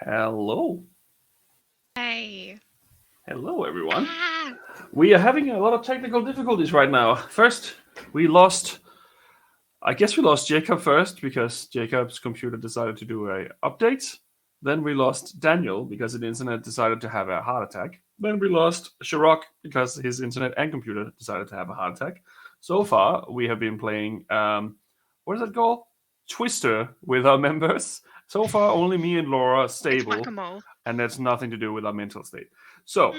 Hello. Hey. Hello, everyone. Ah. We are having a lot of technical difficulties right now. First, I guess we lost Jacob first because Jacob's computer decided to do a update. Then we lost Daniel because the internet decided to have a heart attack. Then we lost Shirok because his internet and computer decided to have a heart attack. So far, we have been playing, what is it called? Twister with our members. So far, only me and Laura are stable, and that's nothing to do with our mental state. So,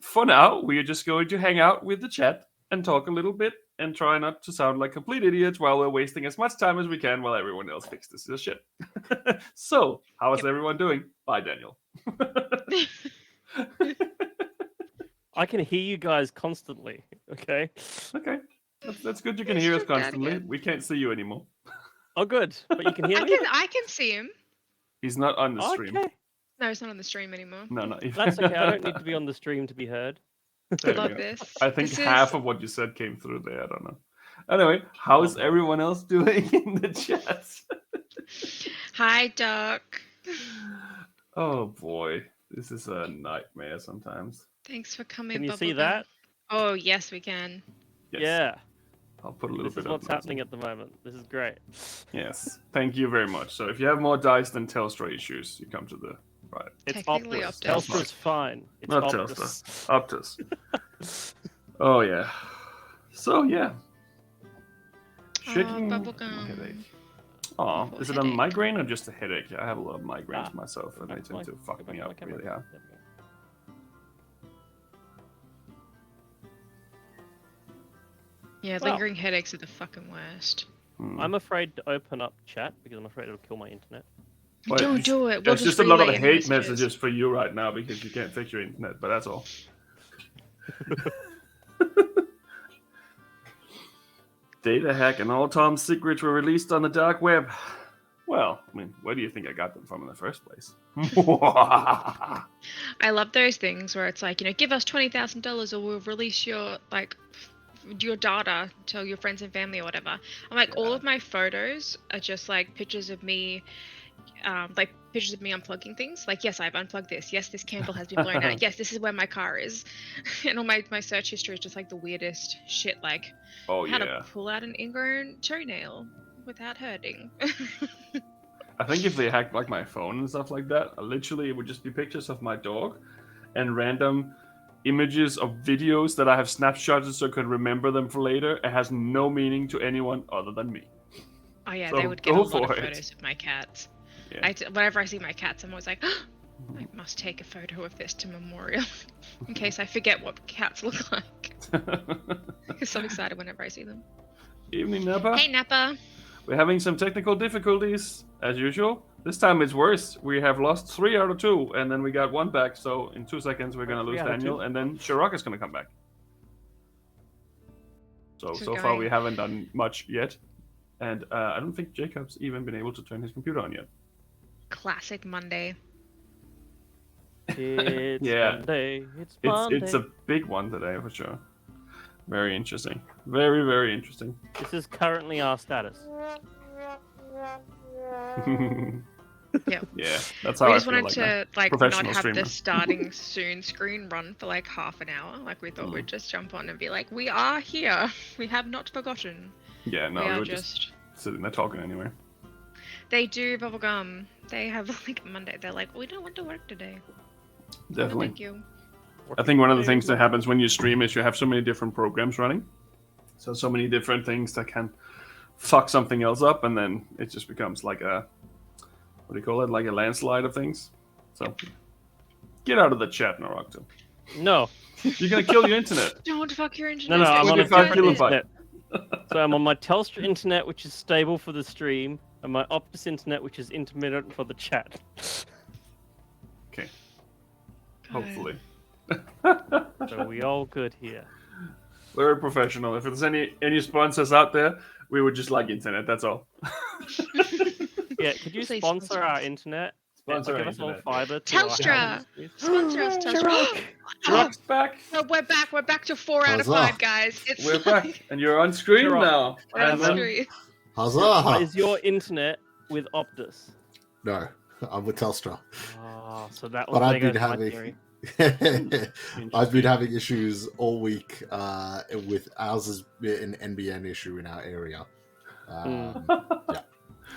for now, we are just going to hang out with the chat and talk a little bit and try not to sound like complete idiots while we're wasting as much time as we can while everyone else fixes this shit. So, how is everyone doing? Bye, Daniel. I can hear you guys constantly. Okay. Okay. That's good. You can hear us constantly. We can't see you anymore. Oh, good. But you can hear me? I can see him. He's not on the stream. Okay. No, he's not on the stream anymore. No. That's okay. I don't need to be on the stream to be heard. I love this. I think half of what you said came through there. I don't know. Anyway, how is everyone else doing in the chat? Hi, Doc. Oh boy, this is a nightmare sometimes. Thanks for coming. Can you see that? Oh yes, we can. Yes. Yeah. I'll put a little This bit is what's happening at the moment. This is great. Yes. Thank you very much. So if you have more dice than Telstra issues, you come to the right. It's Technically Optus. Optus. Telstra's fine. It's Not Optus. Telstra. Optus. Oh yeah. So yeah. Shaking bubblegum. headache. Oh, is it a Headache. migraine or just a headache? I have a lot of migraines Ah. myself, and they Back to tend my- to fuck go back me to my up camera. really hard. There we go. Yeah, Well. lingering headaches are the fucking worst. I'm afraid to open up chat because I'm afraid it'll kill my internet. Well, Don't do it. We'll There's just a lot of relay hate messages for you right now because you can't fix your internet, but that's all. Data hack and all Tom's secrets were released on the dark web. Well, I mean, where do you think I got them from in the first place? I love those things where it's like, give us $20,000 or we'll release your your data to your friends and family or whatever. I'm like, all of my photos are just like pictures of me, pictures of me unplugging things. Like, yes, I've unplugged this. Yes, this candle has been blown out. Yes, this is where my car is. And all my search history is just like the weirdest shit, like how to pull out an ingrown toenail without hurting. I think if they hacked like my phone and stuff like that, literally it would just be pictures of my dog and random images of videos that I have snapshotted so I could remember them for later. It has no meaning to anyone other than me. Oh yeah, So they would get a go lot of for it. photos of my cats. Yeah. Whenever I see my cats, I'm always like, I must take a photo of this to memorial in case I forget what cats look like. I'm so excited whenever I see them. Evening, Nappa. Hey, Nappa. We're having some technical difficulties, as usual. This time it's worse. We have lost 3 out of 2, and then we got 1 back, so in 2 seconds we're going to lose Daniel, and then Shirok is going to come back. So far we haven't done much yet, and I don't think Jacob's even been able to turn his computer on yet. Classic Monday. It's Yeah. Monday. It's Monday. It's a big one today, for sure. Very interesting. Very, very interesting. This is currently our status. Yeah, that's how We I just feel wanted like to not professional have streamer. the starting soon screen run for like half an hour. Like we thought we'd just jump on and be like, we are here. We have not forgotten. Yeah, no, we we are were just sitting there talking anyway. They do bubblegum. They have like Monday. They're like, we don't want to work today. No, Definitely. thank you. I think one of the things that happens when you stream is you have so many different programs running. So many different things that can fuck something else up, and then it just becomes like a, what do you call it? Like a landslide of things. So get out of the chat, Naruto. No. You're going to kill your internet. Don't fuck your internet. No, I'm on a 25 different kilobyte. internet. So I'm on my Telstra internet, which is stable for the stream, and my Optus internet, which is intermittent for the chat. Okay. Hopefully. So we all good here. Very professional. If there's any sponsors out there, we would just like internet, that's all. Yeah, could you Please sponsor sponsor our us. internet? Sponsor Like, our give us all internet. fiber to our Telstra! houses, please? Sponsor us, Telstra. Shirok's back. No, we're back. We're back to 4 out of Huzzah. 5, guys. It's We're like, back. And you're on screen Shirok. now. we're on And then- screen. What Huzzah! is your internet with Optus? No. I'm with Telstra. Ah, so that was But I've there been goes my having theory. I've been having issues all week with ours is an NBN issue in our area. Yeah.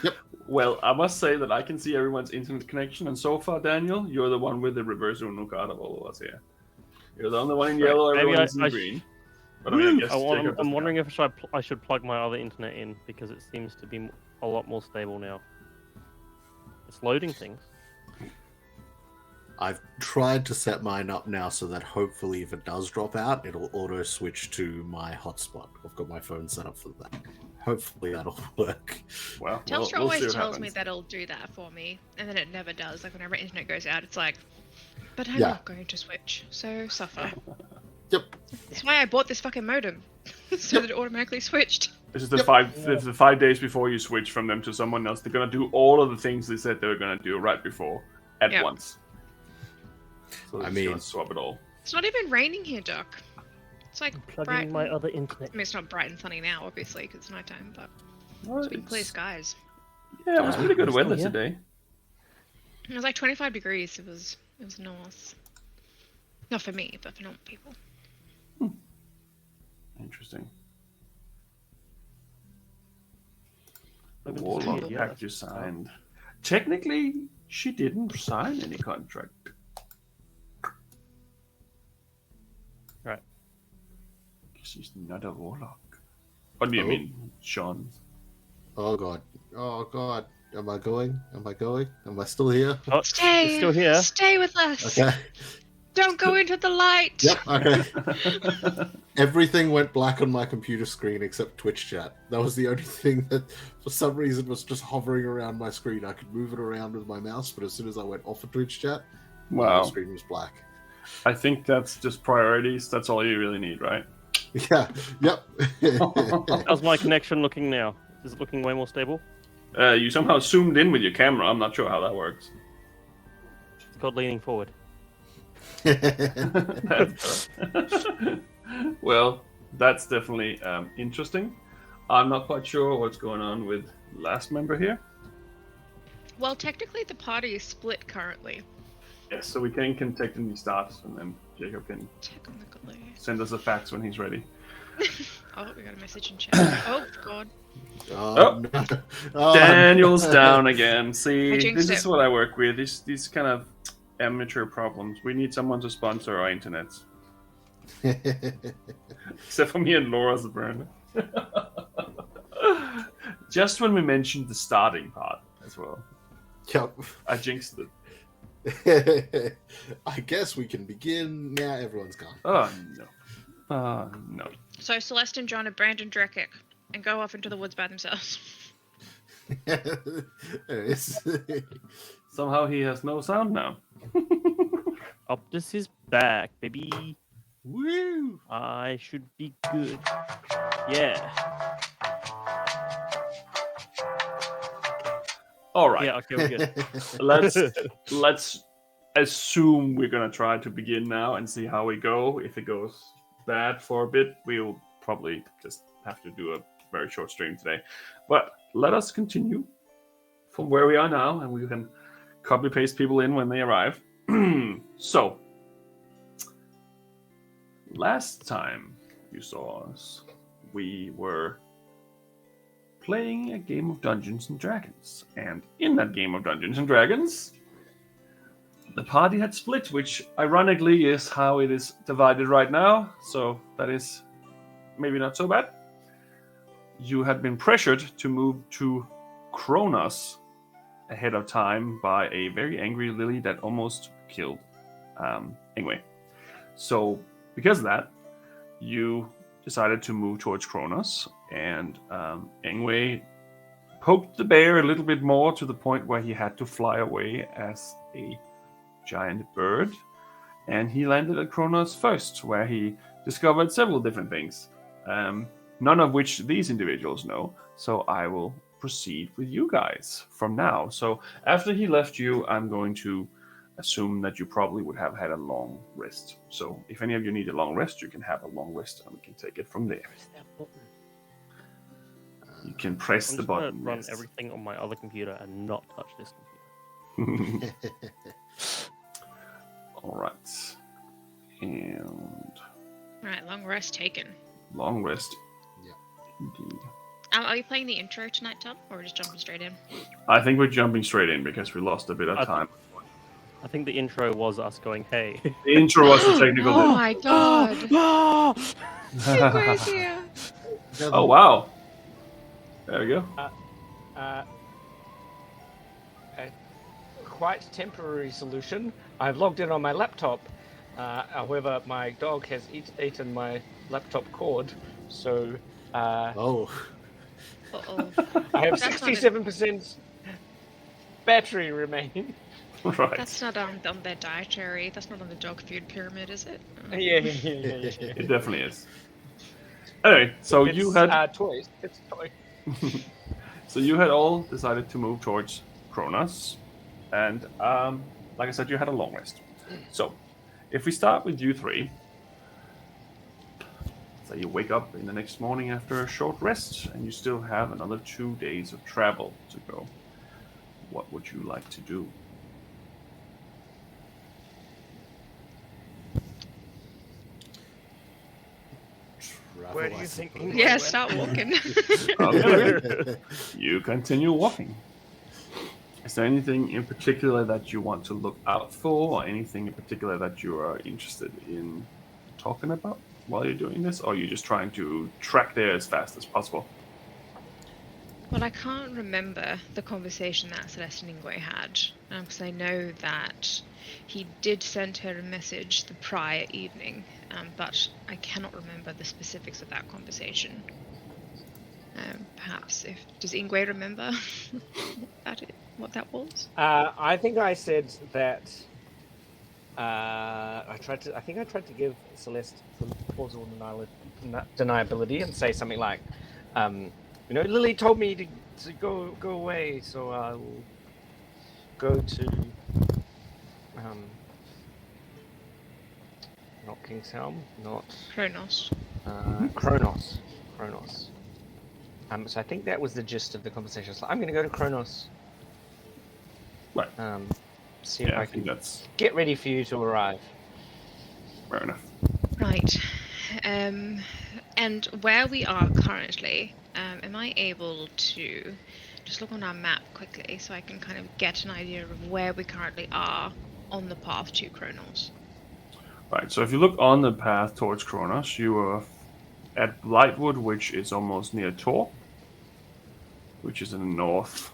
Yep. Well, I must say that I can see everyone's internet connection, and so far, Daniel, you're the one with the reverse Uno card of all of us here. You're the only one in Right, yellow, maybe everyone is in I green. But I mean, I guess Jacob I'm doesn't wondering count. if I should plug my other internet in because it seems to be a lot more stable now. It's loading things. I've tried to set mine up now so that hopefully if it does drop out, it'll auto switch to my hotspot. I've got my phone set up for that. Hopefully that'll work. Well, Telstra we'll always see what tells me happens. that it'll do that for me, and then it never does. Like whenever internet goes out, it's like, but I'm Yeah. not going to switch, so suffer. Yep. That's why I bought this fucking modem, so that it automatically switched. This is the Yep. the 5 days before you switch from them to someone else. They're gonna do all of the things they said they were gonna do right before at Yep. once. So I they're just mean- gonna swap it all. It's not even raining here, Doc. It's like Plugging bright. my other internet. I mean, it's not bright and sunny now, obviously, because it's nighttime, but Well, it's been clear it's- skies. Yeah, it was pretty good Still weather here. today. It was like 25 degrees. It was nice. Not for me, but for normal people. Interesting. I've been Warlock seeing it, Pact yeah. you signed. Technically, she didn't sign any contract. Right. She's not a warlock. What do you Oh. mean, Sean? Oh god. Oh god. Am I going? Am I going? Am I still here? Oh, Stay. it's still here. Stay with us. Okay. Don't go into the light. Yep. Okay. Everything went black on my computer screen except Twitch chat. That was the only thing that, for some reason, was just hovering around my screen. I could move it around with my mouse, but as soon as I went off of Twitch chat, my Wow. screen was black. I think that's just priorities. That's all you really need, right? Yeah. Yep. How's my connection looking now? Is it looking way more stable? You somehow zoomed in with your camera. I'm not sure how that works. It's called leaning forward. Well, that's definitely interesting. I'm not quite sure what's going on with last member here. Well, technically, the party is split currently. Yes, so we can technically start, and then Jacob can Technically. send us a fax when he's ready. Oh, we got a message in chat. Oh, God. Oh. No. Oh, Daniel's down again. See, I jinxed this is it. what I work with. These kind of amateur problems. We need someone to sponsor our internet. Except for me and Laura's apparently. Just when we mentioned the starting part as well. Yep. I jinxed it. I guess we can begin. Yeah, everyone's gone. Oh no. No. So Celeste and John abandon Drekik and go off into the woods by themselves. There it is. Somehow he has no sound now. Optus is back, baby. Woo! I should be good. Yeah. All right. Yeah, okay, we're good. Let's assume we're gonna try to begin now and see how we go. If it goes bad for a bit, we'll probably just have to do a very short stream today. But let us continue from where we are now, and we can copy paste people in when they arrive. So, last time you saw us, we were playing a game of Dungeons and Dragons, and in that game of Dungeons and Dragons, the party had split, which ironically is how it is divided right now, so that is maybe not so bad. You had been pressured to move to Kronos ahead of time by a very angry Lily that almost killed Ingwe. So because of that, you decided to move towards Kronos, and Ingwe poked the bear a little bit more to the point where he had to fly away as a giant bird, and he landed at Kronos first, where he discovered several different things, none of which these individuals know. So I will proceed with you guys from now. So after he left you, I'm going to assume that you probably would have had a long rest. So if any of you need a long rest, you can have a long rest, and we can take it from there. Press that button. You can press I'm the just gonna button. run yes. everything on my other computer and not touch this computer. All right. And Right, long rest taken. long rest. Yeah. Indeed. Are you playing the intro tonight, Tom, or just jumping straight in? I think we're jumping straight in because we lost a bit of time. I think the intro was us going, hey. The intro was the technical Oh my god! Ingrid's bit. here. Oh wow! There we go. A quite temporary solution. I've logged in on my laptop. However, my dog has eaten my laptop cord, so Oh. Uh-oh. I have That's not 67% battery remaining. Right. That's not on their dietary. That's not on the dog food pyramid, is it? Yeah. It definitely is. Anyway, so It's, you had toys. It's a toy. so you had all decided to move towards Kronos, and like I said, you had a long rest. So, if we start with you three, so you wake up in the next morning after a short rest, and you still have another 2 days of travel to go. What would you like to do? Where do you think? Yeah, start walking. Okay. You continue walking. Is there anything in particular that you want to look out for, or anything in particular that you are interested in talking about while you're doing this, or are you just trying to track there as fast as possible? Well, I can't remember the conversation that Celeste and Ingwe had, because I know that he did send her a message the prior evening, but I cannot remember the specifics of that conversation. Perhaps does Ingwe remember what that was? I think I said that. I tried to give Celeste some plausible deniability and say something like, Lily told me to go away, so I'll go to not King's Helm, not Kronos. Kronos. So I think that was the gist of the conversation. So I'm going to go to Kronos. Right. See if I think can that's get ready for you to arrive. fair enough. Right. And where we are currently, am I able to just look on our map quickly so I can kind of get an idea of where we currently are on the path to Kronos? Right, so if you look on the path towards Kronos, you are at Blightwood, which is almost near Tor, which is in the north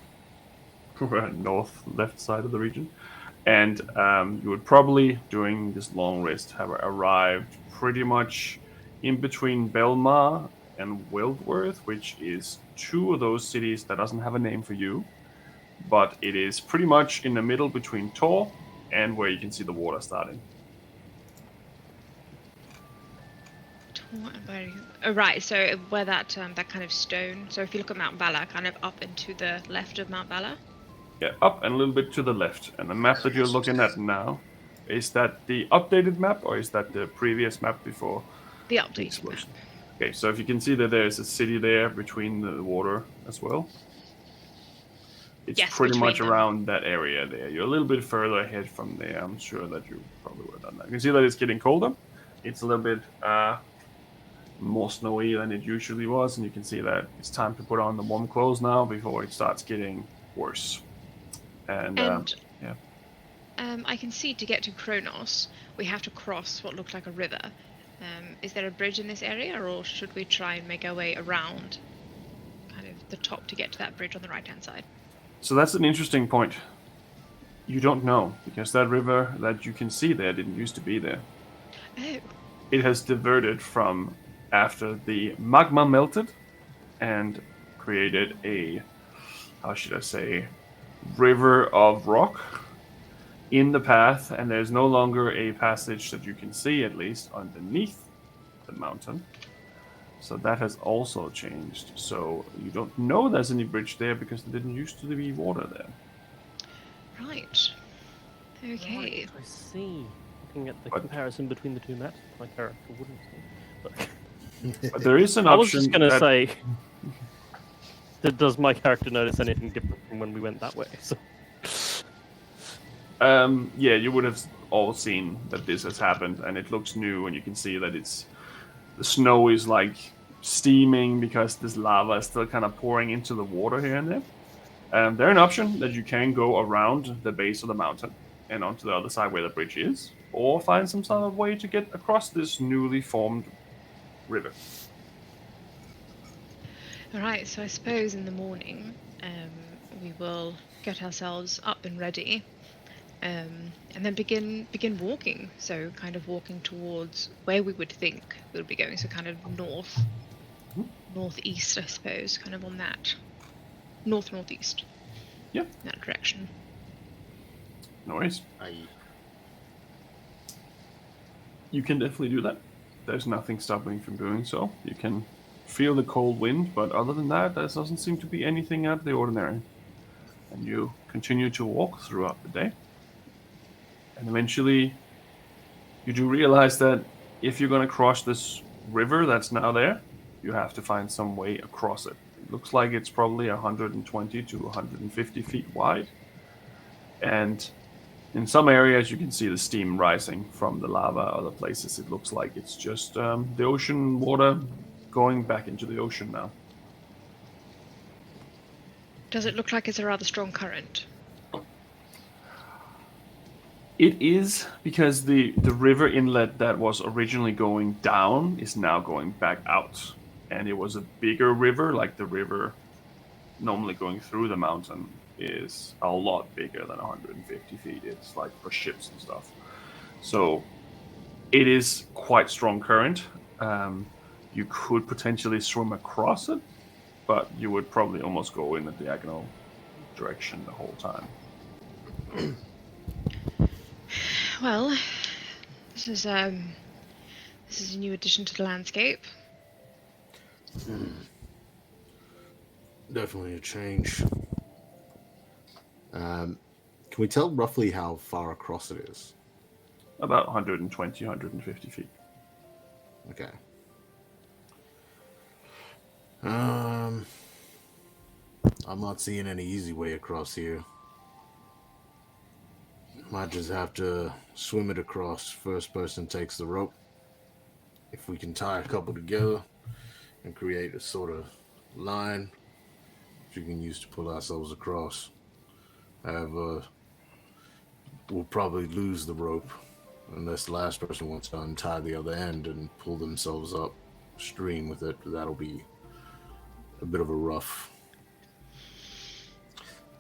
left side of the region. And you would probably, during this long rest, have arrived pretty much in between Belmar and Wildworth, which is two of those cities that doesn't have a name for you, but it is pretty much in the middle between Tor and where you can see the water starting. Right, so where that kind of stone. So if you look at Mount Valor, kind of up and to the left of Mount Valor. Yeah, up and a little bit to the left. And the map that you're looking at now, is that the updated map or is that the previous map before The the updated map. explosion? Okay, so if you can see that there's a city there between the water as well. It's Yes, pretty between much them. around that area there. You're a little bit further ahead from there. I'm sure that you probably would have done that. You can see that it's getting colder. It's a little bit more snowy than it usually was, and you can see that it's time to put on the warm clothes now before it starts getting worse. And yeah. I can see to get to Kronos, we have to cross what looks like a river. Is there a bridge in this area, or should we try and make our way around kind of the top to get to that bridge on the right-hand side? So that's an interesting point. You don't know, because that river that you can see there didn't used to be there. Oh, It has diverted from after the magma melted and created a, how should I say, river of rock in the path, and there's no longer a passage that you can see, at least underneath the mountain. So that has also changed. So you don't know there's any bridge there because there didn't used to be water there. right. Okay. Right, I see. Looking at the comparison between the two maps, my character wouldn't see. But there is an I was option just going to that- say, does my character notice anything different from when we went that way? So, Yeah, you would have all seen that this has happened, and it looks new, and you can see that the snow is like steaming because this lava is still kind of pouring into the water here and there. There's an option that you can go around the base of the mountain and onto the other side where the bridge is, or find some sort of way to get across this newly formed river. All right, so I suppose in the morning we will get ourselves up and ready, and then begin walking. So kind of walking towards where we would think we'll be going. So kind of northeast, I suppose, kind of on that northeast. Yeah. That direction. No worries. Aye. You can definitely do that. There's nothing stopping you from doing so. You can feel the cold wind, but other than that, there doesn't seem to be anything out of the ordinary. And you continue to walk throughout the day. And eventually, you do realize that if you're going to cross this river that's now there, you have to find some way across it. It looks like it's probably 120 to 150 feet wide. And in some areas, you can see the steam rising from the lava. Other places, it looks like it's just the ocean water going back into the ocean now. Does it look like it's a rather strong current? It is, because the river inlet that was originally going down is now going back out. And it was a bigger river, like the river normally going through the mountain is a lot bigger than 150 feet. It's like for ships and stuff. So it is quite strong current. You could potentially swim across it, but you would probably almost go in a diagonal direction the whole time. Well, this is a new addition to the landscape. Definitely a change. Can we tell roughly how far across it is? About 120, 150 feet. Okay. I'm not seeing any easy way across here. Might just have to swim it across. First person takes the rope. If we can tie a couple together and create a sort of line which we can use to pull ourselves across. However, we'll probably lose the rope unless the last person wants to untie the other end and pull themselves upstream with it. That'll be a bit of a rough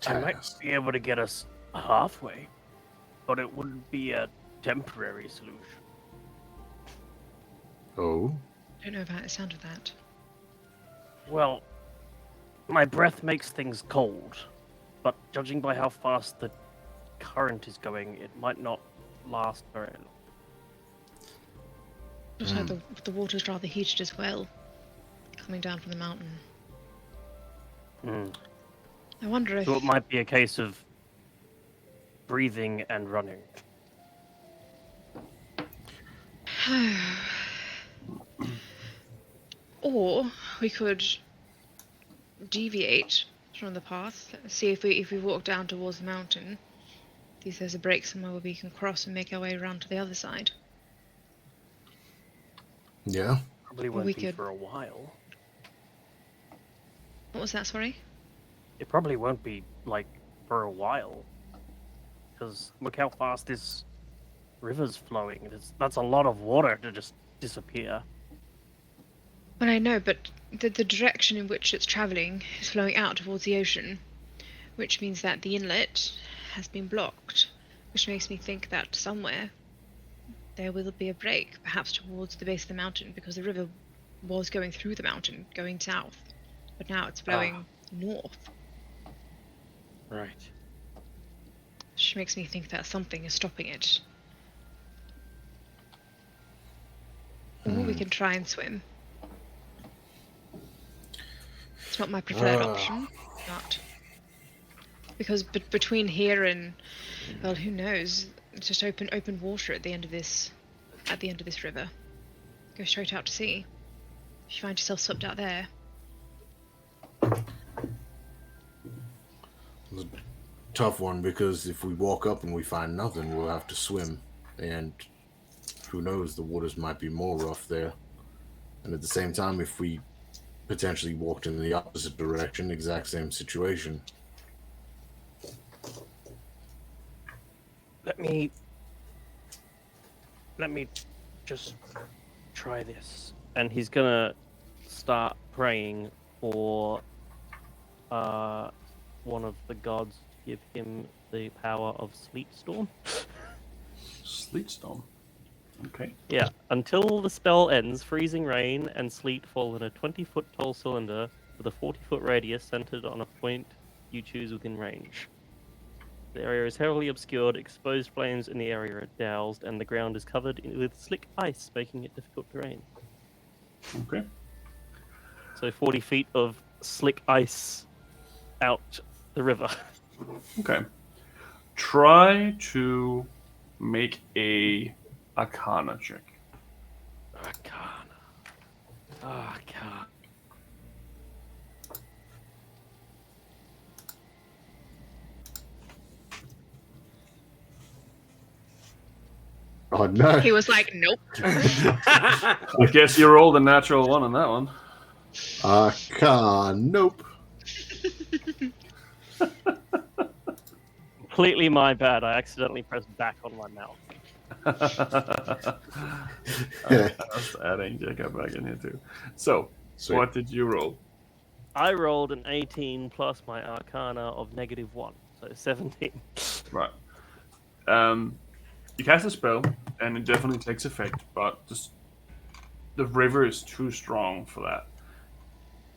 I might task. be able to get us halfway, but it wouldn't be a temporary solution. Oh? I don't know about the sound of that. Well, my breath makes things cold, but judging by how fast the current is going, it might not last very long. Also, the water's rather heated as well, coming down from the mountain. I wonder if... So it might be a case of breathing and running. Or we could deviate from the path, see if we walk down towards the mountain, see if there's a break somewhere where we can cross and make our way around to the other side. Yeah? Probably Or won't we be could- for a while. What was that, sorry? It probably won't be, like, for a while. Because look how fast this river's flowing. That's a lot of water to just disappear. Well, I know, but the direction in which it's travelling is flowing out towards the ocean, which means that the inlet has been blocked, which makes me think that somewhere there will be a break, perhaps towards the base of the mountain, because the river was going through the mountain, going south, but now it's flowing north, Right. which makes me think that something is stopping it. Or we can try and swim. It's not my preferred option, but because between here and, well, who knows? It's just open water at the end of this river. Go straight out to sea. If you find yourself swept out there. tough one because if we walk up and we find nothing, we'll have to swim, and who knows, the waters might be more rough there. And at the same time, if we potentially walked in the opposite direction, exact same situation. Let me just try this. And he's gonna start praying for one of the gods to give him the power of Sleet Storm. Sleet storm. Okay. Yeah, until the spell ends, freezing rain and sleet fall in a 20-foot tall cylinder with a 40-foot radius centered on a point you choose within range. The area is heavily obscured, exposed flames in the area are doused, and the ground is covered with slick ice, making it difficult terrain. Okay. So 40 feet of slick ice out the river. Okay. Try to make a Arcana check. Arcana. Arcana. Oh no! He was like, nope. I guess you rolled a natural one on that one. Nope. Completely my bad. I accidentally pressed back on my mouth. I was adding Jacob back in here too. So, Sweet. what did you roll? I rolled an 18 plus my Arcana of -1, so 17. Right. You cast a spell, and it definitely takes effect, but just the river is too strong for that.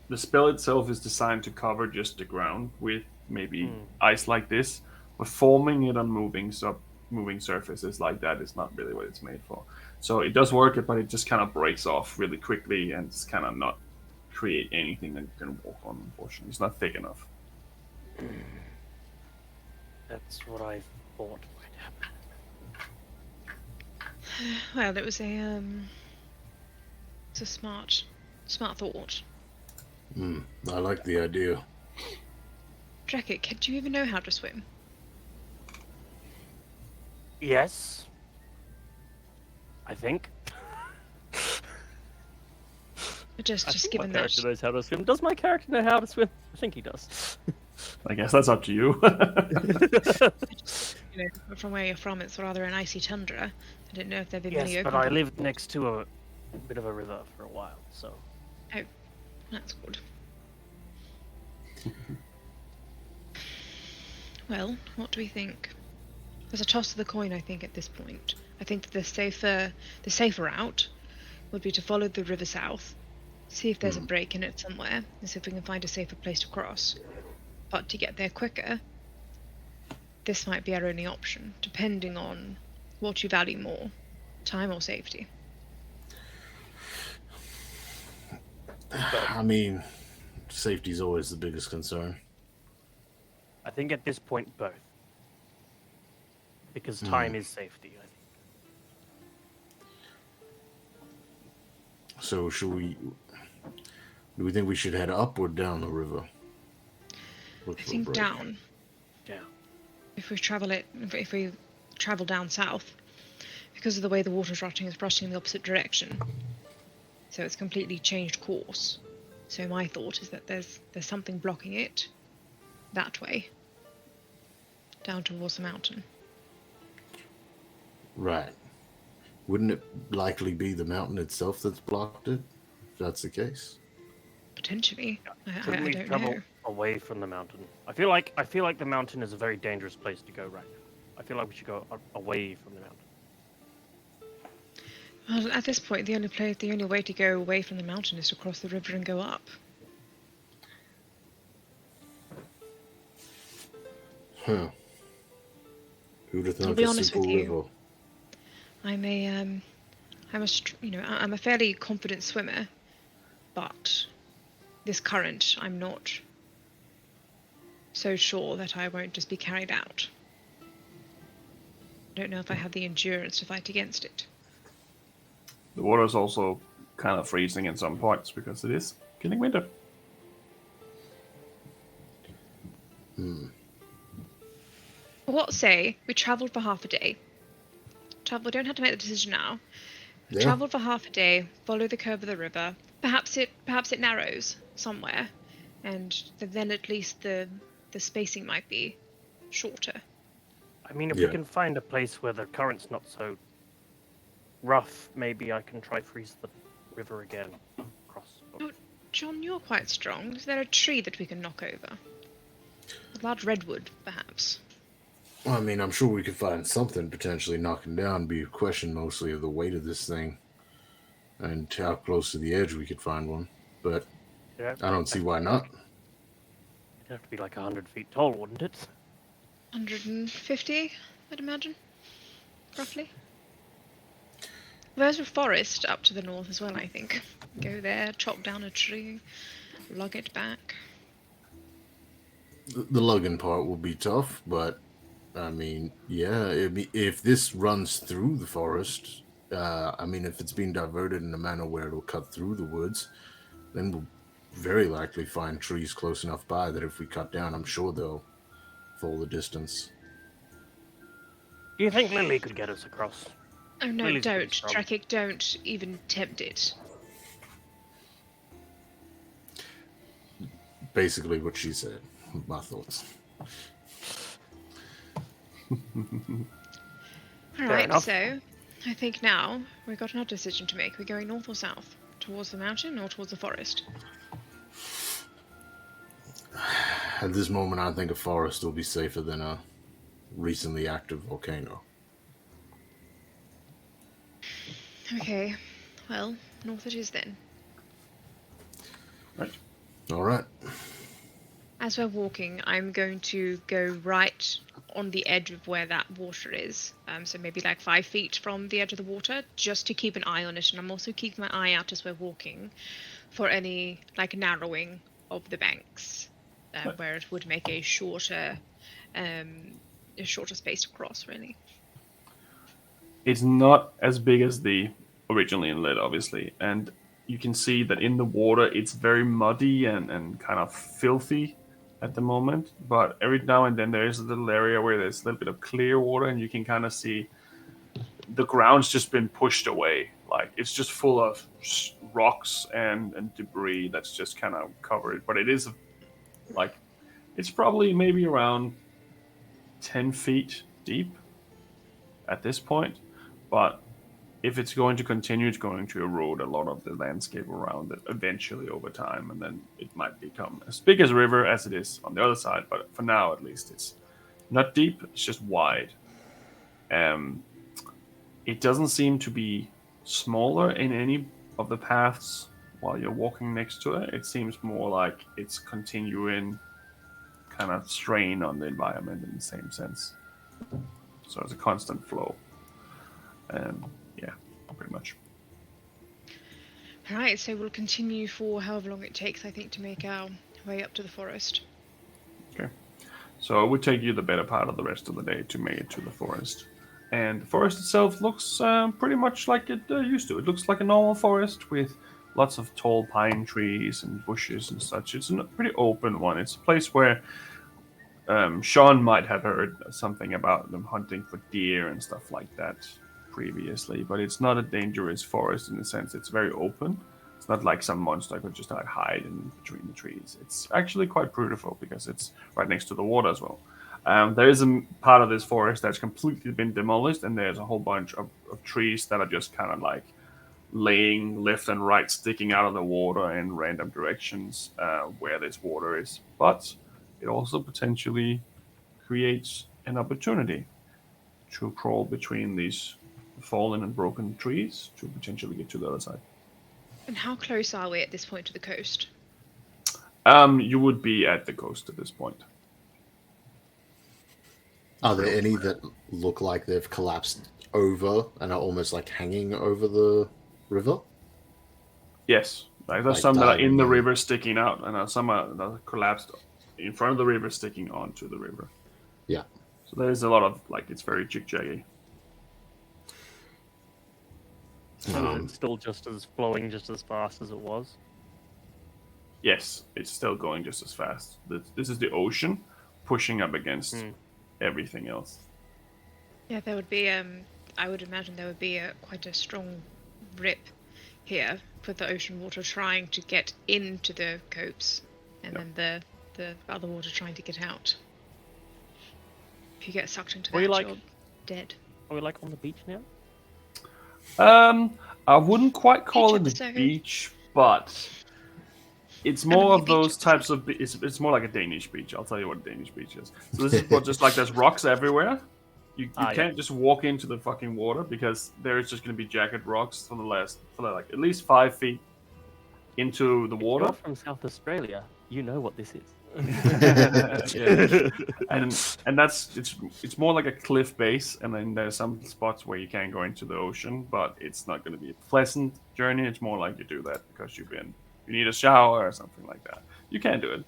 The spell itself is designed to cover just the ground with maybe ice like this, but forming it on moving surfaces like that is not really what it's made for. So it does work, but it just kind of breaks off really quickly and just kind of not create anything that you can walk on, unfortunately. It's not thick enough. That's what I thought might happen. Well, it's a smart thought. I like the idea. Drekit, do you even know how to swim? Yes. I think. Just given my that. character knows how to swim. Does my character know how to swim? I think he does. I guess that's up to you. From where you're from, it's rather an icy tundra. I didn't know if there'd be many Yes, open. but I lived next to a bit of a river for a while, so. Oh, that's good. Well, what do we think? There's a toss of the coin, I think, at this point. I think that the safer route would be to follow the river south, see if there's a break in it somewhere, and see if we can find a safer place to cross. But to get there quicker, this might be our only option, depending on what you value more, time or safety. I mean, safety's always the biggest concern. I think at this point, both. Because time is safety, I think. So do we think we should head up or down the river? I think down. Yeah. If we travel down south, because of the way the water's rushing, it's rushing in the opposite direction. So it's completely changed course. So my thought is that there's something blocking it that way, down towards the mountain. Right. Wouldn't it likely be the mountain itself that's blocked it, if that's the case? Potentially. I Couldn't we don't travel know. away from the mountain? I feel like the mountain is a very dangerous place to go right now. I feel like we should go away from the mountain. Well, at this point, the only way to go away from the mountain is to cross the river and go up. Huh. Who'd have I'll thought be a honest simple with you. river? I'm a fairly confident swimmer, but this current, I'm not so sure that I won't just be carried out. I don't know if I have the endurance to fight against it. The water is also kind of freezing in some parts because it is getting winter. What say we travelled for half a day? We don't have to make the decision now. Yeah. Travel for half a day, follow the curve of the river. Perhaps it narrows somewhere, and then at least the spacing might be shorter. I mean, if Yeah. we can find a place where the current's not so rough, maybe I can try freeze the river again. Cross. John, you're quite strong. Is there a tree that we can knock over? A large redwood, perhaps. I mean, I'm sure we could find something potentially knocking down. Be a question mostly of the weight of this thing and how close to the edge we could find one. But Yeah, I don't see why not. it'd have to be like 100 feet tall, wouldn't it? 150, I'd imagine, roughly. There's a forest up to the north as well, I think. Go there, chop down a tree, lug it back. The lugging part will be tough, but I mean, yeah, if this runs through the forest, I mean, if it's being diverted in a manner where it'll cut through the woods, then we'll very likely find trees close enough by that if we cut down, I'm sure they'll fall the distance. Do you think Lily could get us across? Oh no, Lily's pretty don't, strong. Drakik, don't even tempt it. Basically what she said. My thoughts. Alright, enough. so I think now we've got another decision to make. We're going north or south? Towards the mountain or towards the forest? At this moment, I think a forest will be safer than a recently active volcano. Okay, well, north it is then. Right. All right. As we're walking, I'm going to go right on the edge of where that water is. So maybe like 5 feet from the edge of the water, just to keep an eye on it. And I'm also keeping my eye out as we're walking for any like narrowing of the banks, where it would make a shorter space to cross, really. It's not as big as the original inlet, obviously, and you can see that in the water it's very muddy and kind of filthy at the moment, but every now and then there is a little area where there's a little bit of clear water and you can kind of see the ground's just been pushed away. Like it's just full of rocks and debris that's just kind of covered, but it is like it's probably maybe around 10 feet deep at this point, but if it's going to continue, it's going to erode a lot of the landscape around it eventually over time, and then it might become as big as a river as it is on the other side. But for now, at least, it's not deep; it's just wide. It doesn't seem to be smaller in any of the paths while you're walking next to it. It seems more like it's continuing kind of strain on the environment in the same sense. So it's a constant flow. Yeah, pretty much. Alright, so we'll continue for however long it takes, I think, to make our way up to the forest. Okay. So it would take you the better part of the rest of the day to make it to the forest. And the forest itself looks pretty much like it used to. It looks like a normal forest with lots of tall pine trees and bushes and such. It's a pretty open one. It's a place where Sean might have heard something about them hunting for deer and stuff like that previously, but it's not a dangerous forest in the sense it's very open. It's not like some monster could just like hide in between the trees. It's actually quite beautiful because it's right next to the water as well. There is a part of this forest that's completely been demolished, and there's a whole bunch of trees that are just kind of like laying left and right, sticking out of the water in random directions where this water is. But it also potentially creates an opportunity to crawl between these fallen and broken trees to potentially get to the other side. And how close are we at this point to the coast? You would be at the coast at this point. Are there any that look like they've collapsed over and are almost like hanging over the river? Yes, like there's Like some that are in the diving. river sticking out, and some are that are collapsed in front of the river, sticking onto the river. Yeah. So there's a lot of like it's very jig-jaggy. So it's still just as flowing just as fast as it was. Yes, it's still going just as fast. This is the ocean pushing up against everything else. Yeah, there would be. I would imagine there would be quite a strong rip here for the ocean water trying to get into the copes, and Yep. then the other water trying to get out. If you get sucked into Are we that, like- you're dead. Are we like on the beach now? I wouldn't quite call it a episode. beach, but it's I'm a more new of those beach types of. It's more like a Danish beach. I'll tell you what a Danish beach is. So this is more just like there's rocks everywhere. You Yeah. can't just walk into the fucking water because there is just going to be jagged rocks for like at least 5 feet into the water. You're from South Australia. You know what this is. Yeah. And that's it's more like a cliff base, and then there's some spots where you can go into the ocean, but it's not going to be a pleasant journey. It's more like you do that because you need a shower or something like that. You can do it,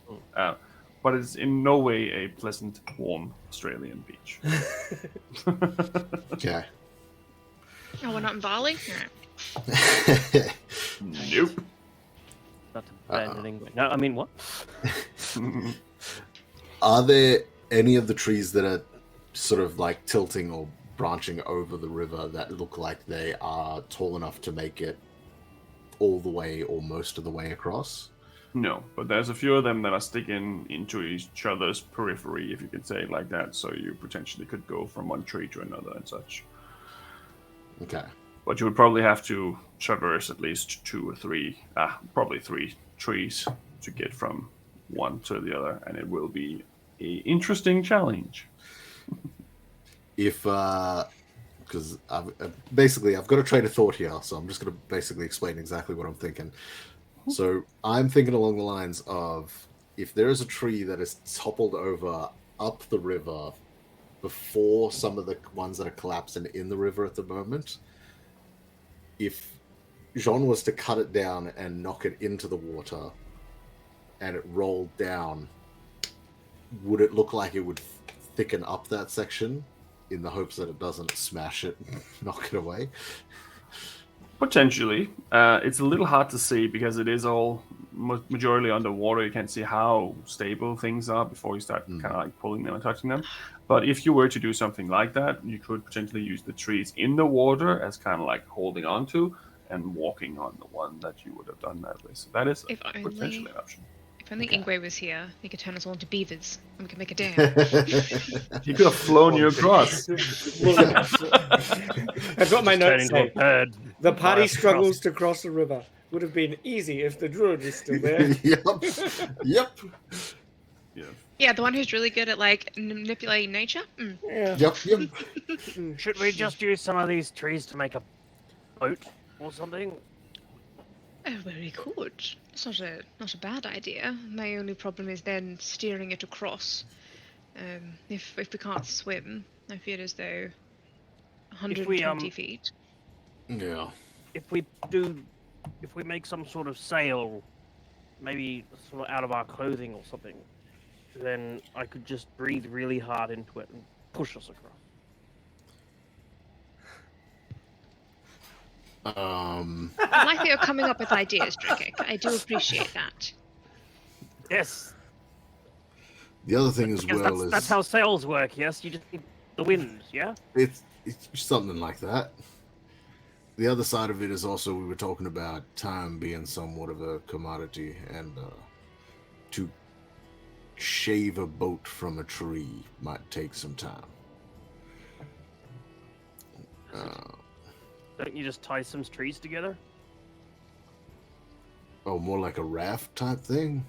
but it's in no way a pleasant, warm Australian beach. Okay. Oh, we're not in Bali? Alright. Nope. Not abandoning. No, I mean what? Are there any of the trees that are sort of like tilting or branching over the river that look like they are tall enough to make it all the way or most of the way across? No, but there's a few of them that are sticking into each other's periphery, if you could say it like that. So you potentially could go from one tree to another and such. Okay. But you would probably have to traverse at least 2 or 3, probably 3 trees to get from one to the other, and it will be an interesting challenge. If, because I've got a train of thought here, so I'm just going to basically explain exactly what I'm thinking. So I'm thinking along the lines of if there is a tree that is toppled over up the river before some of the ones that are collapsing in the river at the moment, if Jean was to cut it down and knock it into the water and it rolled down, would it look like it would thicken up that section in the hopes that it doesn't smash it and knock it away? Potentially. It's a little hard to see because it is all majorly underwater. You can't see how stable things are before you start kind of like pulling them and touching them. But if you were to do something like that, you could potentially use the trees in the water as kind of like holding on to and walking on the one that you would have done that with. So that is If potentially only, an option. if only Ingwe was here, he could turn us all into beavers and we could make a dam. He could have flown you across. I've got my Just turn notes into a saying bird. the party Fly struggles to cross the river. Would have been easy if the druid was still there. Yep. Yeah. Yeah, the one who's really good at like manipulating nature. Yeah. Yep. Should we just use some of these trees to make a boat or something? Oh, well, we could. It's not a bad idea. My only problem is then steering it across. If we can't swim, I feel as though 120 feet. Yeah. If we make some sort of sail, maybe sort of out of our clothing or something, then I could just breathe really hard into it and push us across. I like that you're coming up with ideas, Drakek. I do appreciate that. Yes. The other thing as Because well is that's how sails work. Yes, you just need the wind. Yeah. it's something like that. The other side of it is also we were talking about time being somewhat of a commodity, and to shave a boat from a tree might take some time. Don't you just tie some trees together? Oh, more like a raft type thing?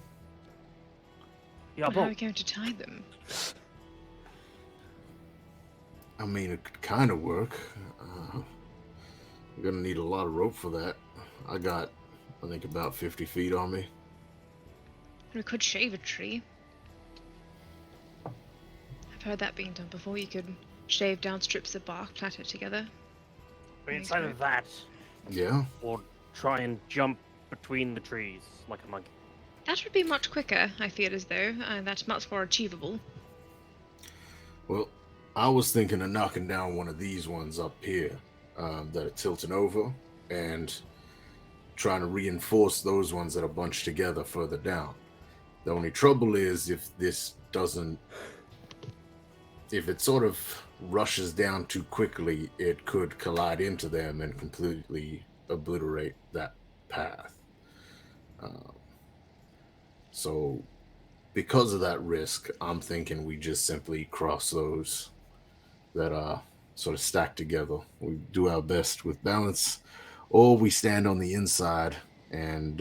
Yeah, Well, how are we but going to tie them? I mean, it could kind of work. We're gonna need a lot of rope for that. I got, I think, about 50 feet on me. We could shave a tree. I've heard that being done before. You could shave down strips of bark, plait it together. it's either that Yeah. or try and jump between the trees like a monkey. That would be much quicker, I feel as though. That's much more achievable. Well, I was thinking of knocking down one of these ones up here that are tilting over and trying to reinforce those ones that are bunched together further down. The only trouble is if this doesn't if it sort of rushes down too quickly, it could collide into them and completely obliterate that path. So, because of that risk, I'm thinking we just simply cross those that are sort of stacked together. We do our best with balance, or we stand on the inside and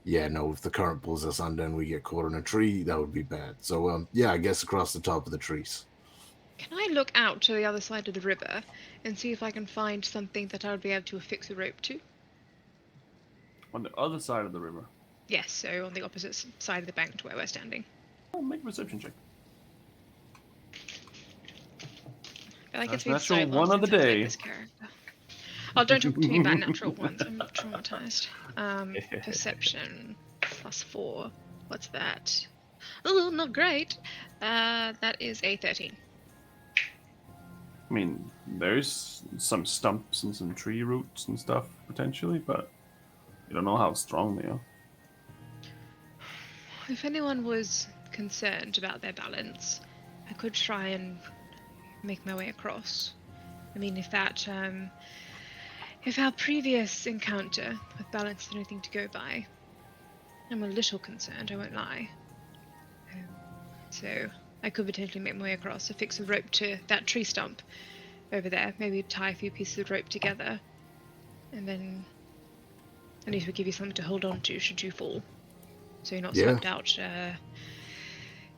if the current pulls us under and we get caught in a tree, that would be bad. So I guess across the top of the trees. Can I look out to the other side of the river and see if I can find something that I would be able to affix a rope to? On the other side of the river. Yes, so on the opposite side of the bank to where we're standing. Oh, make a perception check. I like That's it's been so natural long one of the since I've played day. this character. Oh, don't talk to me about natural ones. I'm traumatized. Perception +4. What's that? Oh, not great. That is a 13. I mean, there's some stumps and some tree roots and stuff potentially, but you don't know how strong they are. If anyone was concerned about their balance, I could try and make my way across. I mean, if our previous encounter with balance is anything to go by, I'm a little concerned, I won't lie. So I could potentially make my way across, affix a rope to that tree stump over there, maybe tie a few pieces of rope together, and then at least we'll give you something to hold on to should you fall, so you're not swept out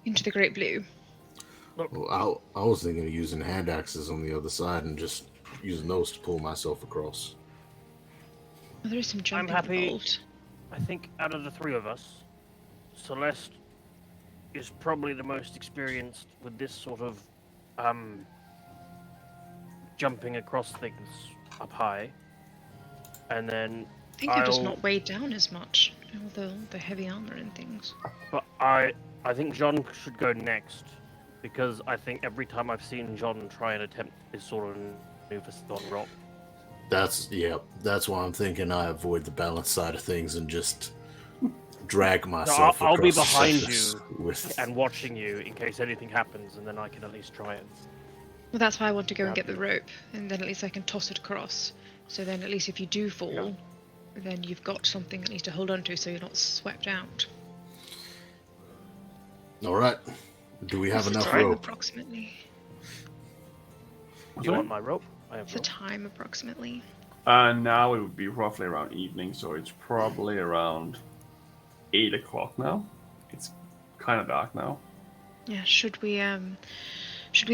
into the great blue. Well, I was thinking of using hand axes on the other side and just using those to pull myself across. Well, there is some jumping happy. involved. I think out of the three of us, Celeste is probably the most experienced with this sort of jumping across things up high. And then I think you're just not weighed down as much with the heavy armor and things. But I think John should go next, because I think every time I've seen John try and attempt this sort of maneuver on rock. That's why I'm thinking I avoid the balance side of things and just drag myself I'll be across the behind surface you and watching you in case anything happens, and then I can at least try it. Well, that's why I want to go and get the rope, and then at least I can toss it across. So then at least if you do fall, then you've got something at least to hold on to so you're not swept out. All right. Do we have What's the enough time rope? approximately? You want my rope? I have What's the rope. time approximately? Now it would be roughly around evening, so it's probably around 8 o'clock now. It's kind of dark now. Yeah, should we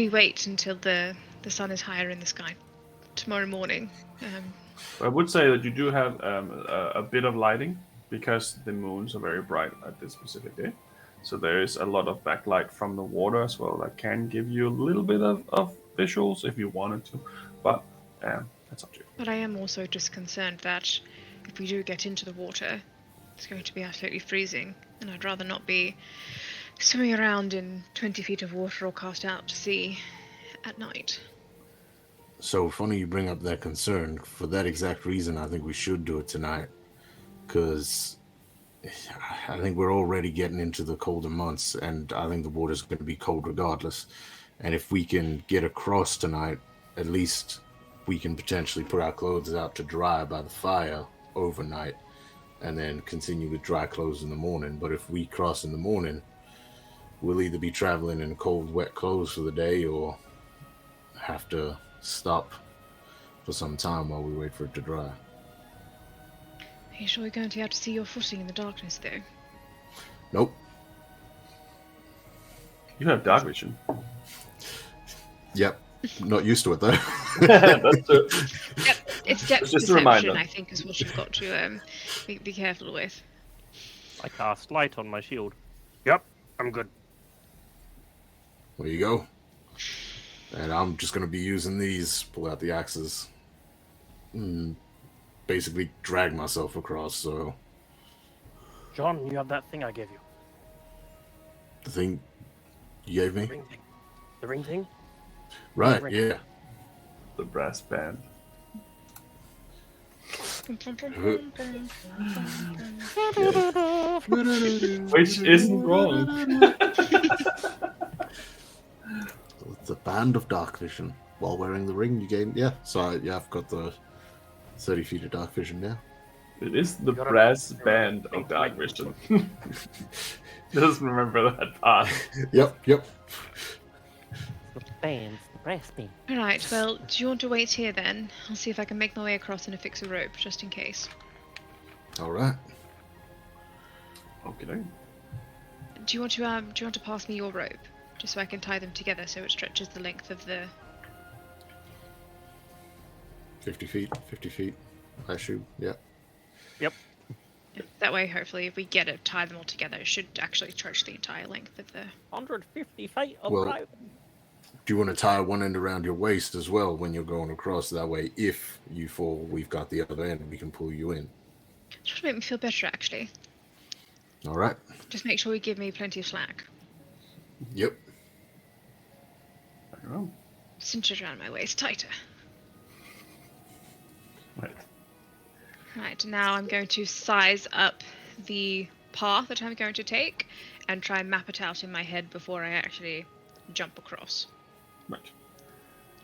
wait until the sun is higher in the sky tomorrow morning? I would say that you do have a bit of lighting because the moons are very bright at this specific day. So there is a lot of backlight from the water as well that can give you a little bit of visuals if you wanted to. But that's up to you. But I am also just concerned that if we do get into the water, it's going to be absolutely freezing, and I'd rather not be swimming around in 20 feet of water or cast out to sea at night. So funny you bring up that concern. For that exact reason, I think we should do it tonight. Because I think we're already getting into the colder months, and I think the water's going to be cold regardless. And if we can get across tonight, at least we can potentially put our clothes out to dry by the fire overnight, and then continue with dry clothes in the morning. But if we cross in the morning, we'll either be traveling in cold, wet clothes for the day, or have to stop for some time while we wait for it to dry. Are you sure you're going to be able to see your footing in the darkness, though? Nope. You have dark vision. Yep. Not used to it, though. That's it. Yep, it's depth Just a perception, reminder. I think, is what you've got to be careful with. I cast light on my shield. Yep, I'm good. There you go. And I'm just going to be using these, pull out the axes, and basically drag myself across. So John, you have that thing I gave you. the thing you gave me? The ring thing. The ring thing? Right, ring. yeah. The brass band. Which isn't wrong. It's a band of dark vision. While wearing the ring, you gain. Yeah, so I've got the 30 feet of dark vision now. It is the Gotta- brass band of dark vision. Doesn't remember that part. Yep. The bands, the brass band. Alright, well, do you want to wait here then? I'll see if I can make my way across and affix a rope, just in case. All right. Okay. Do you want to pass me your rope? Just so I can tie them together so it stretches the length of the... 50 feet, I assume. Yeah. That way, hopefully, if we get it, tie them all together, it should actually stretch the entire length of the... 150 feet of Well, rope. Do you want to tie one end around your waist as well when you're going across? That way, if you fall, we've got the other end and we can pull you in. Just to make me feel better, actually. All right. Just make sure you give me plenty of slack. Yep. I don't know. Cinch it around my waist tighter. Right. Right, now I'm going to size up the path that I'm going to take and try and map it out in my head before I actually jump across. Right.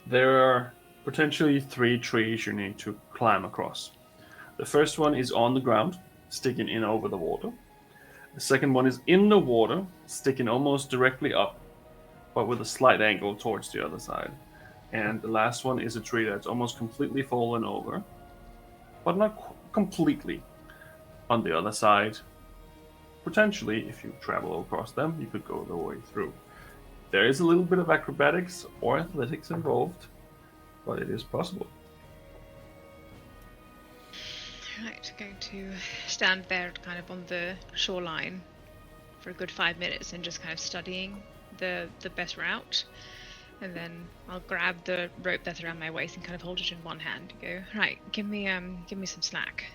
There are potentially 3 trees you need to climb across. The first one is on the ground, sticking in over the water. The second one is in the water, sticking almost directly up, but with a slight angle towards the other side. And the last one is a tree that's almost completely fallen over, but not completely. On the other side, potentially, if you travel across them, you could go the way through. There is a little bit of acrobatics or athletics involved, but it is possible. Right, going to stand there kind of on the shoreline for a good 5 minutes and just kind of studying the best route. And then I'll grab the rope that's around my waist and kind of hold it in one hand and go, right, give me some slack.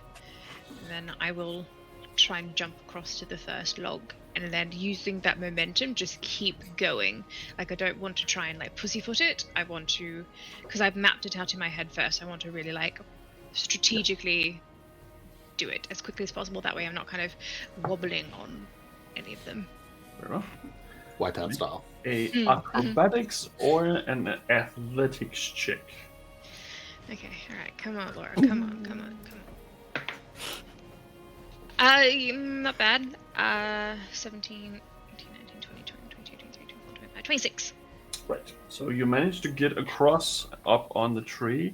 And then I will try and jump across to the first log. And then using that momentum, just keep going. Like, I don't want to try and like pussyfoot it. I want to, because I've mapped it out in my head first, I want to really like strategically do it as quickly as possible. That way I'm not kind of wobbling on any of them. Very well. Whiteout style. A acrobatics or an athletics check. Okay, alright, come on, Laura, come on. Not bad. 17, 18, 19, 20, 22, 23, 24, 25, 26. Right. So you managed to get across up on the tree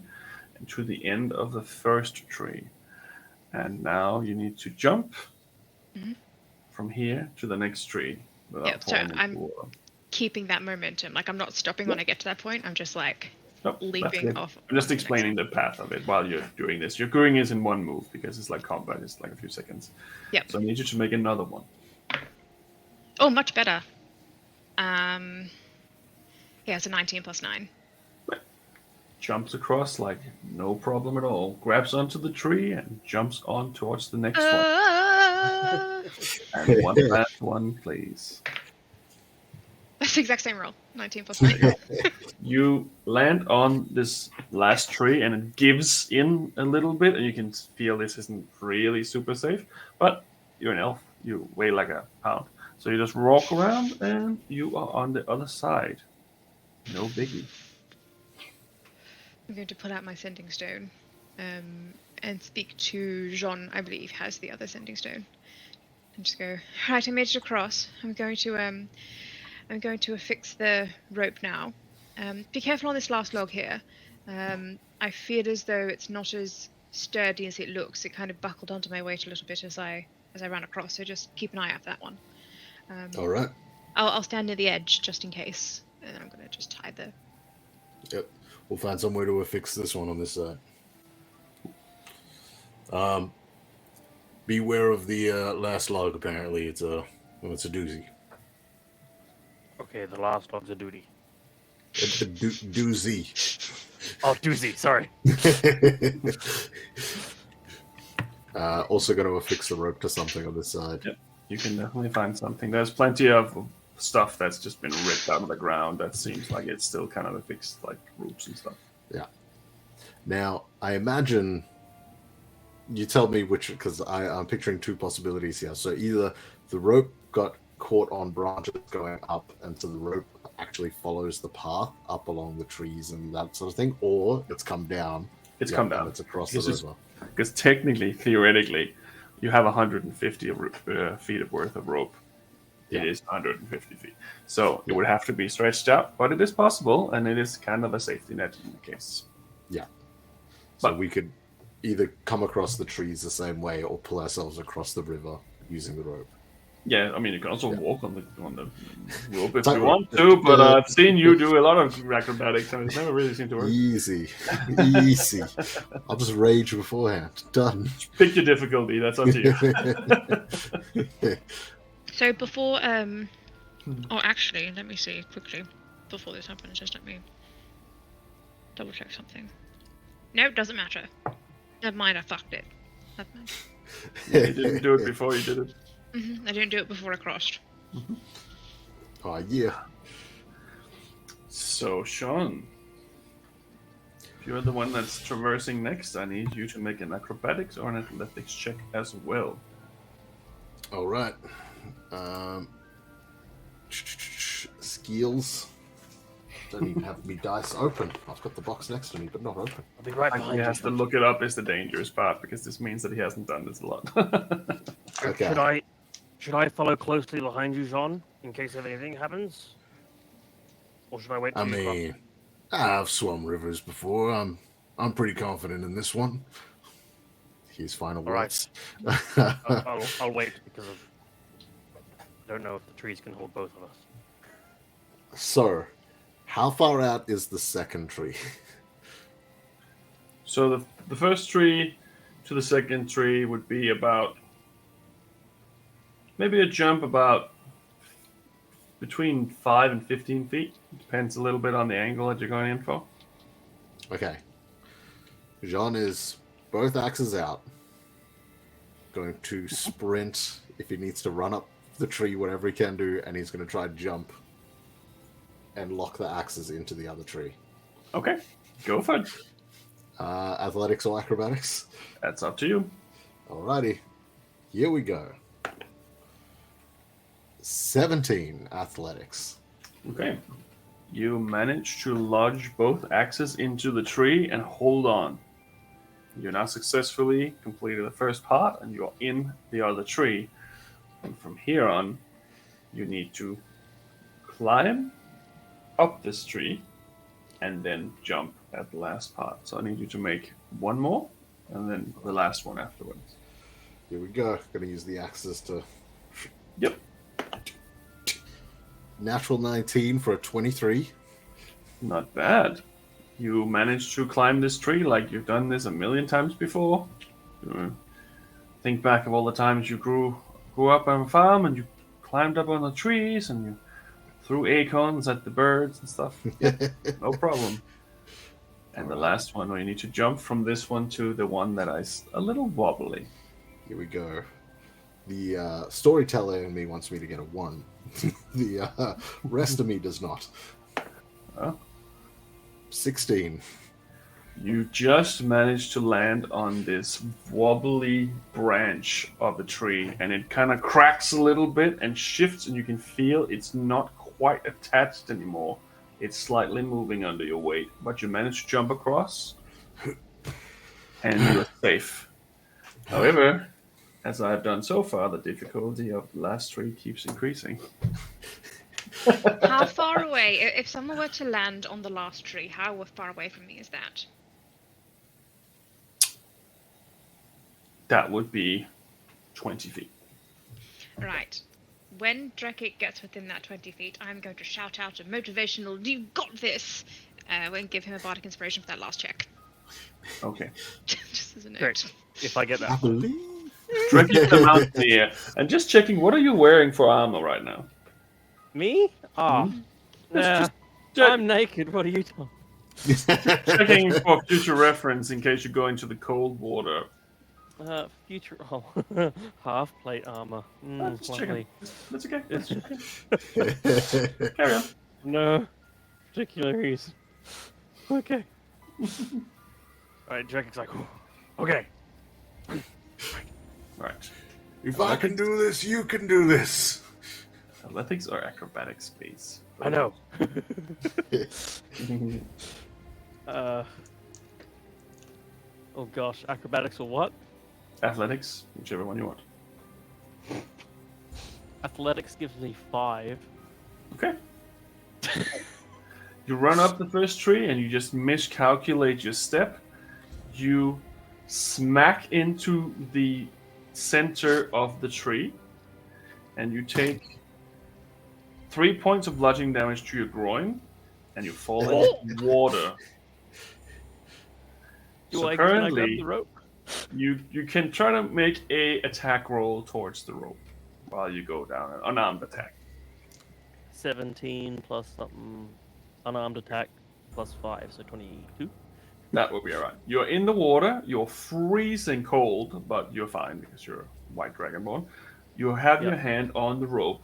and to the end of the first tree. And now you need to jump from here to the next tree without so falling into I'm the water. keeping that momentum. Like, I'm not stopping when I get to that point. I'm just like Nope, that's leaping good. off. I'm just explaining the path of it while you're doing this. You're doing it in one move because it's like combat. It's like a few seconds. Yep. So I need you to make another one. Oh, much better. Yeah, it's a 19 plus 9. Jumps across like no problem at all. Grabs onto the tree and jumps on towards the next one. And one last one, please. That's the exact same roll. 19 plus 9. You land on this last tree and it gives in a little bit, and you can feel this isn't really super safe, but you're an elf. You weigh like a pound. So you just walk around and you are on the other side. No biggie. I'm going to pull out my sending stone and speak to Jean, I believe, has the other sending stone. And just go, right, I made it across. I'm going to affix the rope now. Be careful on this last log here. I feel as though it's not as sturdy as it looks. It kind of buckled onto my weight a little bit as I ran across, so just keep an eye out for that one. All right. I'll stand near the edge just in case, and I'm going to just tie the... Yep. We'll find some way to affix this one on this side. Beware of the last log. Apparently, it's a doozy. Okay, the last log's a duty. A doozy. Oh, doozy, sorry. Also going to affix the rope to something on this side. Yep. You can definitely find something. There's plenty of stuff that's just been ripped out of the ground that seems like it's still kind of affixed, like ropes and stuff. Yeah. Now, I imagine you tell me which, because I'm picturing 2 possibilities here. So either the rope got caught on branches going up, and so the rope actually follows the path up along the trees and that sort of thing, or it's come down. It's come and down. It's across It's the just- river. Because technically, theoretically, you have 150 feet of worth of rope. It Yeah. is 150 feet. So it Yeah. would have to be stretched out, but it is possible, and it is kind of a safety net in the case. So But- we could either come across the trees the same way or pull ourselves across the river using the rope. Yeah, I mean, you can also Yeah. walk on the rope if Tight you rope. want to, but I've seen you do a lot of acrobatics, and it's never really seemed to work. Easy. Easy. I'll just rage beforehand. Done. Pick your difficulty. That's up to you. So before, oh, actually, let me see quickly. Before this happens, just let me double check something. No, it doesn't matter. Never mind, I fucked it. Never mind. You didn't do it before you did it. I didn't do it before I crossed. Oh, yeah. So, Sean, if you're the one that's traversing next, I need you to make an acrobatics or an athletics check as well. All right. Skills. Don't even have me dice open. I've got the box next to me, but not open. I'll be right He behind has to you. look it up is the dangerous part, because this means that he hasn't done this a lot. Okay. Should I follow closely behind you, Jean, in case if anything happens? Or should I wait I till you cross? mean, I've swum rivers before. I'm pretty confident in this one. His final All right. words. I'll wait because of. I don't know if the trees can hold both of us. So, how far out is the second tree? So the first tree to the second tree would be about maybe a jump about between 5 and 15 feet. Depends a little bit on the angle that you're going in for. Okay. Jean is both axes out. Going to sprint if he needs to run up the tree, whatever he can do, and he's going to try to jump and lock the axes into the other tree. Okay, go for it. Athletics or acrobatics? That's up to you. Alrighty. Here we go. 17 athletics. Okay. You manage to lodge both axes into the tree and hold on. You now successfully completed the first part and you're in the other tree. And from here on, you need to climb up this tree and then jump at the last part. So I need you to make one more and then the last one afterwards. Here we go. Gonna use the axes to. Yep. Natural 19 for a 23. Not bad. You managed to climb this tree like you've done this a million times before. Think back of all the times you grew up on a farm and you climbed up on the trees and you threw acorns at the birds and stuff. Yep, no problem. And the last one, where you need to jump from this one to the one that is a little wobbly. Here we go. The storyteller in me wants me to get a 1. The rest of me does not. Oh. 16. You just managed to land on this wobbly branch of the tree, and it kind of cracks a little bit and shifts, and you can feel it's not quite attached anymore. It's slightly moving under your weight, but you managed to jump across, and you're safe. However, as I've done so far, the difficulty of the last tree keeps increasing. How far away, if someone were to land on the last tree, how far away from me is that? That would be 20 feet. Right. When Drekik gets within that 20 feet, I'm going to shout out a motivational, "You got this!" And give him a bardic inspiration for that last check. Okay. Just as a note. Great. If I get I that. believe. Drekking them out here. And just checking, what are you wearing for armor right now? Me? Ah. Nah. Just I'm naked. What are you talking? checking for future reference in case you go into the cold water. Future. Oh, half plate armor. Just Lovely. checking. That's okay. It's Carry on. no particular reason. Okay. Alright, Drakik's like, okay. Right. If I can do this, you can do this. Athletics or acrobatics, please, I know. Oh gosh, acrobatics or what? Athletics, whichever one you want. Athletics gives me 5. Okay. You run up the first tree and you just miscalculate your step. You smack into the center of the tree and you take 3 points of bludgeoning damage to your groin and you fall into water. So Can I grab currently, the rope? you can try to make a attack roll towards the rope while you go down, an unarmed attack. 17 plus something, unarmed attack plus 5, so 22. That will be alright. You're in the water, you're freezing cold, but you're fine because you're white dragonborn. You have your hand on the rope,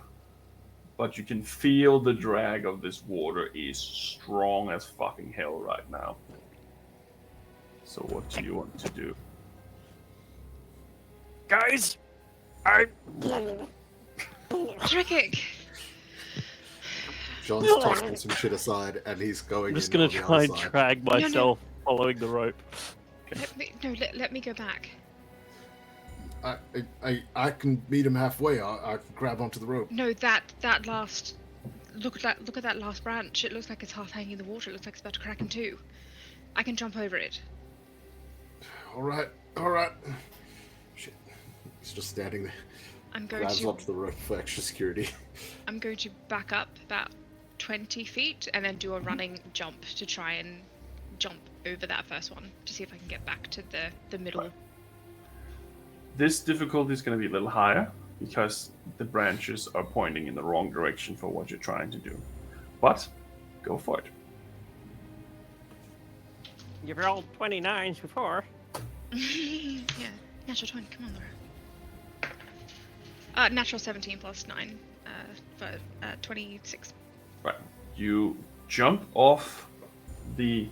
but you can feel the drag of this water is strong as fucking hell right now. So what do you want to do? Guys, Trick. John's tossing some shit aside, and he's going. I'm just in gonna on the try other and side. drag no. myself following the rope. Let me go back. I can meet him halfway. I can grab onto the rope. No, that last. Look at that last branch. It looks like it's half hanging in the water. It looks like it's about to crack in two. I can jump over it. All right. Shit. He's just standing there. I'm going Grabs to. onto the rope for extra security. I'm going to back up about 20 feet and then do a running jump to try and jump over that first one to see if I can get back to the middle. Right. This difficulty is going to be a little higher because the branches are pointing in the wrong direction for what you're trying to do. But go for it. You've rolled 29s before. Yeah, natural 20. Come on, Laura. Natural 17 plus 9 for 26. Right. You jump off the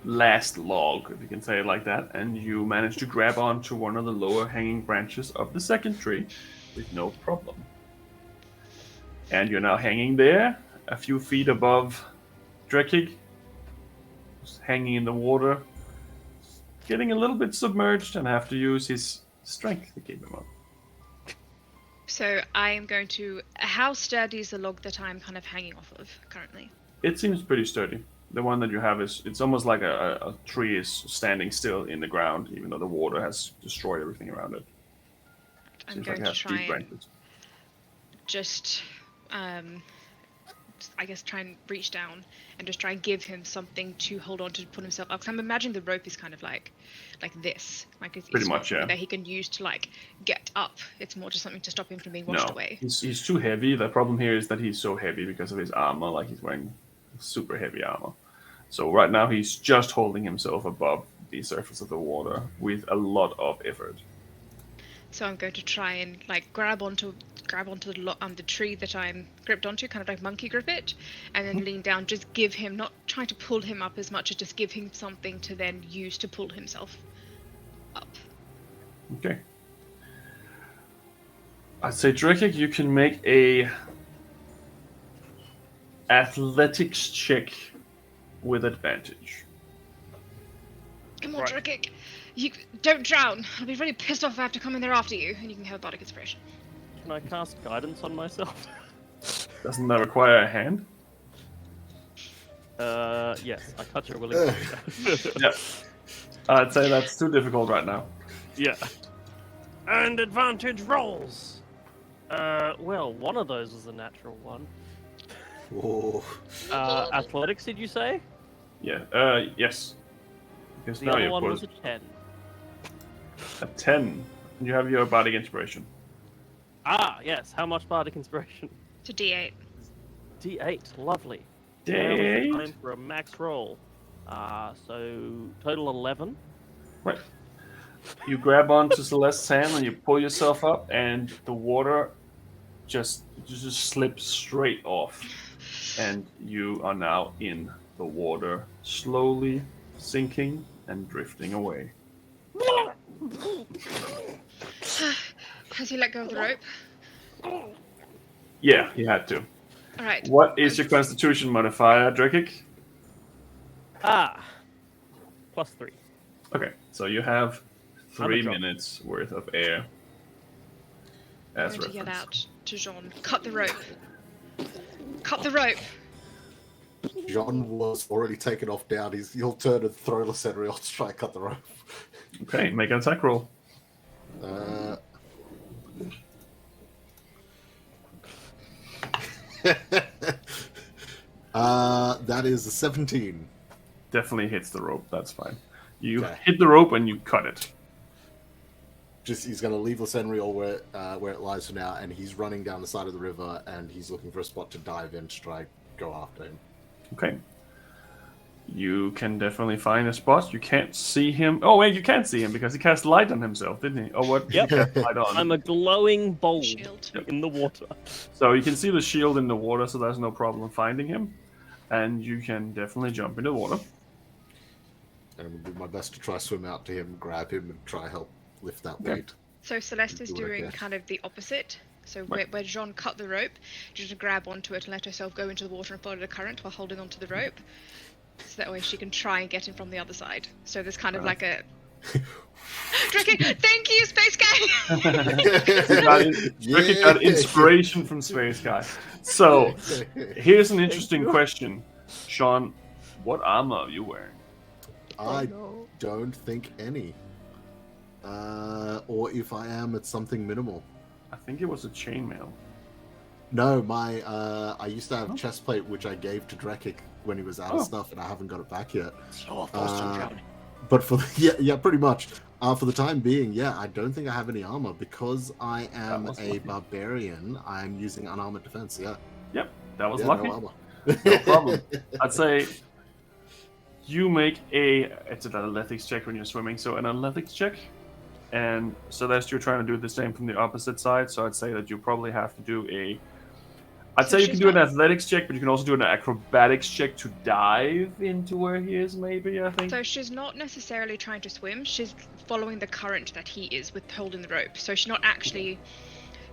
last log, if you can say it like that, and you manage to grab onto one of the lower hanging branches of the second tree with no problem. And you're now hanging there, a few feet above Drekig, hanging in the water, getting a little bit submerged and have to use his strength to keep him up. So I am going to. How sturdy is the log that I'm kind of hanging off of currently? It seems pretty sturdy. The one that you have it's almost like a tree is standing still in the ground, even though the water has destroyed everything around it. I'm Seems going like it to has try deep and branches. just, I guess, try and reach down and just try and give him something to hold on to put himself up. Because I'm imagining the rope is kind of like this, like it's Pretty not much, yeah. something that he can use to like get up. It's more just something to stop him from being washed away. He's too heavy. The problem here is that he's so heavy because of his armor, like he's wearing super heavy armor. So right now he's just holding himself above the surface of the water with a lot of effort. So I'm going to try and like grab onto the tree that I'm gripped onto, kind of like monkey grip it, and then lean down. Just give him, not trying to pull him up as much as just give him something to then use to pull himself up. Okay. I'd say, Drekig, you can make a athletics check with advantage. Come on, Right. Drekig. You don't drown. I'll be really pissed off if I have to come in there after you, and you can have a bardic inspiration. Can I cast guidance on myself? Doesn't that require a hand? Yes, I touch her willingly. Yeah. I'd say that's too difficult right now. Yeah. And advantage rolls. Well, one of those was a natural one. Oh, Athletics, did you say? Yeah. Yes. Because The now other you've one got was a 10. a 10. You have your bardic inspiration. Ah, yes. How much bardic inspiration? It's a D8. D8. Lovely. Now D8. it's time for a max roll. So total 11. Right. You grab onto Celeste's hand and you pull yourself up, and the water just slips straight off, and you are now in the water, slowly sinking and drifting away. Has he let go of the rope? Yeah, he had to. All right. What is your Constitution modifier, Drekik? +3. Okay, so you have I'm a 3 drop. minutes worth of air I'm as going to yell reference. out to Jean, cut the rope. Cut the rope. John was already taken off down. He'll turn and throw Lysandriel to try and cut the rope. Okay, make an attack roll. That is a 17. Definitely hits the rope, that's fine. You Okay. hit the rope and you cut it. He's going to leave Lysandriel where it lies for now, and he's running down the side of the river, and he's looking for a spot to dive in to try go after him. Okay. You can definitely find a spot. You can't see him. Oh, wait, you can't see him because he cast light on himself, didn't he? Oh, what? Yep. He cast light on. I'm a glowing bulb Shield. in the water. So you can see the shield in the water, so there's no problem finding him. And you can definitely jump into the water. And I'm going to do my best to try swim out to him, grab him, and try help lift that Okay. weight. So Celeste is Do like doing that. kind of the opposite. So Right. where Jean cut the rope, just grab onto it and let herself go into the water and follow the current while holding onto the rope. So that way she can try and get him from the other side. So there's kind of Right. like a... Drinking, thank you, Space Guy! Ricky got inspiration from Space Guy. So, here's an interesting question. Sean, what armor are you wearing? I don't think any. Or if I am, it's something minimal. I think it was a chainmail. No, I used to have chest plate which I gave to Drekik when he was out of Oh. stuff, and I haven't got it back yet. Oh, But for the, pretty much. For the time being, I don't think I have any armor because I am was a lucky. barbarian. I'm using unarmored defense. Yeah, Yep, that was yeah, lucky. no armor. No problem. I'd say you make it's an athletics check when you're swimming, so an athletics check. And Celeste, you're trying to do the same from the opposite side, so I'd say that you probably have to do I'd So say you can she's do an not- athletics check, but you can also do an acrobatics check to dive into where he is, maybe, I think. So she's not necessarily trying to swim, she's following the current that he is with holding the rope. So she's not actually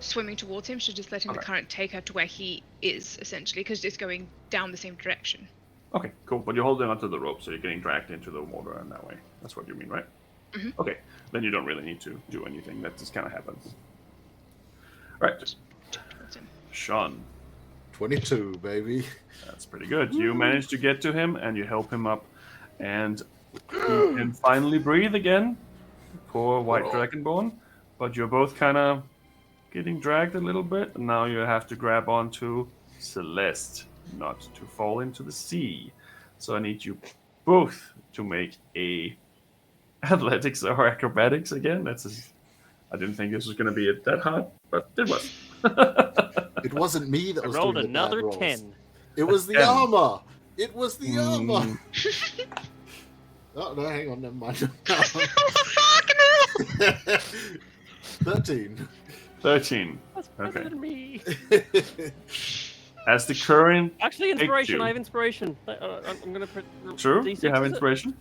swimming towards him, she's just letting the Okay. current take her to where he is, essentially, because it's going down the same direction. Okay, cool. But you're holding onto the rope, so you're getting dragged into the water in that way. That's what you mean, right? Mhm. Okay, then you don't really need to do anything. That just kind of happens. Right, Towards him. Sean. 22, baby. That's pretty good. You manage to get to him, and you help him up, and he can finally breathe again. Poor white dragonborn. But you're both kind of getting dragged a little bit, and now you have to grab onto Celeste, not to fall into the sea. So I need you both to make a athletics or acrobatics again. I didn't think this was going to be that hard, but it was. It wasn't me that I was rolled doing the bad another rolls. 10. It was the 10. armor. It was the armor. Mm. Oh no, hang on, never mind. Fuck no! 13. 13. That's better Okay. than me. As the current... Actually, inspiration. you. I have inspiration. I'm gonna put. True, D6, you have is it? inspiration.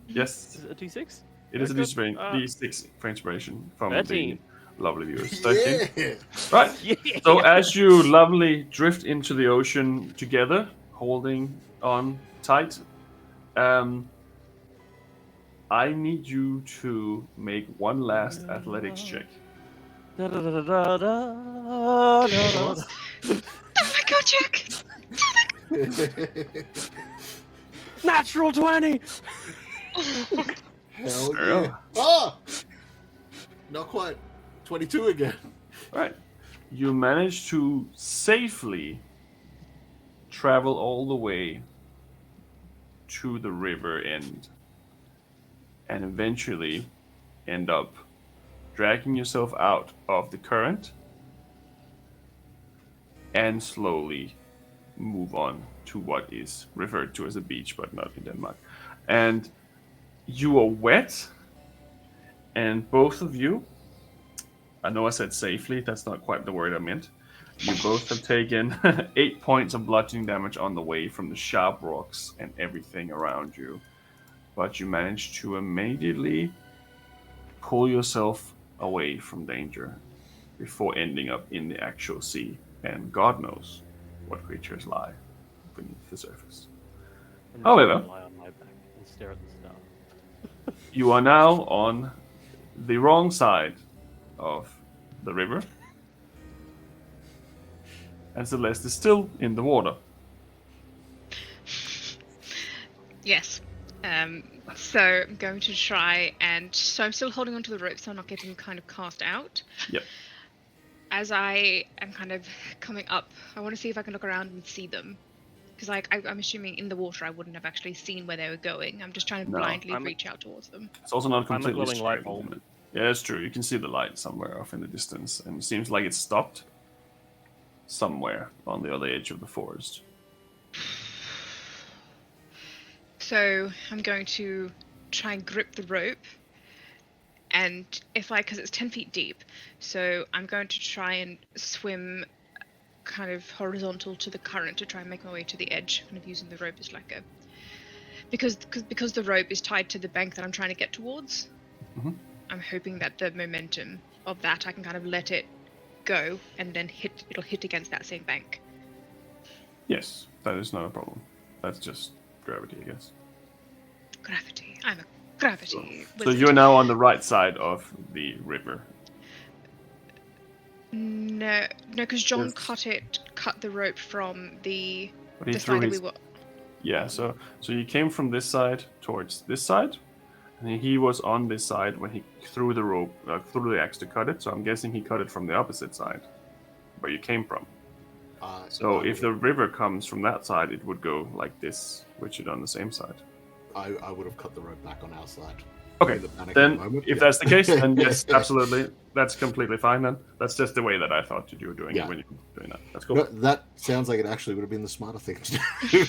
Yes, Is it a D6? it is a Good. D6 for inspiration from 13. the lovely viewers. 13. Yeah. Right. Yeah. So as you lovely drift into the ocean together, holding on tight, I need you to make one last athletics check. Da, da, da, da, da, da, da, da. Oh my god, Jack! Natural 20. Hell Yeah. yeah. Ah! Not quite. 22 again. Right. You manage to safely travel all the way to the river end and eventually end up dragging yourself out of the current and slowly move on to what is referred to as a beach, but not in Denmark. And you are wet, and both of you, I know I said safely, that's not quite the word I meant. You both have taken 8 points of bludgeoning damage on the way from the sharp rocks and everything around you. But you manage to immediately pull yourself away from danger before ending up in the actual sea. And God knows what creatures lie beneath the surface. I'm just However- gonna lie on my back and stare at the star. You are now on the wrong side of the river, and Celeste is still in the water. Yes. So I'm going to try and so I'm still holding onto the rope so I'm not getting kind of cast out. Yep. As I am kind of coming up, I want to see if I can look around and see them. Because I'm assuming in the water I wouldn't have actually seen where they were going. I'm just trying to No, blindly I'm a- reach out towards them. It's also not I'm a completely glowing straight light at the bulb. moment. Yeah, it's true. You can see the light somewhere off in the distance, and it seems like it's stopped somewhere on the other edge of the forest. So I'm going to try and grip the rope. And because it's 10 feet deep, so I'm going to try and swim kind of horizontal to the current to try and make my way to the edge, kind of using the rope as like a because the rope is tied to the bank that I'm trying to get towards. Mhm. I'm hoping that the momentum of that I can kind of let it go and then it'll hit against that same bank. Yes, that is not a problem. That's just gravity, I guess. Gravity. I'm a gravity So wizard. you're now on the right side of the river. No, because John Yes. cut the rope from the But he the threw side that his we were. Yeah, so you came from this side towards this side, and he was on this side when he threw the rope, threw the axe to cut it. So I'm guessing he cut it from the opposite side, where you came from. So if the river comes from that side, it would go like this, which is on the same side. I would have cut the rope back on our side. Okay, In the panic of then the moment, if yeah. that's the case, then yes, absolutely, that's completely fine. Then that's just the way that I thought you were doing Yeah. it when you were doing that. That's cool. No, that sounds like it actually would have been the smarter thing to do.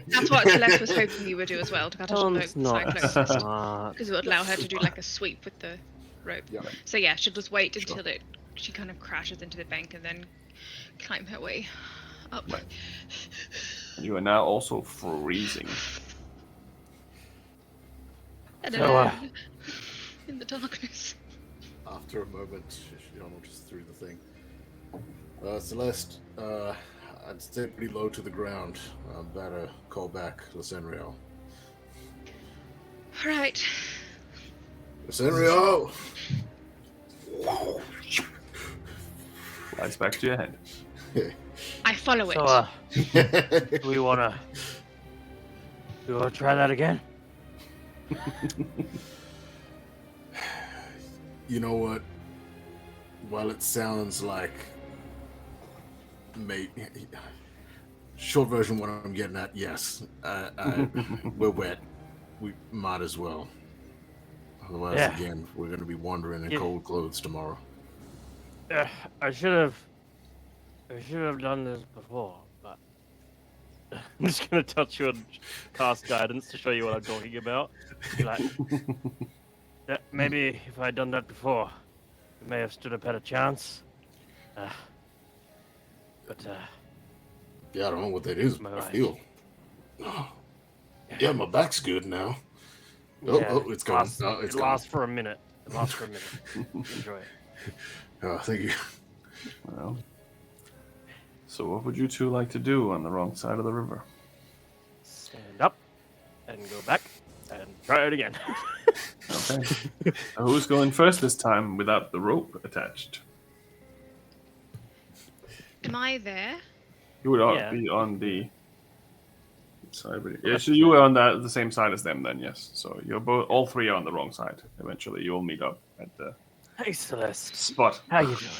That's what Celeste was hoping you would do as well, to cut off the It's not cyclone smart. because it would allow her to do like a sweep with the rope. Yeah. So yeah, she'll just wait until she kind of crashes into the bank and then climb her way up. Right. You are now also freezing. And So, alone in the darkness. After a moment, Shionel just threw the thing. Celeste, I'd stay pretty low to the ground. I'm about to call back Lysenrio. Right. Lysenrio! Flies back to your head. I follow it. So, do we wanna try that again? You know what? While it sounds like short version, what I'm getting at, yes, we're wet. We might as well. Otherwise, Yeah. again, we're going to be wandering in Yeah. cold clothes tomorrow. I should have done this before, but I'm just gonna touch you and cast guidance to show you what I'm talking about. Be like, "Yeah, maybe if I'd done that before, we may have stood a better chance. But Yeah, I don't know what that is, My but I right. feel. Oh. Yeah, my back's good now. Oh, it's gone. lasts, Oh, it's it gone. lasts for a minute. It lasts for a minute. Enjoy it. Oh, thank you. Well, so what would you two like to do on the wrong side of the river? Stand up and go back and try it again. Okay. So who's going first this time without the rope attached? Am I there? You would Yeah. be on the side. Yeah, so you were on the same side as them then, yes. So you're all three are on the wrong side. Eventually, you will meet up at the Hey Celeste, spot. how you doing?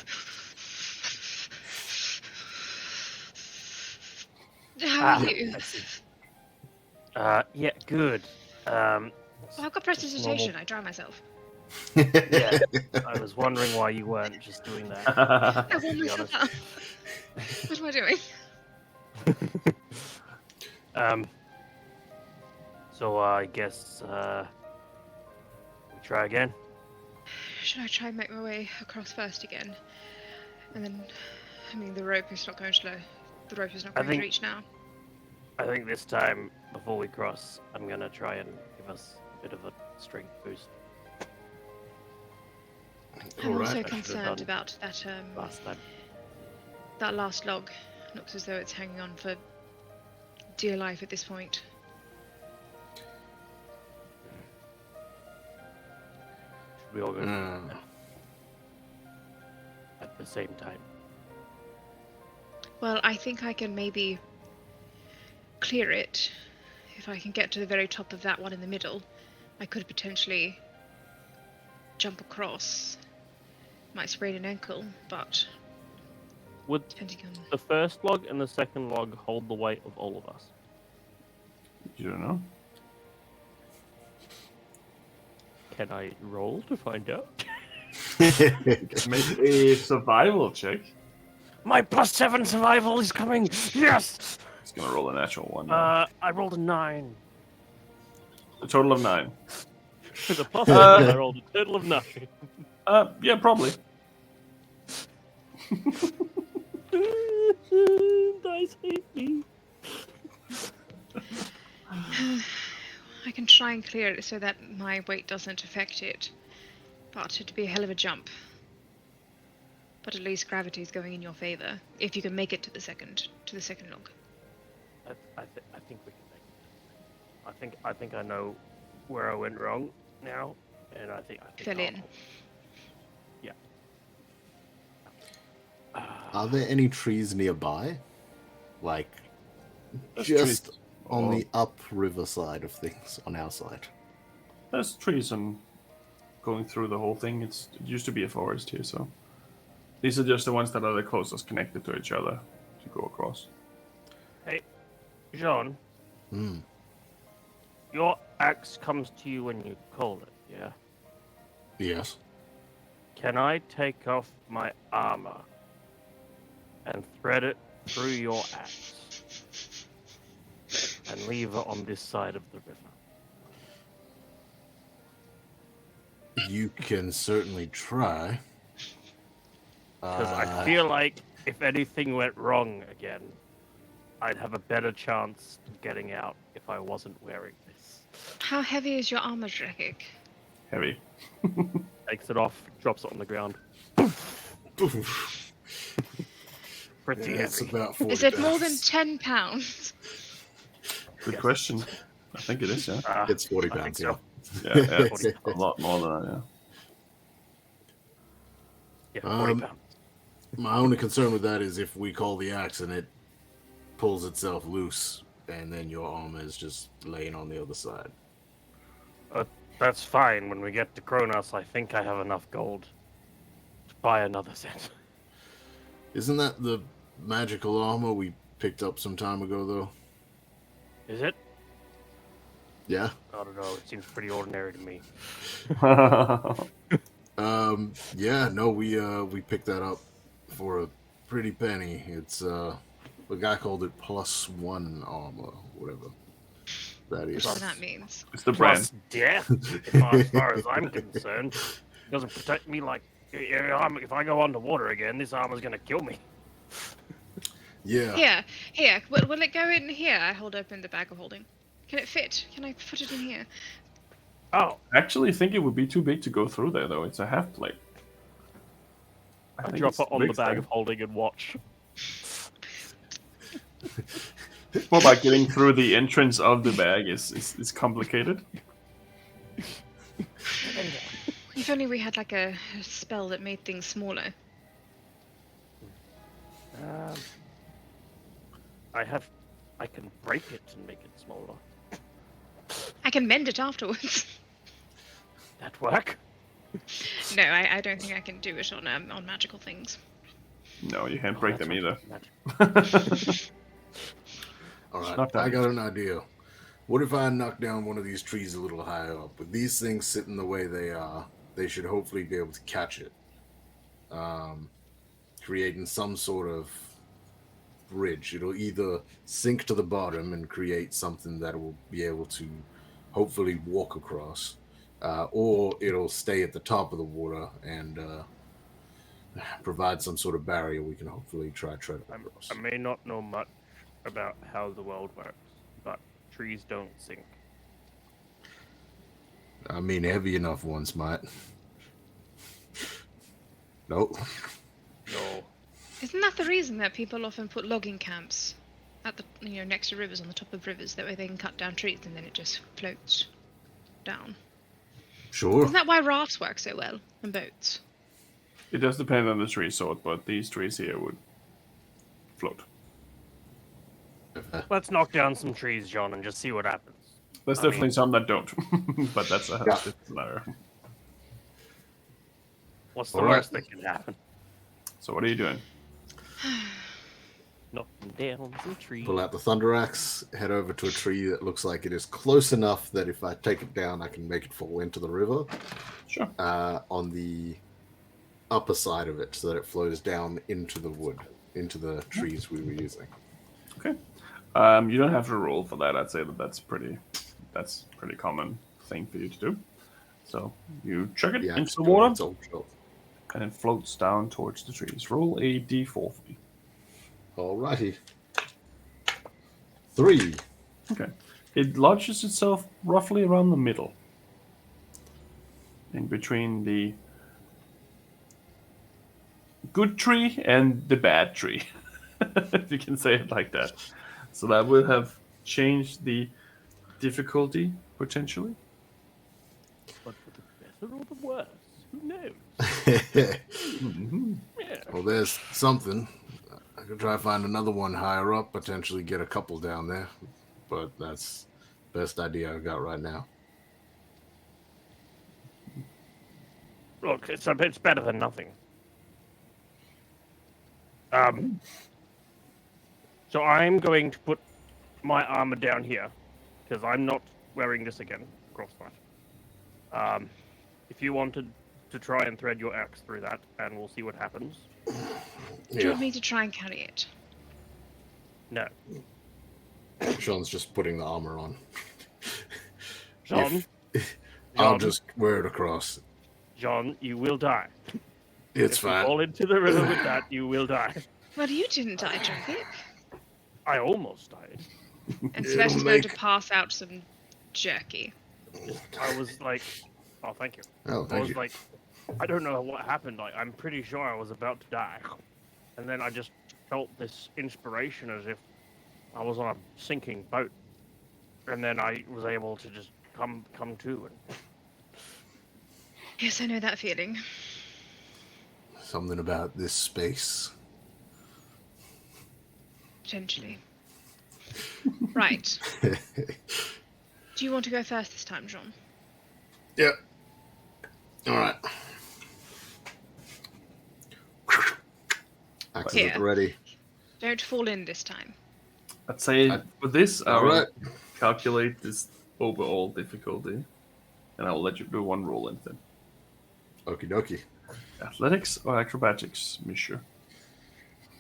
How are you? I see. Yeah, good. Well, I've got prestidigitation. I dry myself. Yeah, I was wondering why you weren't just doing that. I warm be myself honest. up. What am I doing? So I guess we try again. Should I try and make my way across first again? And then, I mean, the rope is not going to think- reach now. I think this time, before we cross, I'm gonna try and give us a bit of a strength boost. I'm Alright. also I should've concerned done about that Last time. that last log Looks as though it's hanging on for dear life at this point. We all go Mm. at the same time. Well, I think I can maybe clear it. If I can get to the very top of that one in the middle, I could potentially jump across. Might sprain an ankle, but Would depending on... the first log and the second log hold the weight of all of us? You don't know. Can I roll to find out? Make a survival check. My +7 survival is coming! Yes! It's gonna roll a natural one. I rolled a 9. A total of 9. With a +7, I rolled a total of 9. Yeah, probably. Dice hate me. I can try and clear it so that my weight doesn't affect it. But it'd be a hell of a jump. But at least gravity is going in your favor. If you can make it to the second log. I think we can make it. I think I know where I went wrong now, and I think Fill in. Yeah. Are there any trees nearby? Like, There's just trees. on the upriver side of things, on our side. There's trees and going through the whole thing. It used to be a forest here, so these are just the ones that are the closest connected to each other to go across. Hey, Jean, Hmm. your axe comes to you when you call it, yeah? Yes. Can I take off my armor and thread it through your axe and leave it on this side of the river? You can certainly try. Because I feel like if anything went wrong again, I'd have a better chance of getting out if I wasn't wearing this. How heavy is your armor, Drekik? Heavy. Takes it off, drops it on the ground. Pretty It's heavy. about 40 Is it more than pounds. 10 pounds? Good Yes. question. I think it is, yeah. It's 40 I think pounds, so. Yeah, it's a lot more than that, yeah. Yeah, 40 Um, pounds. My only concern with that is if we call the axe and it pulls itself loose, and then your armor is just laying on the other side. That's fine. When we get to Kronos, I think I have enough gold to buy another set. Isn't that the magical armor we picked up some time ago, though? Is it? Yeah. I don't know. It seems pretty ordinary to me. Yeah. No, we picked that up for a pretty penny. It's the guy called it +1 armor, whatever that is. Whatever that means. It's the brand. Plus death, as far as I'm concerned. It doesn't protect me like... If I go underwater again, this armor's gonna kill me. Yeah. Here. Will it go in here? I hold open the bag of holding. Can it fit? Can I put it in here? Oh, I actually think it would be too big to go through there, though. It's a half plate. I think drop it's it on the big bag thing. of holding and watch. More like getting through the entrance of the bag is complicated. If only we had like a spell that made things smaller. I can break it and make it smaller. I can mend it afterwards. That work? No, I don't think I can do it on magical things. No, you can't break them either. All right. Not that I got an idea. What if I knock down one of these trees a little higher up? With these things sitting the way they are, they should hopefully be able to catch it. Creating some sort of bridge. It'll either sink to the bottom and create something that will be able to hopefully walk across, or it'll stay at the top of the water and provide some sort of barrier we can hopefully tread across. I may not know much about how the world works, but trees don't sink. I mean, heavy enough ones might. Nope. No. Isn't that the reason that people often put logging camps at the next to rivers, on the top of rivers? That way they can cut down trees and then it just floats down. Sure. Isn't that why rafts work so well and boats? It does depend on the tree sort, but these trees here would float. Let's knock down some trees, John, and just see what happens. There's definitely some that don't, but that's a different scenario. What's the All right. worst that can happen? So what are you doing? Knocking down some trees. Pull out the Thunder Axe, head over to a tree that looks like it is close enough that if I take it down, I can make it fall into the river. Sure. On the upper side of it, so that it flows down into the wood, into the trees we were using. Okay. You don't have to roll for that. I'd say that's pretty common thing for you to do. So you chuck it Yeah, into just the doing water, its own job. and it floats down towards the trees. Roll a d4 for me. Alrighty. 3. Okay. It lodges itself roughly around the middle, in between the good tree and the bad tree, if you can say it like that. So that will have changed the difficulty potentially. But for the better or the worse, who knows? Mm-hmm. Yeah. Well, there's something. I could try to find another one higher up, potentially get a couple down there. But that's the best idea I've got right now. Look, it's better than nothing. So I'm going to put my armor down here, because I'm not wearing this again, crossfight. If you wanted to try and thread your axe through that, and we'll see what happens. Do you want me to try and carry it? No. Sean's just putting the armor on. John, I'll John. just wear it across. John, you will die. It's If you fine. fall into the river with that, you will die. Well, you didn't die, Traffic. I almost died. And It'll Sylvester's going to make- pass out some jerky. I was like, oh, thank you. Oh, I thank was you. like, I don't know what happened. Like, I'm pretty sure I was about to die. And then I just felt this inspiration as if I was on a sinking boat. And then I was able to just come to. And Yes, I know that feeling. Something about this space. Potentially. Right. Do you want to go first this time, John? Yep. All right. Axe is at the Here. ready. Don't fall in this time. I'd say for this, I All will right. calculate this overall difficulty, and I will let you do one roll instead. Okie dokie. Athletics or acrobatics, monsieur?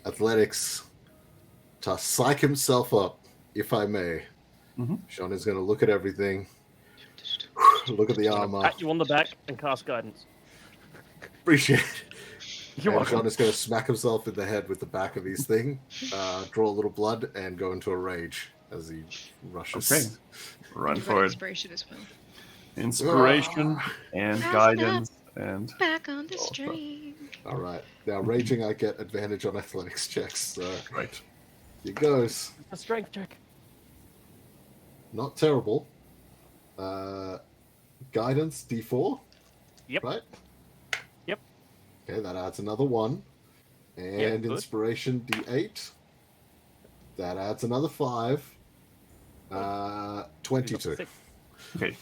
Athletics. To psych himself up, if I may. Mhm. Sean is going to look at everything. Look at the armor. pat you on the back and cast guidance. Appreciate it. You're And welcome. Sean is going to smack himself in the head with the back of his thing, draw a little blood, and go into a rage as he rushes. Okay. Run You've got for it. inspiration as well. Inspiration and Rise guidance and Back on the Oh, stream. All right. Now, raging, I get advantage on athletics checks. So right. here goes. A strength check. Not terrible. Guidance, D4. Yep. Right? Yep. Okay, that adds another 1. And Yeah, good. inspiration, D8. That adds another 5. 22. Six. Okay.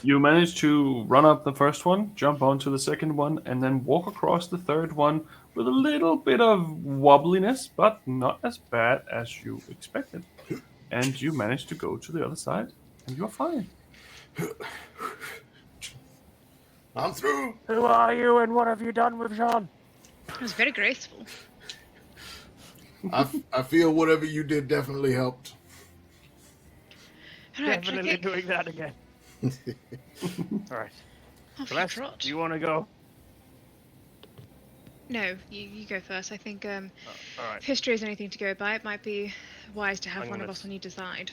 You manage to run up the first one, jump onto the second one, and then walk across the third one with a little bit of wobbliness, but not as bad as you expected. And you manage to go to the other side, and you're fine. I'm through. Who are you and what have you done with Jean? It was very graceful. I feel whatever you did definitely helped. All right, Definitely Traffic. doing that again. Alright. Off you Celeste, trot. do you want to go? No, you go first. I think Alright. if history is anything to go by, it might be wise to have I'm one of gonna us on either side.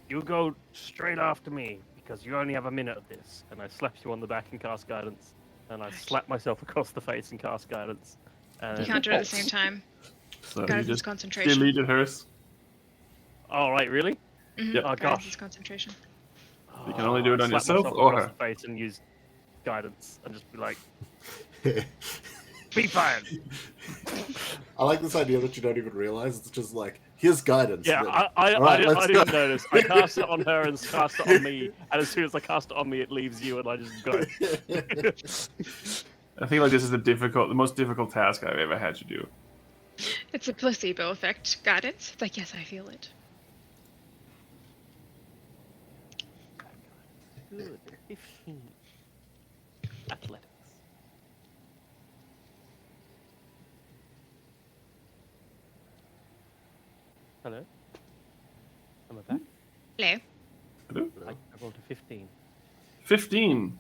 You go straight after me, because you only have a minute of this. And I slap you on the back and cast guidance. And I Right. slap myself across the face and cast guidance. And You can't do it at the same time. So you Guidance just concentration. deleted hers. Oh, right, really? Mm-hmm. Yep. Oh, Guidance gosh. is concentration. You can only do it on Slap yourself myself or across her. the face and use guidance and just be like, be fine. I like this idea that you don't even realize. It's just like, here's guidance. Yeah, Then. I All right, didn't, let's I didn't go. notice. I cast it on her and cast it on me, and as soon as I cast it on me, it leaves you, and I just go. I feel like this is the most difficult task I've ever had to do. It's a placebo effect. Guidance. It's like, yes, I feel it. Good. 15. Athletics. Hello? Am I back? Hello. Hello? I rolled a 15. 15.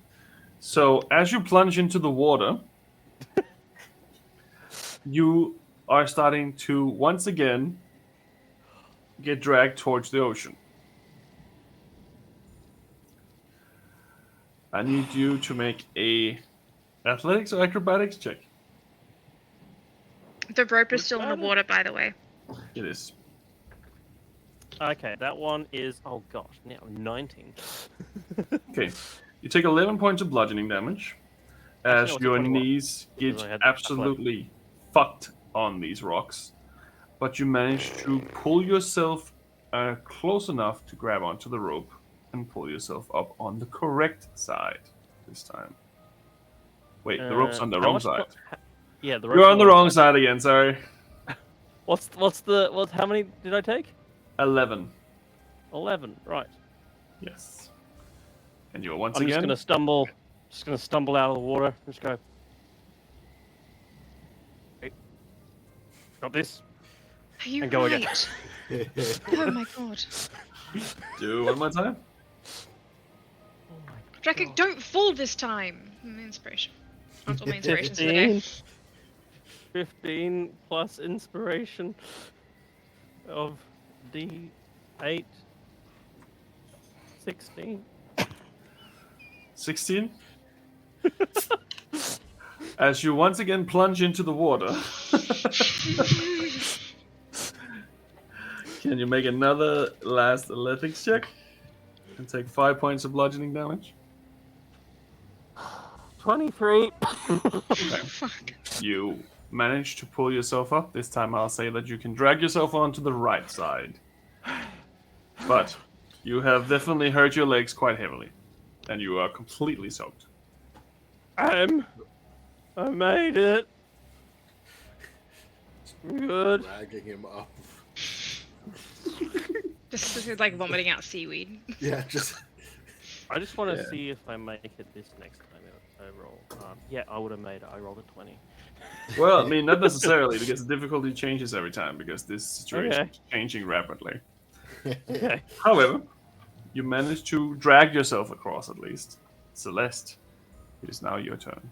So as you plunge into the water, you are starting to once again get dragged towards the ocean. I need you to make a athletics or acrobatics check. The rope is still in the water, by the way. It is. Okay, that one is, oh gosh, now 19. Okay. You take 11 points of bludgeoning damage as Actually, no, it's your 21, knees get because I had absolutely fucked on these rocks. But you manage to pull yourself close enough to grab onto the rope and pull yourself up on the correct side this time. Wait, the rope's on the How wrong much side. Yeah, the You're rope's on the wrong side again, sorry. How many did I take? 11. 11, right. Yes. And you are once I'm again. just gonna stumble out of the water. Just go. Hey, got this. Are you And go again. right? Oh my god. Do one more time. Oh my Draco, don't fall this time. Inspiration. That's all my inspirations for the day. 15 plus inspiration of D8. 16. 16. As you once again plunge into the water, can you make another last athletics check and take 5 points of bludgeoning damage? 23. Fuck. You manage to pull yourself up. This time I'll say that you can drag yourself onto the right side. But you have definitely hurt your legs quite heavily. And you are completely soaked. I made it. Good. Dragging him up. This is like vomiting out seaweed. Yeah, just. I just want to Yeah. see if I make it this next time I roll. Yeah, I would have made it. I rolled a 20. Well, I mean, not necessarily, because the difficulty changes every time, because this situation Okay. is changing rapidly. Okay. However, you managed to drag yourself across at least. Celeste, it is now your turn.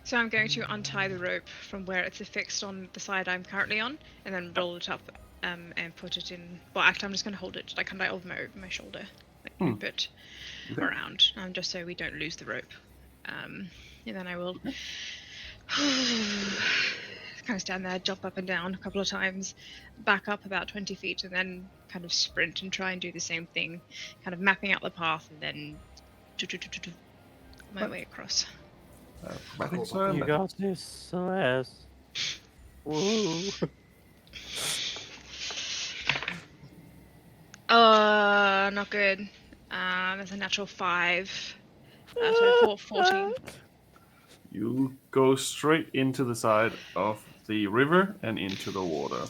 So I'm going to untie the rope from where it's affixed on the side I'm currently on, and then roll it up and put it in. Well, actually, I'm just going to hold it like kind of over my shoulder, like a bit Okay. around, just so we don't lose the rope. And then I will kind of stand there, jump up and down a couple of times, back up about 20 feet, and then kind of sprint and try and do the same thing, kind of mapping out the path, and then my way across. I think so. You got this, Celeste. Woo. Not good. There's a natural 5. So 14. You go straight into the side of the river and into the water.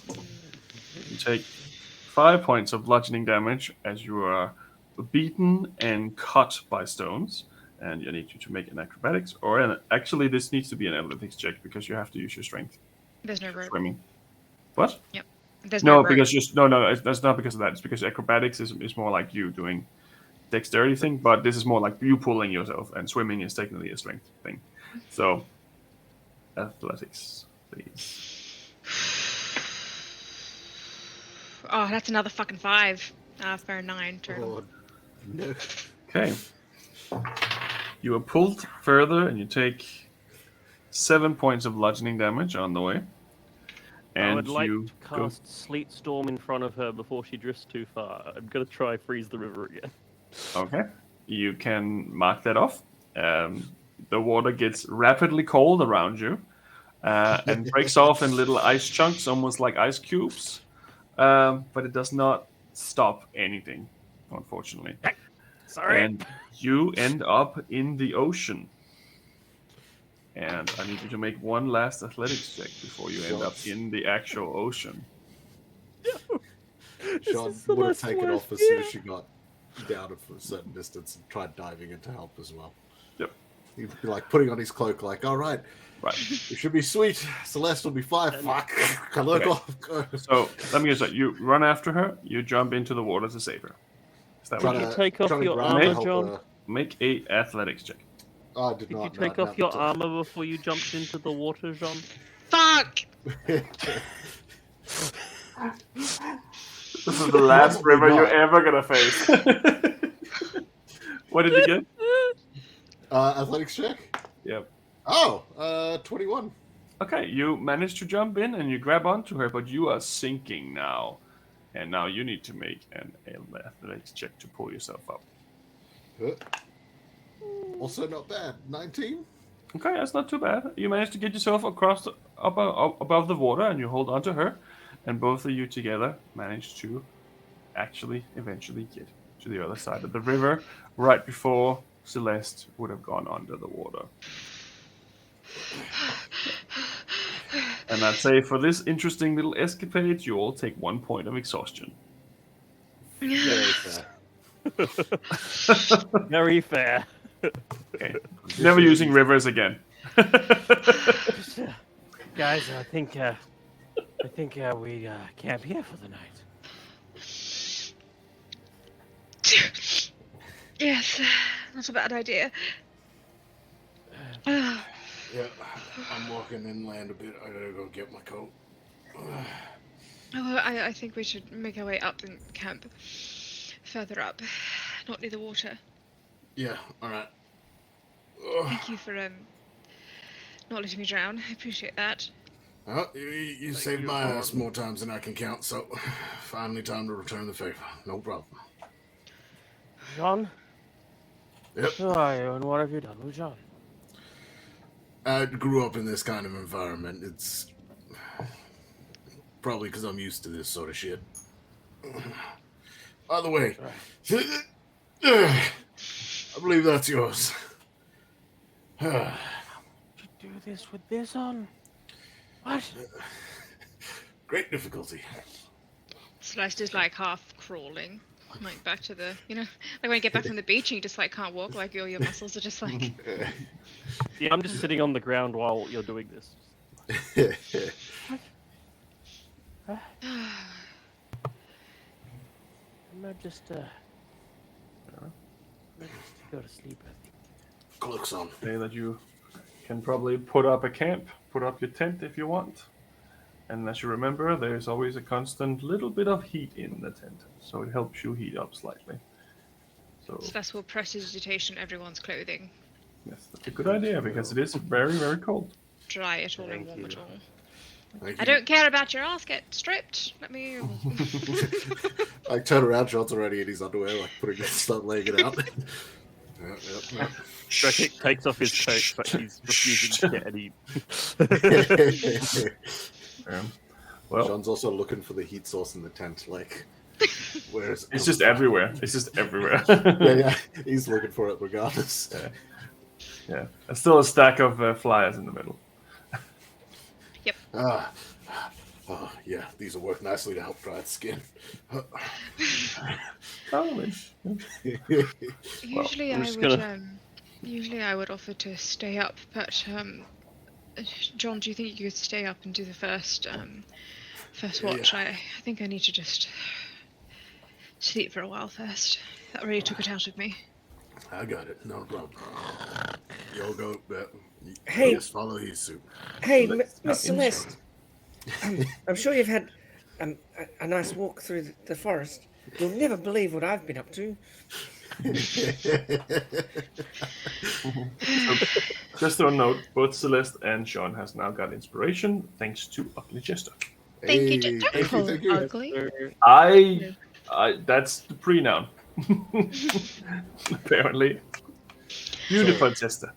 You take 5 points of bludgeoning damage as you are beaten and cut by stones. And I need you to make an acrobatics, actually this needs to be an athletics check because you have to use your strength. There's no rope. Swimming. What? There's No, no rope. because that's not because of that. It's because acrobatics is more like you doing dexterity thing, but this is more like you pulling yourself, and swimming is technically a strength thing. So, athletics, please. Oh, that's another fucking 5. For a 9 total. Oh, no. Okay. You are pulled further, and you take 7 points of bludgeoning damage on the way. And I would like you to cast Sleet Storm in front of her before she drifts too far. I'm gonna try freeze the river again. Okay. You can mark that off. The water gets rapidly cold around you and breaks off in little ice chunks, almost like ice cubes. But it does not stop anything, unfortunately. Sorry. And you end up in the ocean. And I need you to make one last athletics check before you end up in the actual ocean. Sean would have taken off as soon as she got down for a certain distance and tried diving in to help as well. Yep. He'd be like putting on his cloak, like, all right, Right. it should be sweet. Celeste will be fine. Fuck. Can I go? So let me just say, you run after her, you jump into the water to save her. Is that what Could you you take off trying to your grab her, armor, help John? her. make a athletics check? Oh, I did Could you not. take off your armor before you jumped into the water, John? Fuck! This is the last Probably river you're not. ever gonna face. What did you get? Athletics check? Yep. Oh, 21. Okay, you managed to jump in and you grab onto her, but you are sinking now. And now you need to make an athletics check to pull yourself up. Also not bad. 19? Okay, that's not too bad. You managed to get yourself across above the water, and you hold onto her, and both of you together manage to actually eventually get to the other side of the river right before Celeste would have gone under the water. And I'd say for this interesting little escapade, you all take 1 point of exhaustion. Very fair. Very fair. Okay. Never using rivers again. Guys, I think we camp here for the night. Yes, not a bad idea. Yeah, I'm walking inland a bit. I gotta go get my coat. I think we should make our way up and camp further up, not near the water. Yeah, alright. Thank you for not letting me drown. I appreciate that. Well, you saved my ass more times than I can count, so finally time to return the favor. No problem. John? Yep. Who are you and what have you done with John? I grew up in this kind of environment. It's probably because I'm used to this sort of shit. By the way, I believe that's yours. Did you do this with this on? What? Great difficulty. Celeste is like half crawling, like back to the, like when you get back from the beach and you just like can't walk, like all your muscles are just like. Yeah, I'm just sitting on the ground while you're doing this. I might just go to sleep. I think. Cloak's on. Say that you can probably put up a camp, put up your tent if you want. And as you remember, there's always a constant little bit of heat in the tent, so it helps you heat up slightly. So Celeste will prestidigitation everyone's clothing, yes, that's a good idea because it is very, very cold. dry it all and Thank warm you. it all. Thank I you. don't care about your ass. Get stripped. Let me. I turn around, John's already in his underwear, like start laying it out. Yep. Drake takes off his coat, but he's refusing to get any. Well, John's also looking for the heat source in the tent, like, where's it's just everywhere. It's just everywhere. yeah, he's looking for it regardless. Yeah. There's still a stack of flyers in the middle. Oh, yeah, these will work nicely to help dry its skin. Probably. Usually, I'm I just would. gonna- Usually, I would offer to stay up, but John, do you think you could stay up and do the first watch? Yeah. I think I need to just sleep for a while first. That really took it out of me. I got it, no problem. You'll go. Hey. Just follow his suit. Hey, Celeste, Miss not Celeste. I'm sure you've had a nice walk through the forest. You'll never believe what I've been up to. So, just a note, both Celeste and Sean has now got inspiration thanks to Ugly Jester. Thank you. Hey, Don't thank you, call thank it you. ugly. I that's the pre-noun. Apparently. Beautiful Jester.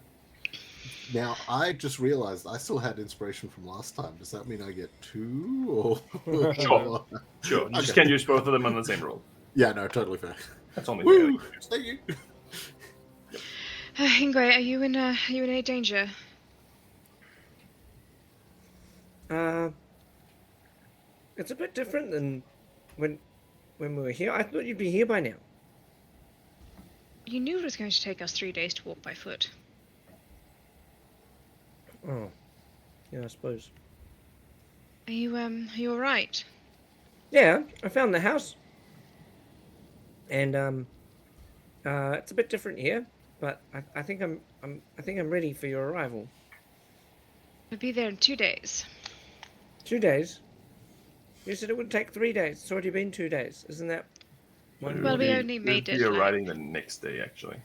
Now, I just realized I still had inspiration from last time. Does that mean I get 2? Or... Sure. Sure. You just Okay. can't use both of them on the same roll. Yeah, no, totally fair. That's only fair. Woo! Thank you. Ingray, are you in any danger? It's a bit different than when we were here. I thought you'd be here by now. You knew it was going to take us 3 days to walk by foot. Oh, yeah, I suppose. Are you all right? Yeah, I found the house, and it's a bit different here, but I think I'm ready for your arrival. We'll be there in 2 days. 2 days. You said it would take 3 days. It's already been 2 days, isn't that? Well, we only made it, You're like- riding the next day, actually.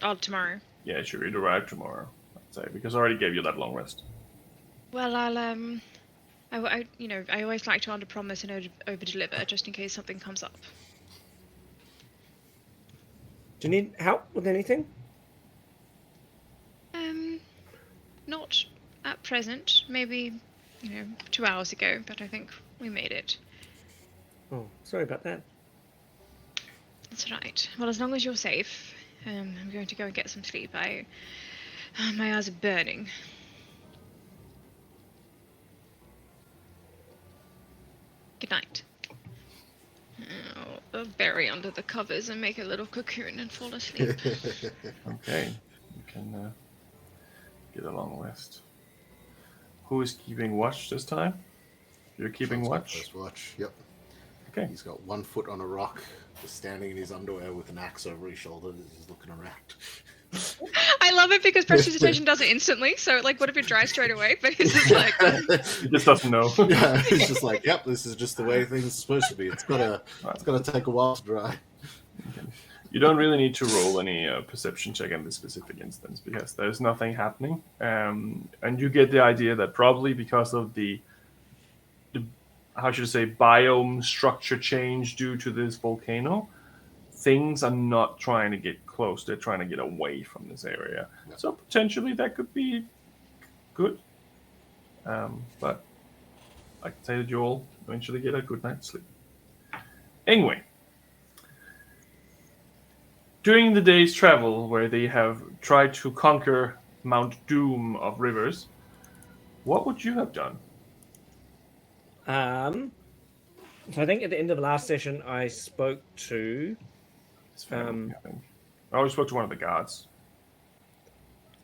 Oh, tomorrow. Yeah, sure. You'd arrive tomorrow, I'd say, because I already gave you that long rest. Well, I always like to underpromise and overdeliver, just in case something comes up. Do you need help with anything? Not at present. Maybe, 2 hours ago, but I think we made it. Oh, sorry about that. That's right. Well, as long as you're safe, I'm going to go and get some sleep. My eyes are burning. Good night. I'll bury under the covers and make a little cocoon and fall asleep. Okay. You can get a long rest. Who is keeping watch this time? You're keeping Sean's got watch? first watch. Yep. Okay. He's got 1 foot on a rock, just standing in his underwear with an axe over his shoulder. He's looking around. I love it because prestidigitation does it instantly. So, like, what if it dries straight away? But he's just like, He just doesn't know. Yeah, he's just like, yep, this is just the way things are supposed to be. It's gotta take a while to dry. You don't really need to roll any perception check in this specific instance because there's nothing happening. And you get the idea that probably because of the how should I say, biome structure change due to this volcano, things are not trying to get close. They're trying to get away from this area. Yeah. So potentially that could be good. But I can say that you'll eventually get a good night's sleep. Anyway, during the day's travel where they have tried to conquer Mount Doom of rivers, what would you have done? So I think at the end of the last session, I spoke to. His family, I think. I always spoke to one of the guards.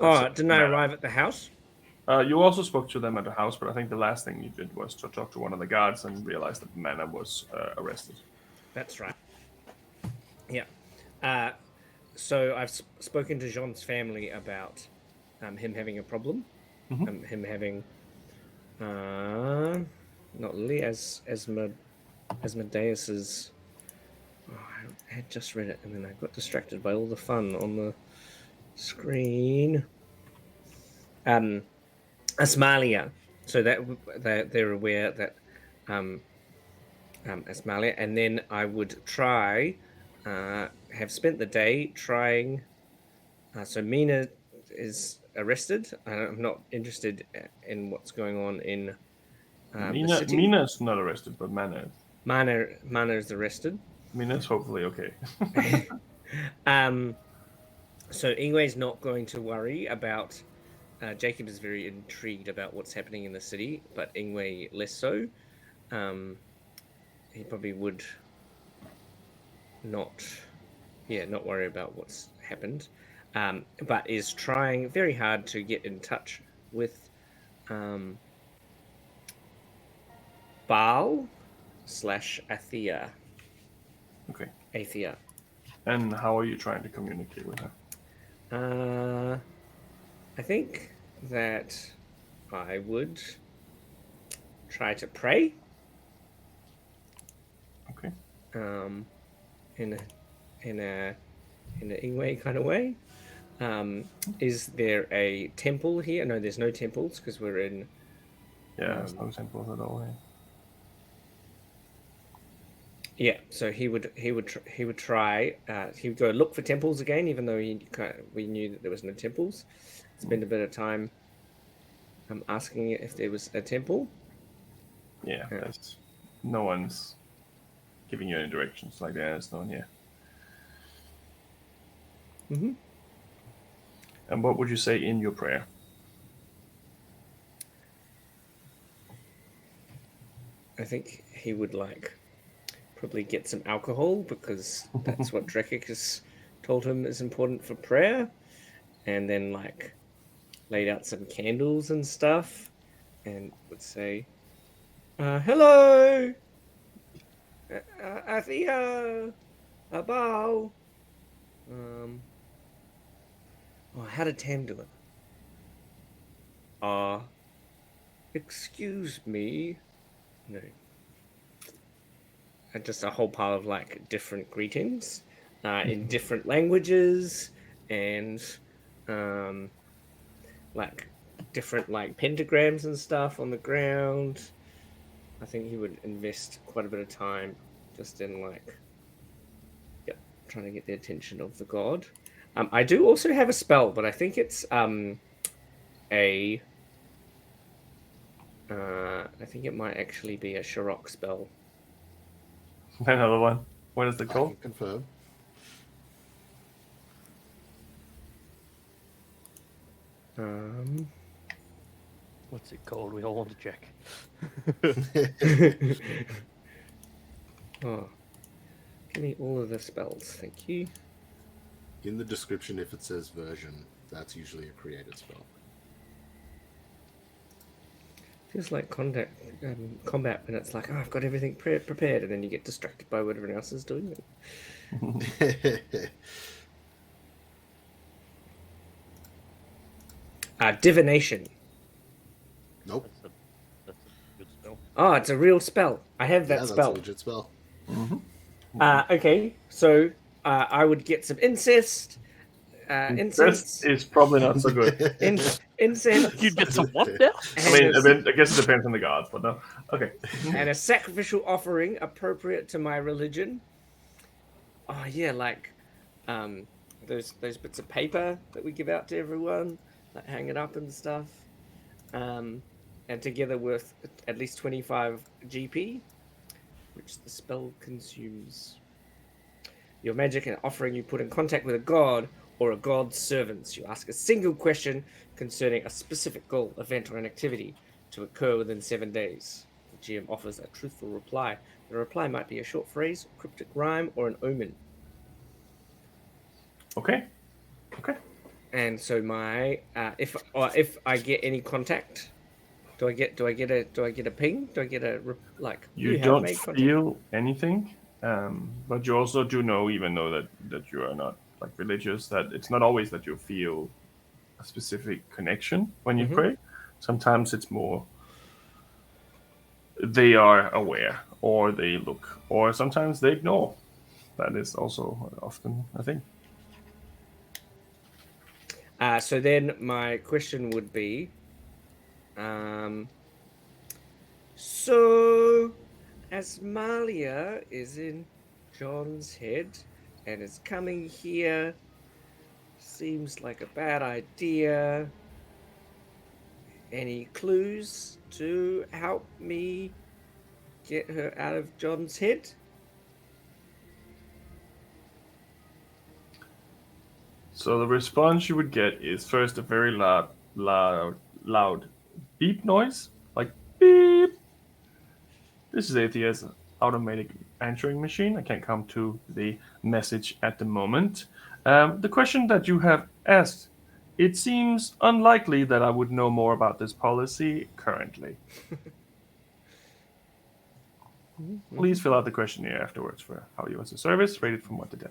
Didn't I arrive at the house? You also spoke to them at the house, but I think the last thing you did was to talk to one of the guards and realize that Mana was arrested. That's right. Yeah. So I've spoken to Jean's family about him having a problem. Mhm. Him having not Lily Asmodeus's. Oh, I had just read it and then I got distracted by all the fun on the screen. Asmalia. So that they're aware that Asmalia, and then I would try have spent the day trying. So Mina is arrested. I'm not interested in what's going on in the city. Mina's not arrested, but Mana. Mana is arrested. Mina's hopefully okay. So Ingwe's not going to worry about. Jacob is very intrigued about what's happening in the city, but Ingwe less so. He probably would not worry about what's happened, but is trying very hard to get in touch with Baal / Athea. Okay. Athea. And how are you trying to communicate with her? I think that I would try to pray. Okay. in an Ingwe kind of way. Is there a temple here? No, there's no temples because we're in. Yeah, there's no temples at all here. Yeah, so he would try. He would go look for temples again, even though we knew that there was no temples. Spend a bit of time asking if there was a temple. Yeah, there's no one's giving you any directions. Like there's no one here. Mm-hmm. And what would you say in your prayer? I think he would probably get some alcohol because that's what Drekik has told him is important for prayer, and then laid out some candles and stuff, and would say, "Hello, Athea, Abao." How did Tam do it? Excuse me. No. Just a whole pile of different greetings in different languages and different pentagrams and stuff on the ground. I think he would invest quite a bit of time just in trying to get the attention of the god. I do also have a spell, but I think it's I think it might actually be a Shirok spell. Another one. What is the I call? can confirm. What's it called? We all want to check. Oh, give me all of the spells, thank you. In the description, if it says version, that's usually a created spell. Feels like combat when it's like, I've got everything prepared, and then you get distracted by what everyone else is doing. Divination. Nope. That's a good spell. Oh, it's a real spell. I have that That's spell. a legit spell. Okay, so I would get some incest. Incense This is probably not so good. Incense. You'd get some what now? I guess it depends on the gods, but no. Okay. And a sacrificial offering appropriate to my religion. Oh yeah, those bits of paper that we give out to everyone, hang it up and stuff. And together worth at least 25 GP, which the spell consumes. Your magic and offering you put in contact with a god or a god's servants. You ask a single question concerning a specific goal, event, or an activity to occur within 7 days. The GM offers a truthful reply. The reply might be a short phrase, cryptic rhyme, or an omen. Okay. And so my if I get any contact, do I get a ping? Do I get a You don't feel anything, but you also do know, even though that you are not religious, that it's not always that you feel a specific connection when you pray. Sometimes it's more they are aware, or they look, or sometimes they ignore. That is also often a thing. So then my question would be, so as Malia is in John's head and is coming here, seems like a bad idea. Any clues to help me get her out of John's head? So the response you would get is first a very loud beep noise, like beep. This is Athea's automatic answering machine. I can't come to the message at the moment. The question that you have asked, it seems unlikely that I would know more about this policy currently. Please fill out the questionnaire afterwards for how you was a service, rated from 1 to 10.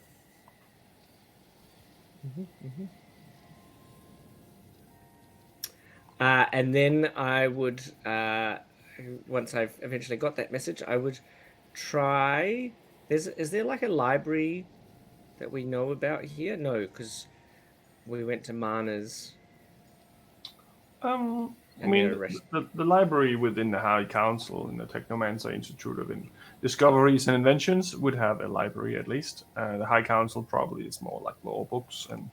And then I would, once I've eventually got that message, I would try Is there like a library that we know about here? No, because we went to Mana's. I And mean, they're arrested. the library within the High Council in the Technomancer Institute of Discoveries and Inventions would have a library at least. The High Council probably is more like law books and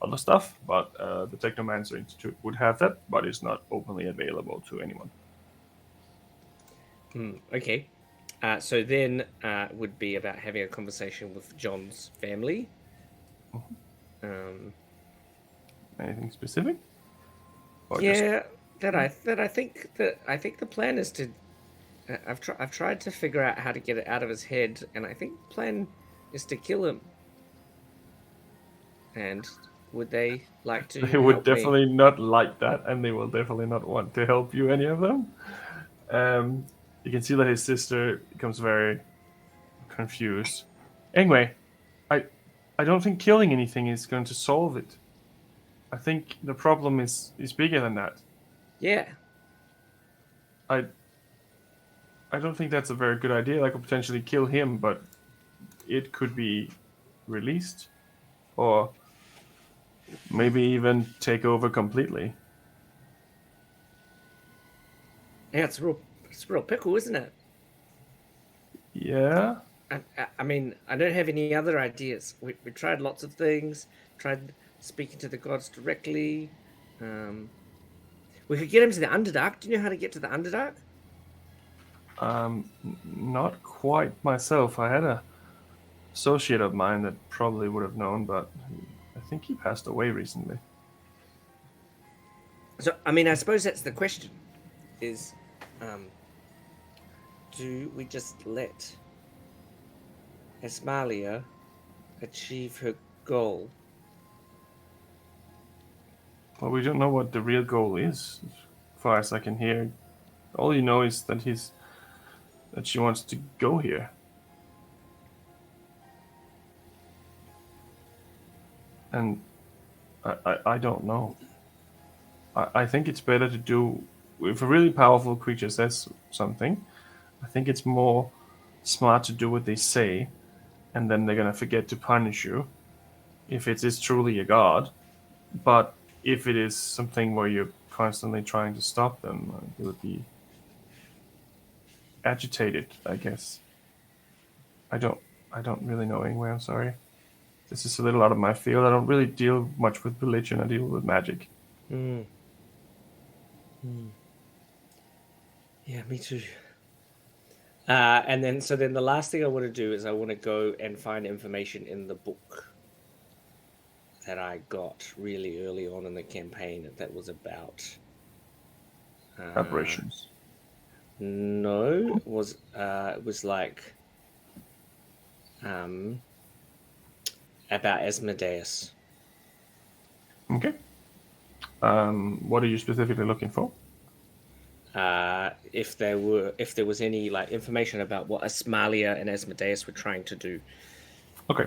other stuff, but the Technomancer Institute would have that, but it's not openly available to anyone. Okay. So then would be about having a conversation with John's family. Anything specific? Or Yeah, I think the plan is to. I've tried to figure out how to get it out of his head, and I think the plan is to kill him. And would they like to? They would help me? definitely not like that, and they will definitely not want to help you, any of them. You can see that his sister becomes very confused. Anyway, I don't think killing anything is going to solve it. I think the problem is bigger than that. Yeah. I don't think that's a very good idea. I could potentially kill him, but it could be released, or maybe even take over completely. Yeah, it's a real pickle, isn't it? Yeah. I mean, I don't have any other ideas. We tried lots of things. Tried speaking to the gods directly. We could get him to the Underdark. Do you know how to get to the Underdark? Not quite myself. I had a associate of mine that probably would have known, but I think he passed away recently. So, I mean, I suppose that's the question: is, do we just let Esmalia achieve her goal? Well, we don't know what the real goal is, as far as I can hear. All you know is that she wants to go here. And I don't know. I think it's better to do, if a really powerful creature says something, I think it's more smart to do what they say, and then they're gonna forget to punish you if it is truly a god. But if it is something where you're constantly trying to stop them, they would be agitated, I guess. I don't really know anyway, I'm sorry. This is a little out of my field. I don't really deal much with religion, I deal with magic. Yeah, me too. And then the last thing I want to do is I want to go and find information in the book that I got really early on in the campaign that was about Aberrations. No, it was like about Asmodeus. Okay. What are you specifically looking for? If there was any like information about what Asmalia and Asmodeus were trying to do. Okay.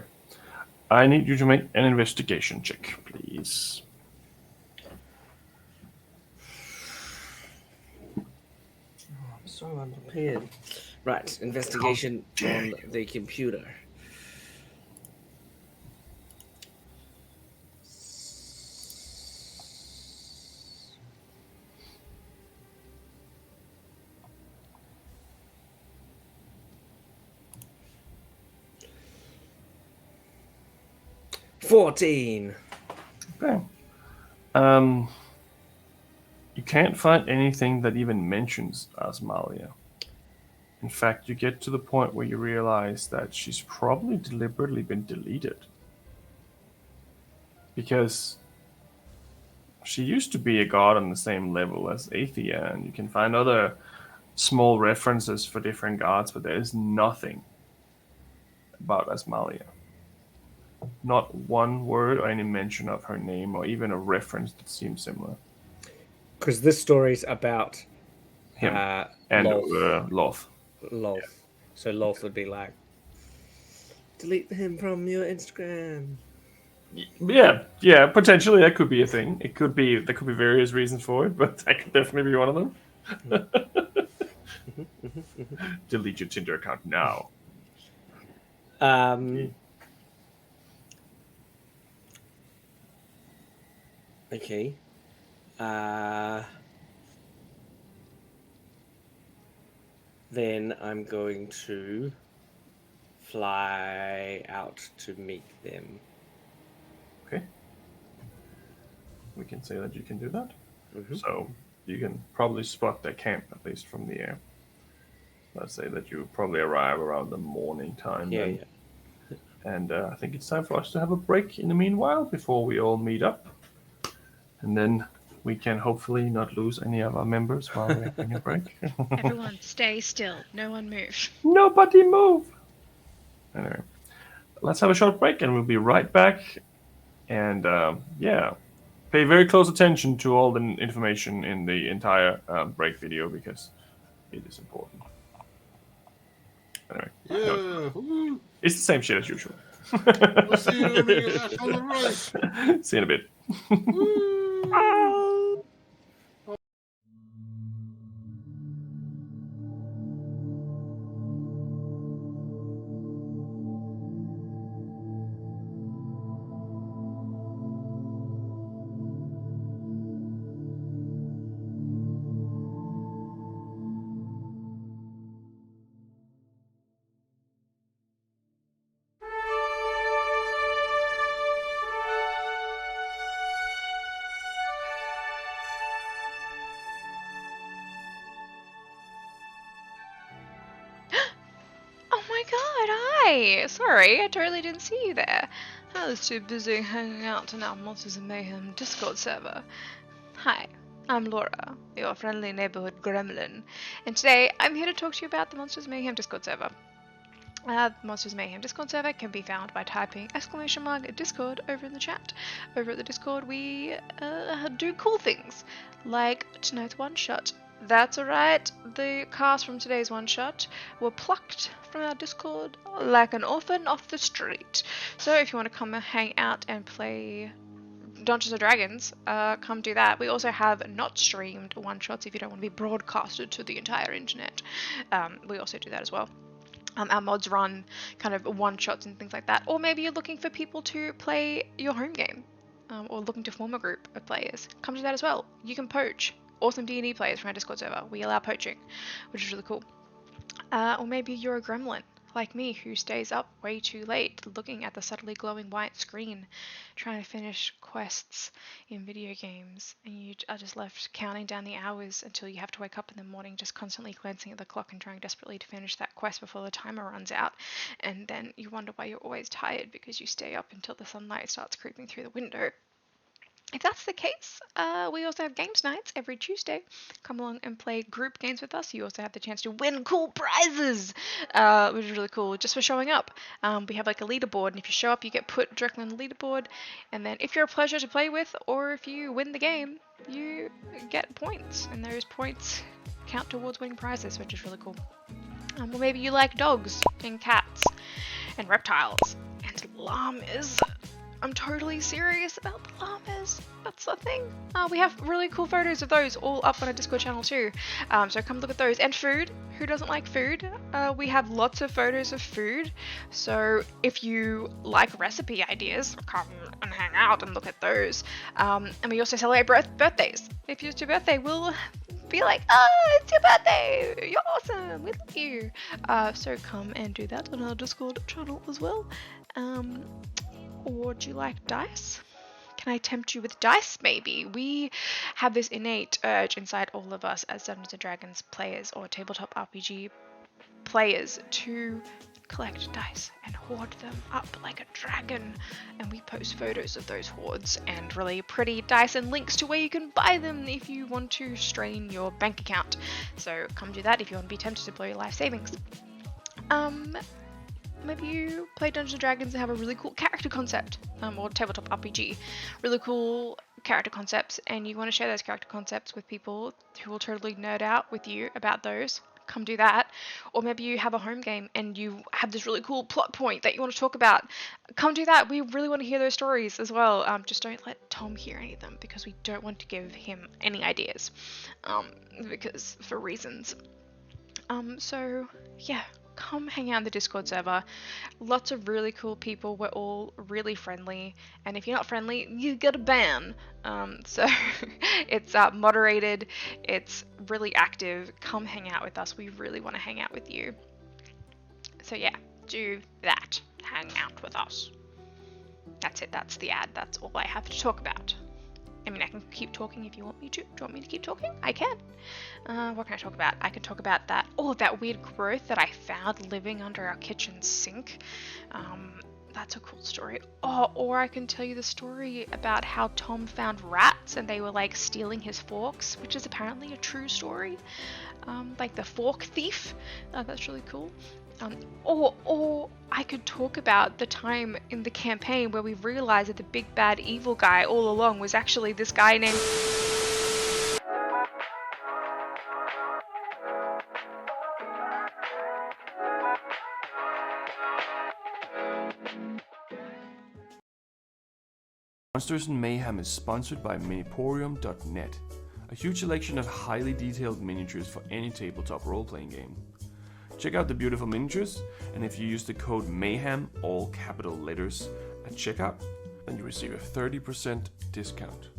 I need you to make an investigation check, please. I'm so unprepared. Right, investigation on the computer. $14. Okay. You can't find anything that even mentions Asmalia. In fact, you get to the point where you realize that she's probably deliberately been deleted. Because she used to be a god on the same level as Athea, and you can find other small references for different gods, but there is nothing about Asmalia. Not one word or any mention of her name or even a reference that seems similar. Because this story's about him and Lolth. Lolth. Lolth. So Lolth would be like, delete him from your Instagram. Yeah, potentially that could be a thing. There could be various reasons for it, but that could definitely be one of them. Delete your Tinder account now. Okay. Then I'm going to fly out to meet them. Okay. We can say that you can do that. Mhm. So you can probably spot their camp, at least from the air. Let's say that you probably arrive around the morning time Yeah, then. yeah. And I think it's time for us to have a break in the meanwhile before we all meet up. And then we can hopefully not lose any of our members while we're having a break. Everyone, stay still. No one move. Nobody move! Anyway, let's have a short break and we'll be right back. And yeah, pay very close attention to all the information in the entire break video because it is important. Anyway, Yeah. Woo. it's the same shit as usual. We'll see you when we get back on the break. See you in a bit. Woo. Oh my god, hi! Sorry, I totally didn't see you there. I was too busy hanging out in our Monsters and Mayhem Discord server. Hi, I'm Laura, your friendly neighborhood gremlin, and today I'm here to talk to you about the Monsters Mayhem Discord server. The Monsters Mayhem Discord server can be found by typing !Discord over in the chat. Over at the Discord, we do cool things, like tonight's one-shot. That's right, the cast from today's one-shot were plucked from our Discord like an orphan off the street. So if you want to come and hang out and play Dungeons & Dragons, come do that. We also have not streamed one-shots if you don't want to be broadcasted to the entire internet. We also do that as well. Our mods run kind of one-shots and things like that. Or maybe you're looking for people to play your home game, or looking to form a group of players. Come do that as well. You can poach awesome D&D players from our Discord server. We allow poaching, which is really cool. Or maybe you're a gremlin, like me, who stays up way too late looking at the subtly glowing white screen, trying to finish quests in video games, and you are just left counting down the hours until you have to wake up in the morning, just constantly glancing at the clock and trying desperately to finish that quest before the timer runs out, and then you wonder why you're always tired because you stay up until the sunlight starts creeping through the window. If that's the case, we also have games nights every Tuesday. Come along and play group games with us. You also have the chance to win cool prizes, which is really cool, just for showing up. We have like a leaderboard, and if you show up, you get put directly on the leaderboard. And then if you're a pleasure to play with, or if you win the game, you get points, and those points count towards winning prizes, which is really cool. Or maybe you like dogs, and cats, and reptiles, and llamas. I'm totally serious about the llamas. That's the thing. We have really cool photos of those all up on our Discord channel too. So come look at those. And food. Who doesn't like food? We have lots of photos of food. So if you like recipe ideas, come and hang out and look at those. And we also celebrate birthdays. If it's your birthday, we'll be like, oh, it's your birthday. You're awesome. We love you. So come and do that on our Discord channel as well. Or do you like dice? Can I tempt you with dice, maybe? We have this innate urge inside all of us as Dungeons & Dragons players or tabletop RPG players to collect dice and hoard them up like a dragon. And we post photos of those hoards and really pretty dice and links to where you can buy them if you want to strain your bank account. So come do that if you want to be tempted to blow your life savings. Maybe you play Dungeons & Dragons and have a really cool character concept, or tabletop RPG, really cool character concepts, and you want to share those character concepts with people who will totally nerd out with you about those. Come do that. Or maybe you have a home game and you have this really cool plot point that you want to talk about. Come do that. We really want to hear those stories as well. Just don't let Tom hear any of them because we don't want to give him any ideas, because for reasons. So yeah. come hang out in the Discord server. Lots of really cool people. We're all really friendly, and if you're not friendly, you get a ban. So it's moderated, it's really active. Come hang out with us. We really want to hang out with you. So yeah, do that. Hang out with us. That's it. That's the ad. That's all I have to talk about. I mean, I can keep talking if you want me to. Do you want me to keep talking? I can. What can I talk about? I can talk about that. Oh, that weird growth that I found living under our kitchen sink. That's a cool story. Oh, or I can tell you the story about how Tom found rats and they were like stealing his forks, which is apparently a true story. Like the fork thief. That's really cool. Or I could talk about the time in the campaign where we realized that the big bad evil guy all along was actually this guy named... Monsters and Mayhem is sponsored by Miniporium.net, a huge selection of highly detailed miniatures for any tabletop role-playing game. Check out the beautiful miniatures, and if you use the code MAYHEM, all capital letters, at checkout, then you receive a 30% discount.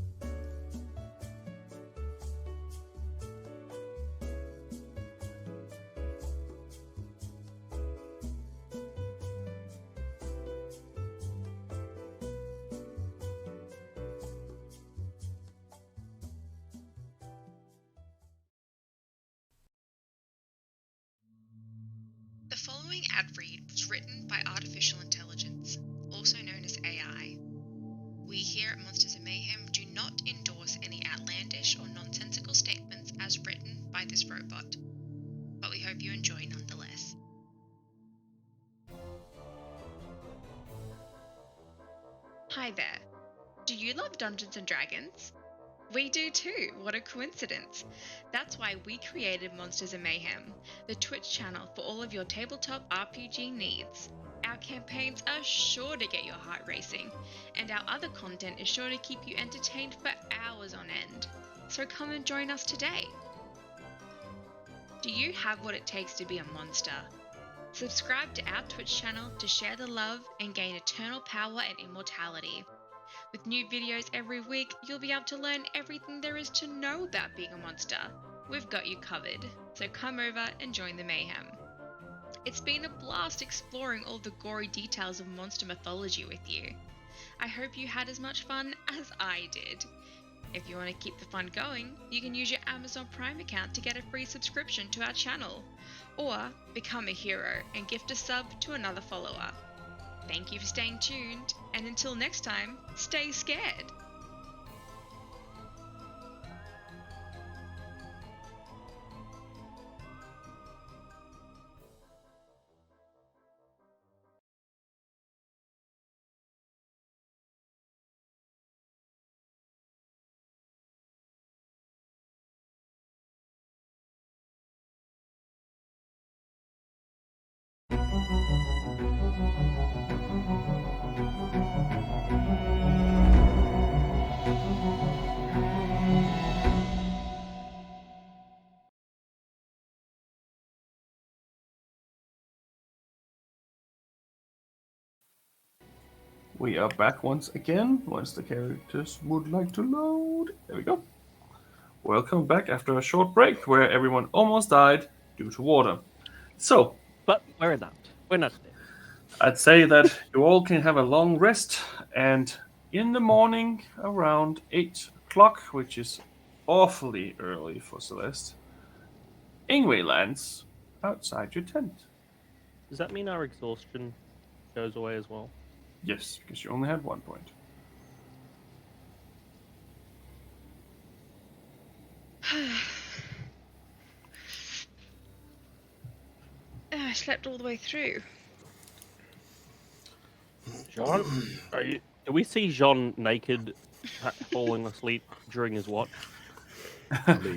The following ad read was written by artificial intelligence, also known as AI. We here at Monsters and Mayhem do not endorse any outlandish or nonsensical statements as written by this robot, but we hope you enjoy nonetheless. Hi there. Do you love Dungeons and Dragons? We do too, what a coincidence. That's why we created Monsters and Mayhem, the Twitch channel for all of your tabletop RPG needs. Our campaigns are sure to get your heart racing, and our other content is sure to keep you entertained for hours on end. So come and join us today. Do you have what it takes to be a monster? Subscribe to our Twitch channel to share the love and gain eternal power and immortality. With new videos every week, you'll be able to learn everything there is to know about being a monster. We've got you covered, so come over and join the mayhem. It's been a blast exploring all the gory details of monster mythology with you. I hope you had as much fun as I did. If you want to keep the fun going, you can use your Amazon Prime account to get a free subscription to our channel, or become a hero and gift a sub to another follower. Thank you for staying tuned, and until next time, stay scared! We are back once again, once the characters would like to load. There we go. Welcome back after a short break where everyone almost died due to water. So, But we're not. We're not there. I'd say that you all can have a long rest, and in the morning, around 8 o'clock, which is awfully early for Celeste, Ingwe lands outside your tent. Does that mean our exhaustion goes away as well? Yes, because you only had 1 point. I slept all the way through. Jean, do we see Jean naked, falling asleep during his watch?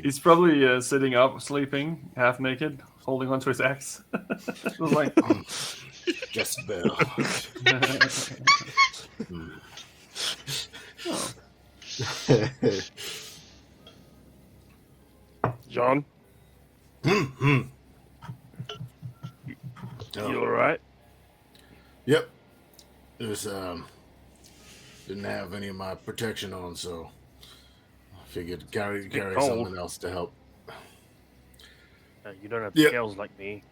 He's probably sitting up, sleeping, half naked, holding onto his axe. It was like, Just Bell. oh. Jean? just didn't have any of my protection on, so I figured carry cold. something else to help. You don't have Yeah. scales like me.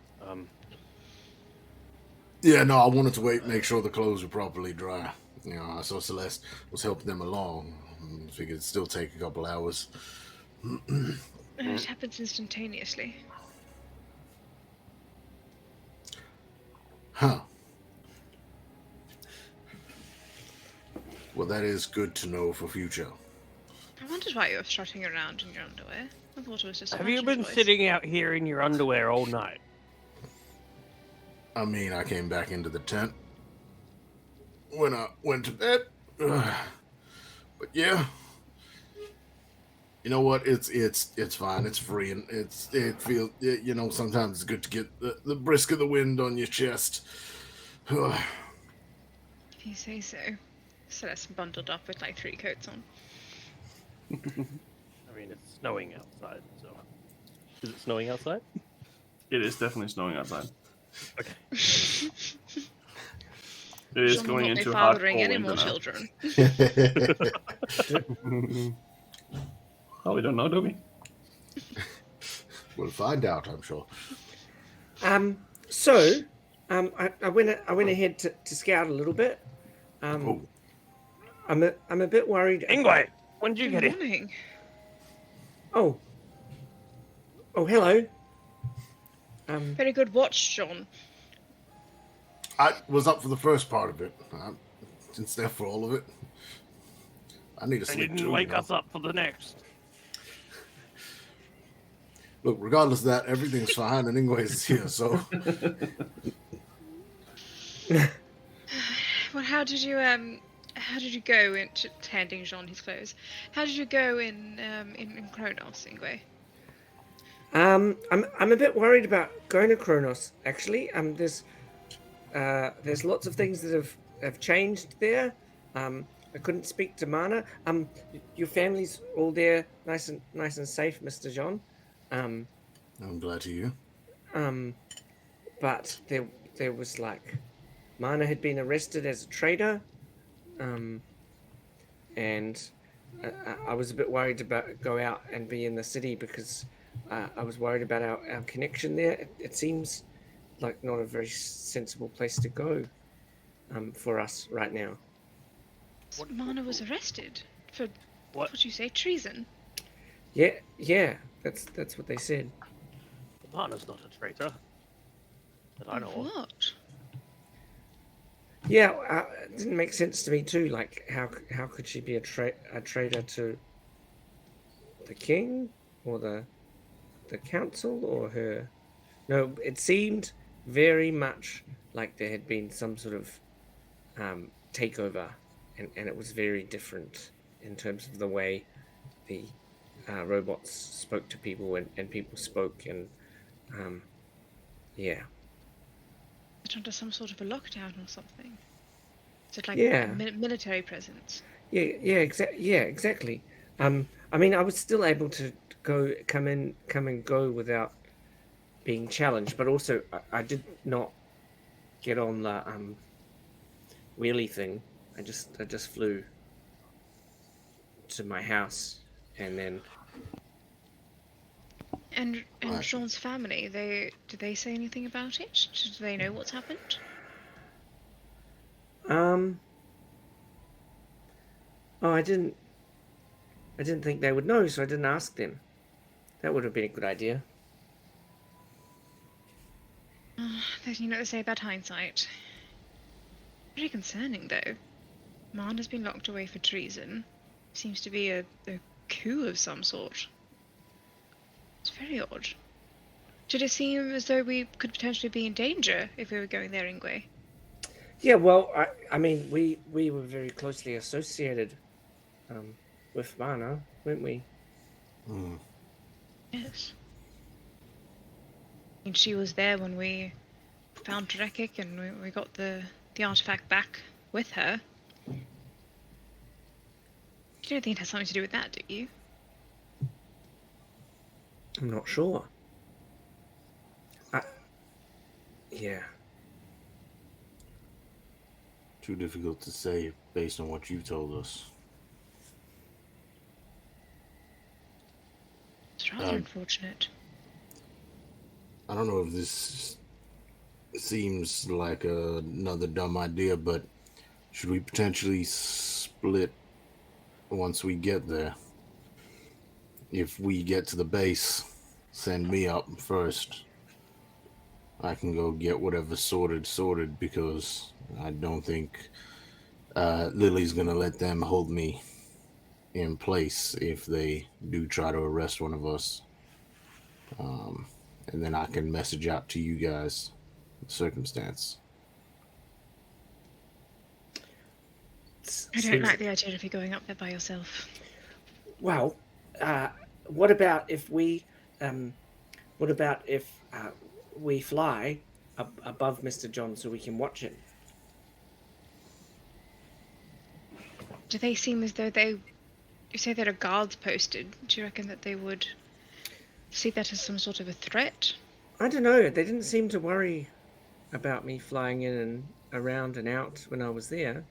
Yeah, no, I wanted to wait, make sure the clothes were properly dry. You know, I saw Celeste was helping them along. Figured it'd still take a couple hours. It happens instantaneously. Huh. Well, that is good to know for future. I wondered why you were strutting around in your underwear. I thought it was just a Have you fashion been choice. sitting out here in your underwear all night? I mean, I came back into the tent when I went to bed. But yeah, you know what? It's fine. It's free, and it feels. You know, sometimes it's good to get the brisk of the wind on your chest. If you say so. Celeste bundled up with like 3 coats on. I mean, it's snowing outside, so... Is it snowing outside? It is definitely snowing outside. Okay. It is John will going not be into fathering hardcore any winter more now. children. Oh, we don't know, do we? We'll find out, I'm sure. So, I went ahead to scout a little bit. Oh, I'm a bit worried. Ingwe, when did you Good get in? morning. Oh, hello. Very good watch, John. I was up for the first part of it. I didn't stay up for all of it. I need to And sleep you didn't too. wake you know? us up for the next. Look, regardless of that, everything's fine, and Ingways is here, so Well, how did you go into handing Jean his clothes? How did you go in Kronos, Ingwe? I'm a bit worried about going to Kronos. Actually, there's lots of things that have changed there. I couldn't speak to Mana. Your family's all there, nice and safe, Mr. John. I'm glad to hear. But there was like, Mana had been arrested as a traitor, and I was a bit worried about go out and be in the city because I was worried about our connection there. It seems like not a very sensible place to go for us right now. Mana was arrested for What? what you say, treason. Yeah, that's what they said. Lana's not a traitor. That I know of. What? Yeah, it didn't make sense to me too. Like, how could she be a traitor to the king or the council or her? No, it seemed very much like there had been some sort of takeover, and it was very different in terms of the way the robots spoke to people and people spoke, and yeah. It's under some sort of a lockdown or something. Is it like Yeah. military presence? Yeah, exactly. I mean, I was still able to come and go without being challenged, but also I did not get on the wheelie thing. I just flew to my house, and then And Right. Jean's family, did they say anything about it? Do they know what's happened? oh, I didn't think they would know, so I didn't ask them. That would have been a good idea. There's, you know what they say about hindsight. Very concerning, though. Man has been locked away for treason. Seems to be a coup of some sort. It's very odd. Did it seem as though we could potentially be in danger if we were going there, Ingwe? Yeah, well, I mean, we were very closely associated with Mana, weren't we? Yes. I mean, she was there when we found Drekik and we got the artifact back with her. You don't think it has something to do with that, do you? I'm not sure. Yeah. Too difficult to say based on what you told us. It's rather unfortunate. I don't know if this seems like another dumb idea, but should we potentially split once we get there? If we get to the base, send me up first. I can go get whatever sorted, because I don't think Lily's gonna let them hold me in place if they do try to arrest one of us. And then I can message out to you guys the circumstance. I don't like the idea of you going up there by yourself. Well, what about if we fly above Mr. John so we can watch him? Do they seem as though you say there are guards posted? Do you reckon that they would see that as some sort of a threat? I don't know. They didn't seem to worry about me flying in and around and out when I was there.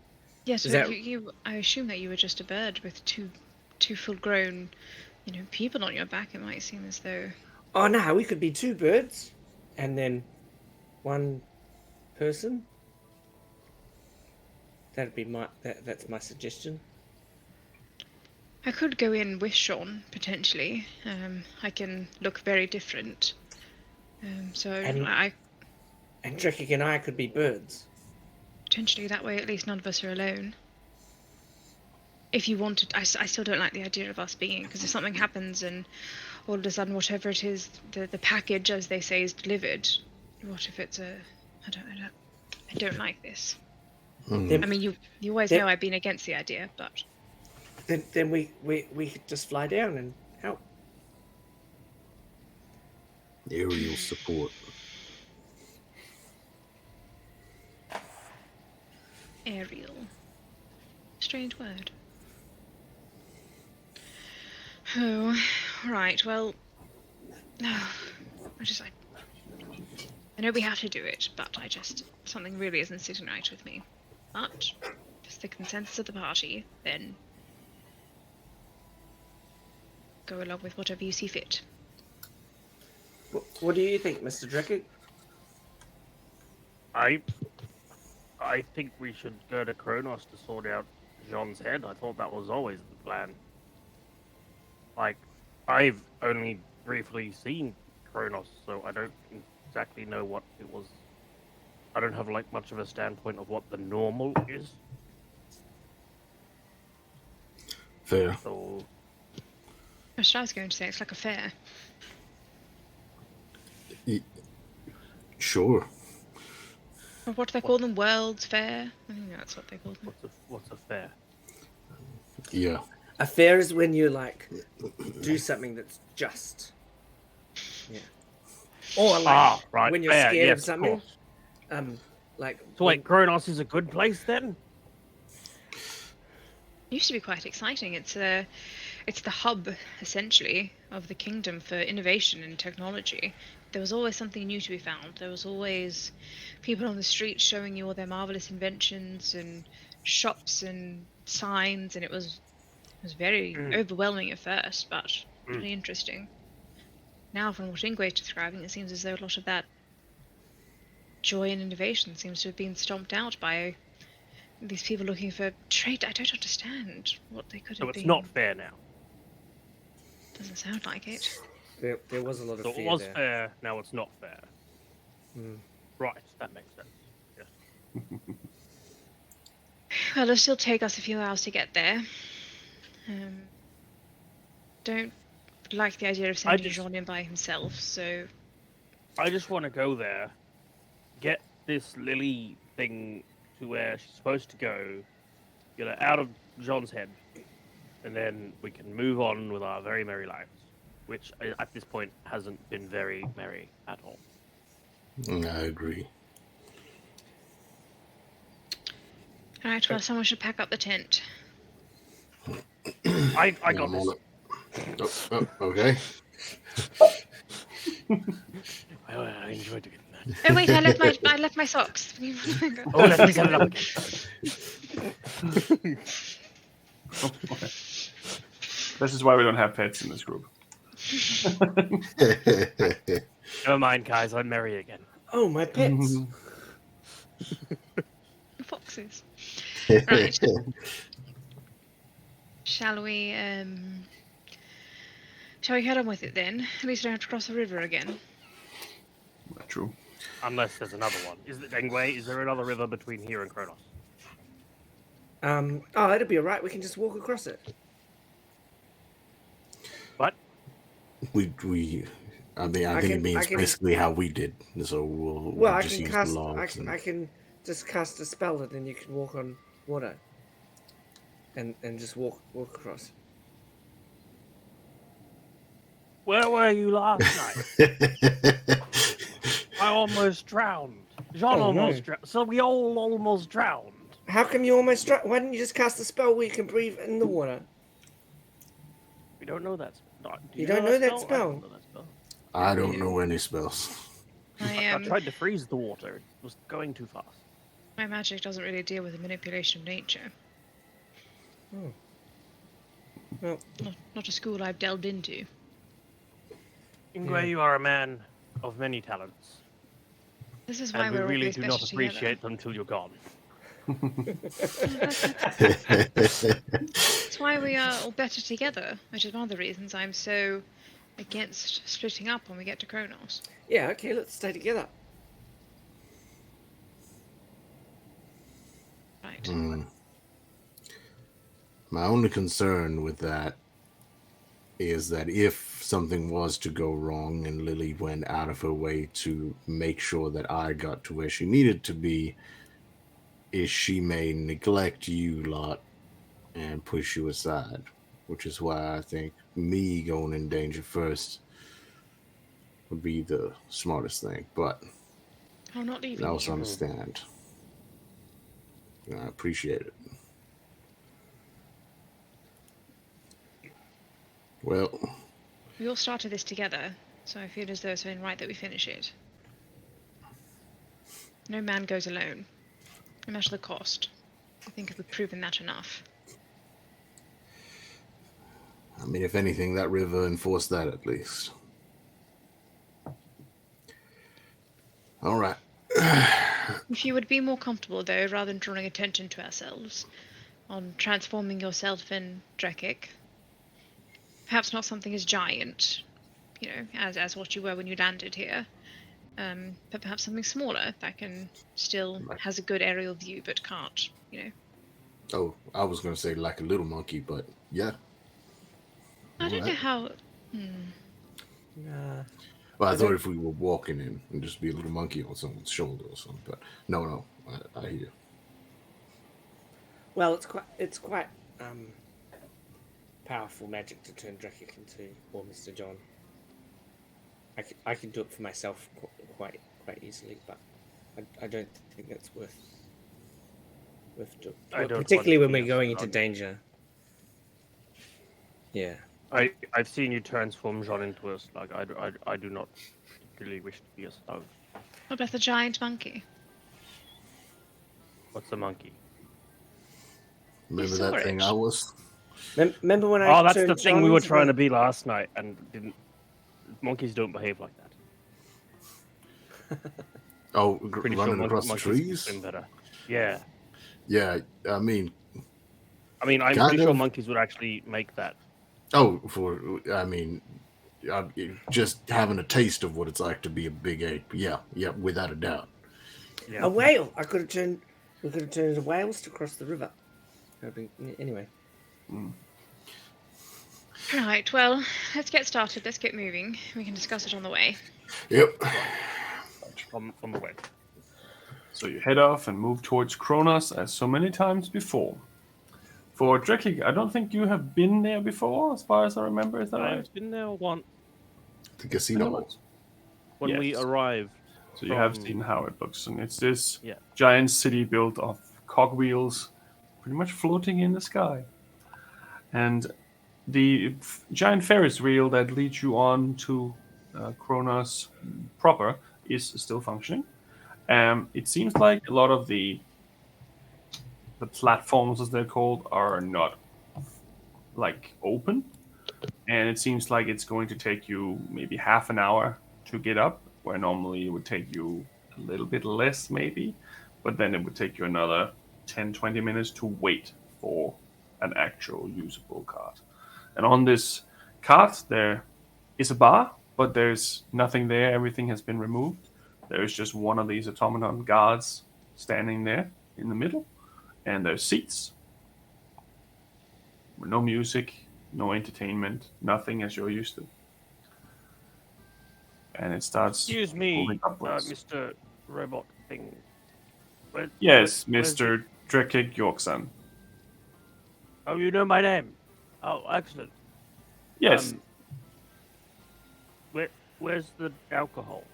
Yes, yeah, so I assume that you were just a bird with two full-grown, people on your back. It might seem as though. Oh no, we could be two birds, and then one person. That'd be that's my suggestion. I could go in with Sean potentially. I can look very different. And Drekik and I could be birds. Potentially, that way at least none of us are alone. If you wanted, I still don't like the idea of us being, because if something happens and all of a sudden whatever it is, the package, as they say, is delivered, what if it's I don't like this. Mm. I mean, you always know I've been against the idea, but... Then we could just fly down and help. Aerial support. Aerial. Strange word. Oh, right, well... I know we have to do it, but something really isn't sitting right with me. But, if it's the consensus of the party, then... go along with whatever you see fit. What do you think, Mr. Drekik? I think we should go to Kronos to sort out Jean's head. I thought that was always the plan. Like, I've only briefly seen Kronos, so I don't exactly know what it was. I don't have like much of a standpoint of what the normal is. Fair. So That's what I was going to say. It's like a fair. Sure. Or what do they call them? World's Fair? I think that's what they call them. what's a fair? Yeah. A fair is when you like do something that's just. Yeah. Or like right. when you're fair, scared yes, of something. course. Like. So wait, Kronos is a good place then? Used to be quite exciting. It's the hub, essentially, of the kingdom for innovation and technology. There was always something new to be found. There was always people on the street showing you all their marvelous inventions, and shops and signs, and it was very overwhelming at first, but really interesting. Now, from what Ingwe is describing, it seems as though a lot of that joy and innovation seems to have been stomped out by these people looking for trade. I don't understand what they could have been. So it's not fair now. Doesn't sound like it. There was a lot of So fear it was there. fair, now it's not fair. Right, that makes sense. Yes. Well, it'll still take us a few hours to get there. Don't like the idea of sending Jean in by himself, so... I just want to go there, get this Lily thing to where she's supposed to go, get her out of Jean's head, and then we can move on with our very merry lives, which at this point hasn't been very merry at all. I agree. Alright, well, someone should pack up the tent. I got this. Okay. I enjoyed getting that. Oh wait, I left my socks. Oh, let me set it up again. Oh, boy. This is why we don't have pets in this group. Never mind, guys. I'm merry again. Oh, my pets. Foxes. Right. Shall we head on with it then? At least I don't have to cross the river again. True. Unless there's another one. Anyway, is there another river between here and Kronos? Oh, it'll be alright. We can just walk across it. What? I think it means basically how we did. So we'll I just can use cast. the logs. I can just cast a spell, and then you can walk on water. And just walk across. Where were you last night? I almost drowned. Jean almost drowned. So we all almost drowned. How come you almost drowned? Why didn't you just cast a spell where you can breathe in the water? We don't know that. You don't know that spell? I don't know that spell. I don't know any spells. I tried to freeze the water. It was going too fast. My magic doesn't really deal with the manipulation of nature. Oh. Well, Not a school I've delved into. Ingwe, you are a man of many talents. This is why And we we're really always do better not together. appreciate them until you're gone. That's why we are all better together, which is one of the reasons I'm so against splitting up when we get to Kronos. yeah, okay, let's stay together. Right. My only concern with that is that if something was to go wrong and Lily went out of her way to make sure that I got to where she needed to be, is she may neglect you lot and push you aside, which is why I think me going in danger first would be the smartest thing. But I'm not leaving I also you. understand. I appreciate it. Well, We all started this together, so I feel as though it's only right that we finish it. No man goes alone, no matter the cost. I think we've proven that enough. I mean, if anything, that river enforced that at least. All right. If you would be more comfortable, though, rather than drawing attention to ourselves, on transforming yourself in Drekik, perhaps not something as giant, you know, as what you were when you landed here, but perhaps something smaller that can still has a good aerial view but can't, you know. Oh, I was going to say like a little monkey, but yeah. I don't know how. Well, I thought if we were walking in and just be a little monkey on someone's shoulder or something, but no, I hear you. Well, it's quite powerful magic to turn Drekik into, or Mr. John. I can do it for myself quite easily, but I don't think that's worth doing. Particularly when we're going into danger. Yeah. I've seen you transform Jean into a slug. I do not particularly wish to be a slug. What about the giant monkey? What's a monkey? Remember saw that thing it. I was? Remember when I Oh, that's the turned thing we were John trying to into be last night and didn't. Monkeys don't behave like that. Oh, Pretty running sure across the monkeys trees? swim better. Yeah. Yeah, I mean, I'm Kind pretty sure of. monkeys would actually make that. just having a taste of what it's like to be a big ape. Yeah, without a doubt. Yeah. a whale. We could have turned into whales to cross the river. Anyway. Right, well, let's get started. Let's get moving. We can discuss it on the way. Yep. On the way. So you head off and move towards Kronos as so many times before. For Drekik, I don't think you have been there before, as far as I remember. Is that right? I've been there once The casino. when we Yes. arrived. So you have from- seen how it looks, and it's this Yeah. giant city built of cogwheels, pretty much floating in the sky. And the giant Ferris wheel that leads you on to Kronos proper is still functioning. It seems like a lot of the platforms, as they're called, are not like open, and it seems like it's going to take you maybe half an hour to get up, where normally it would take you a little bit less, maybe, but then it would take you another 10-20 minutes to wait for an actual usable cart. And on this cart, there is a bar, but there's nothing there. Everything has been removed. There's just one of these automaton guards standing there in the middle, and there's seats. No music, no entertainment, nothing as you're used to. And it starts Excuse me, moving upwards. Mr. Robot thing. Yes, where's Mr. Drekig Yorkson. Oh, you know my name. Oh, excellent. Yes, Where's the alcohol?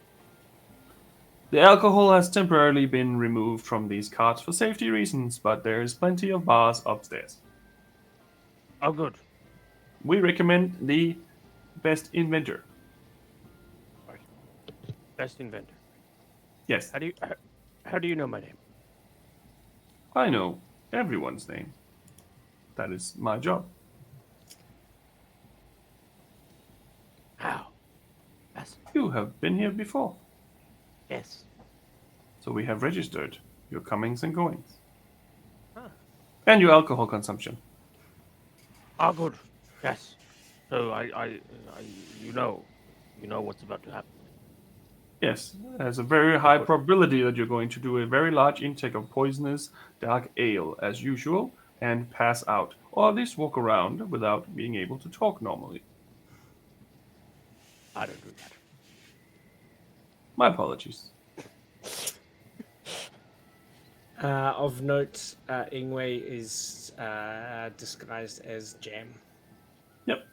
the alcohol has temporarily been removed from these carts for safety reasons, but there is plenty of bars upstairs. Oh, good. We recommend the best inventor. Best inventor. Yes, How do you know my name? I know everyone's name. That is my job. How? Yes. You have been here before, Yes. so we have registered your comings and goings. Huh. And your alcohol consumption. Oh, good. Yes. So you know what's about to happen. Yes, there's a very high probability that you're going to do a very large intake of poisonous dark ale as usual and pass out, or at least walk around without being able to talk normally. I don't do that. My apologies. Of note, Ingwe is disguised as Jam. Yep.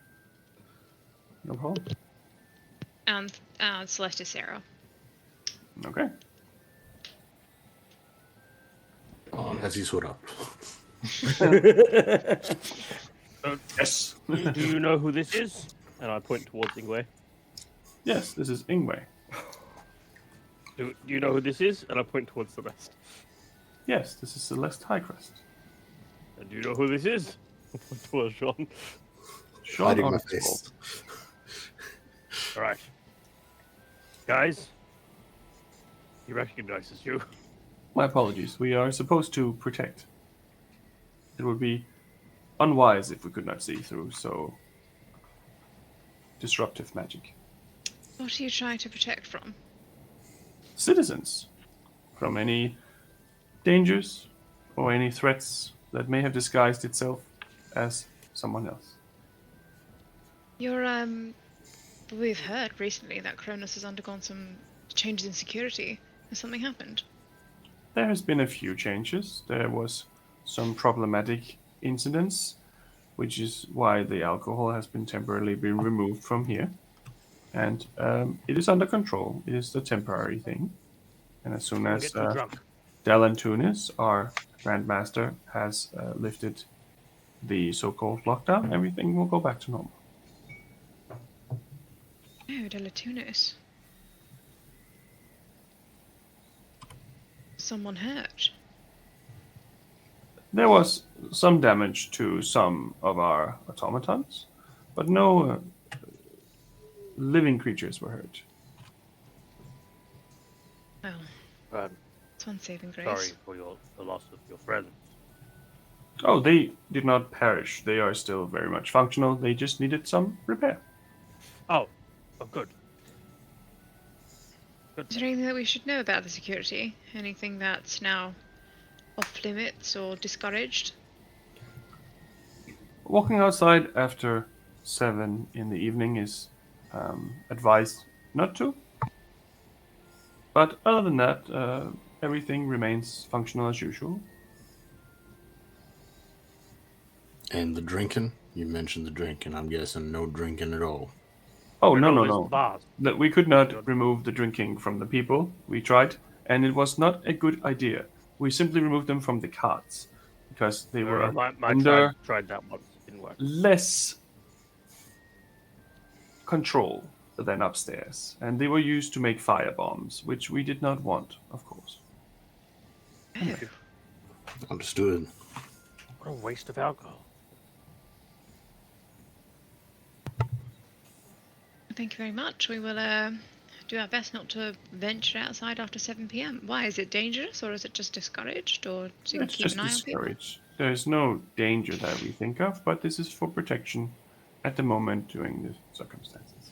No problem. And Celeste is Sarah. Okay. As you sort up. Yes. Do you know who this is? And I point towards Ingwe. Yes, this is Ingwe. Do you know who this is? And I point towards the rest. Yes, this is Celeste Highcrest. And do you know who this is? I point towards Sean. Sean Hiding my Armstrong. face. All right. Guys, he recognizes you. My apologies. We are supposed to protect. It would be unwise if we could not see through so disruptive magic. What are you trying to protect from? Citizens from any dangers or any threats that may have disguised itself as someone else. We've heard recently that Kronos has undergone some changes in security. Has something happened? There has been a few changes. There was some problematic incidents, which is why the alcohol has been temporarily removed from here. And it is under control. It is a temporary thing. And as soon as Get too drunk. Dalan Tunis, our Grandmaster, has lifted the so-called lockdown, everything will go back to normal. Oh, Delatunis. Someone hurt. There was some damage to some of our automatons, but no living creatures were hurt. Well, Um, it's one saving grace. sorry for the loss of your friends. Oh, they did not perish. They are still very much functional. They just needed some repair. Oh, good. Is there anything that we should know about the security? Anything that's now off limits or discouraged? Walking outside after 7 in the evening is advised not to. But other than that, everything remains functional as usual. And the drinking? You mentioned the drinking. I'm guessing no drinking at all. Oh, no, There's no, the no. bars. That we could not remove the drinking from the people. We tried, and it was not a good idea. We simply removed them from the carts because they were My under tried that once. Didn't work. less control than upstairs, and they were used to make fire bombs, which we did not want, of course. Understood. What a waste of alcohol. Thank you very much. We will do our best not to venture outside after 7 p.m. Why? Is it dangerous, or is it just discouraged, or so you can It's keep just an eye on people? discouraged. There's no danger that we think of, but this is for protection at the moment during the circumstances.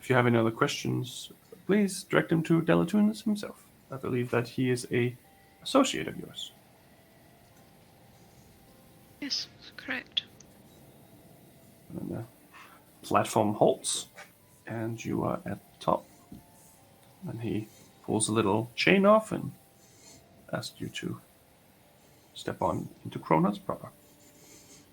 If you have any other questions, please direct them to Delatunes himself. I believe that he is a associate of yours. Yes, correct. And then the platform halts, and you are at the top. And he pulls a little chain off and asks you to step on into Kronos proper.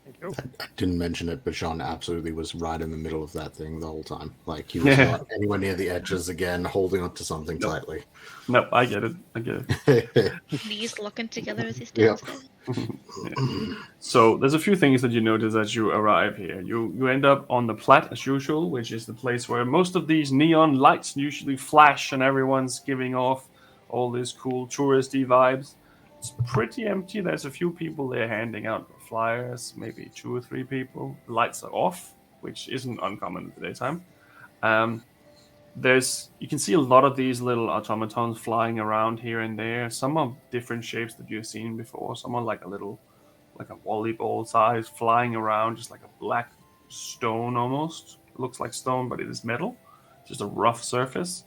Thank you. I didn't mention it, but Sean absolutely was right in the middle of that thing the whole time. Like, he was not anywhere near the edges again, holding onto something tightly. No, I get it. Knees locking together as he Yep. stands there. So there's a few things that you notice as you arrive here. You end up on the Plat as usual, which is the place where most of these neon lights usually flash and everyone's giving off all these cool touristy vibes. It's pretty empty. There's a few people there handing out flyers, maybe 2 or 3 people. The lights are off, which isn't uncommon in the daytime. You can see a lot of these little automatons flying around here and there. Some are different shapes that you've seen before. Some are like a volleyball size, flying around, just like a black stone almost. It looks like stone, but it is metal. Just a rough surface.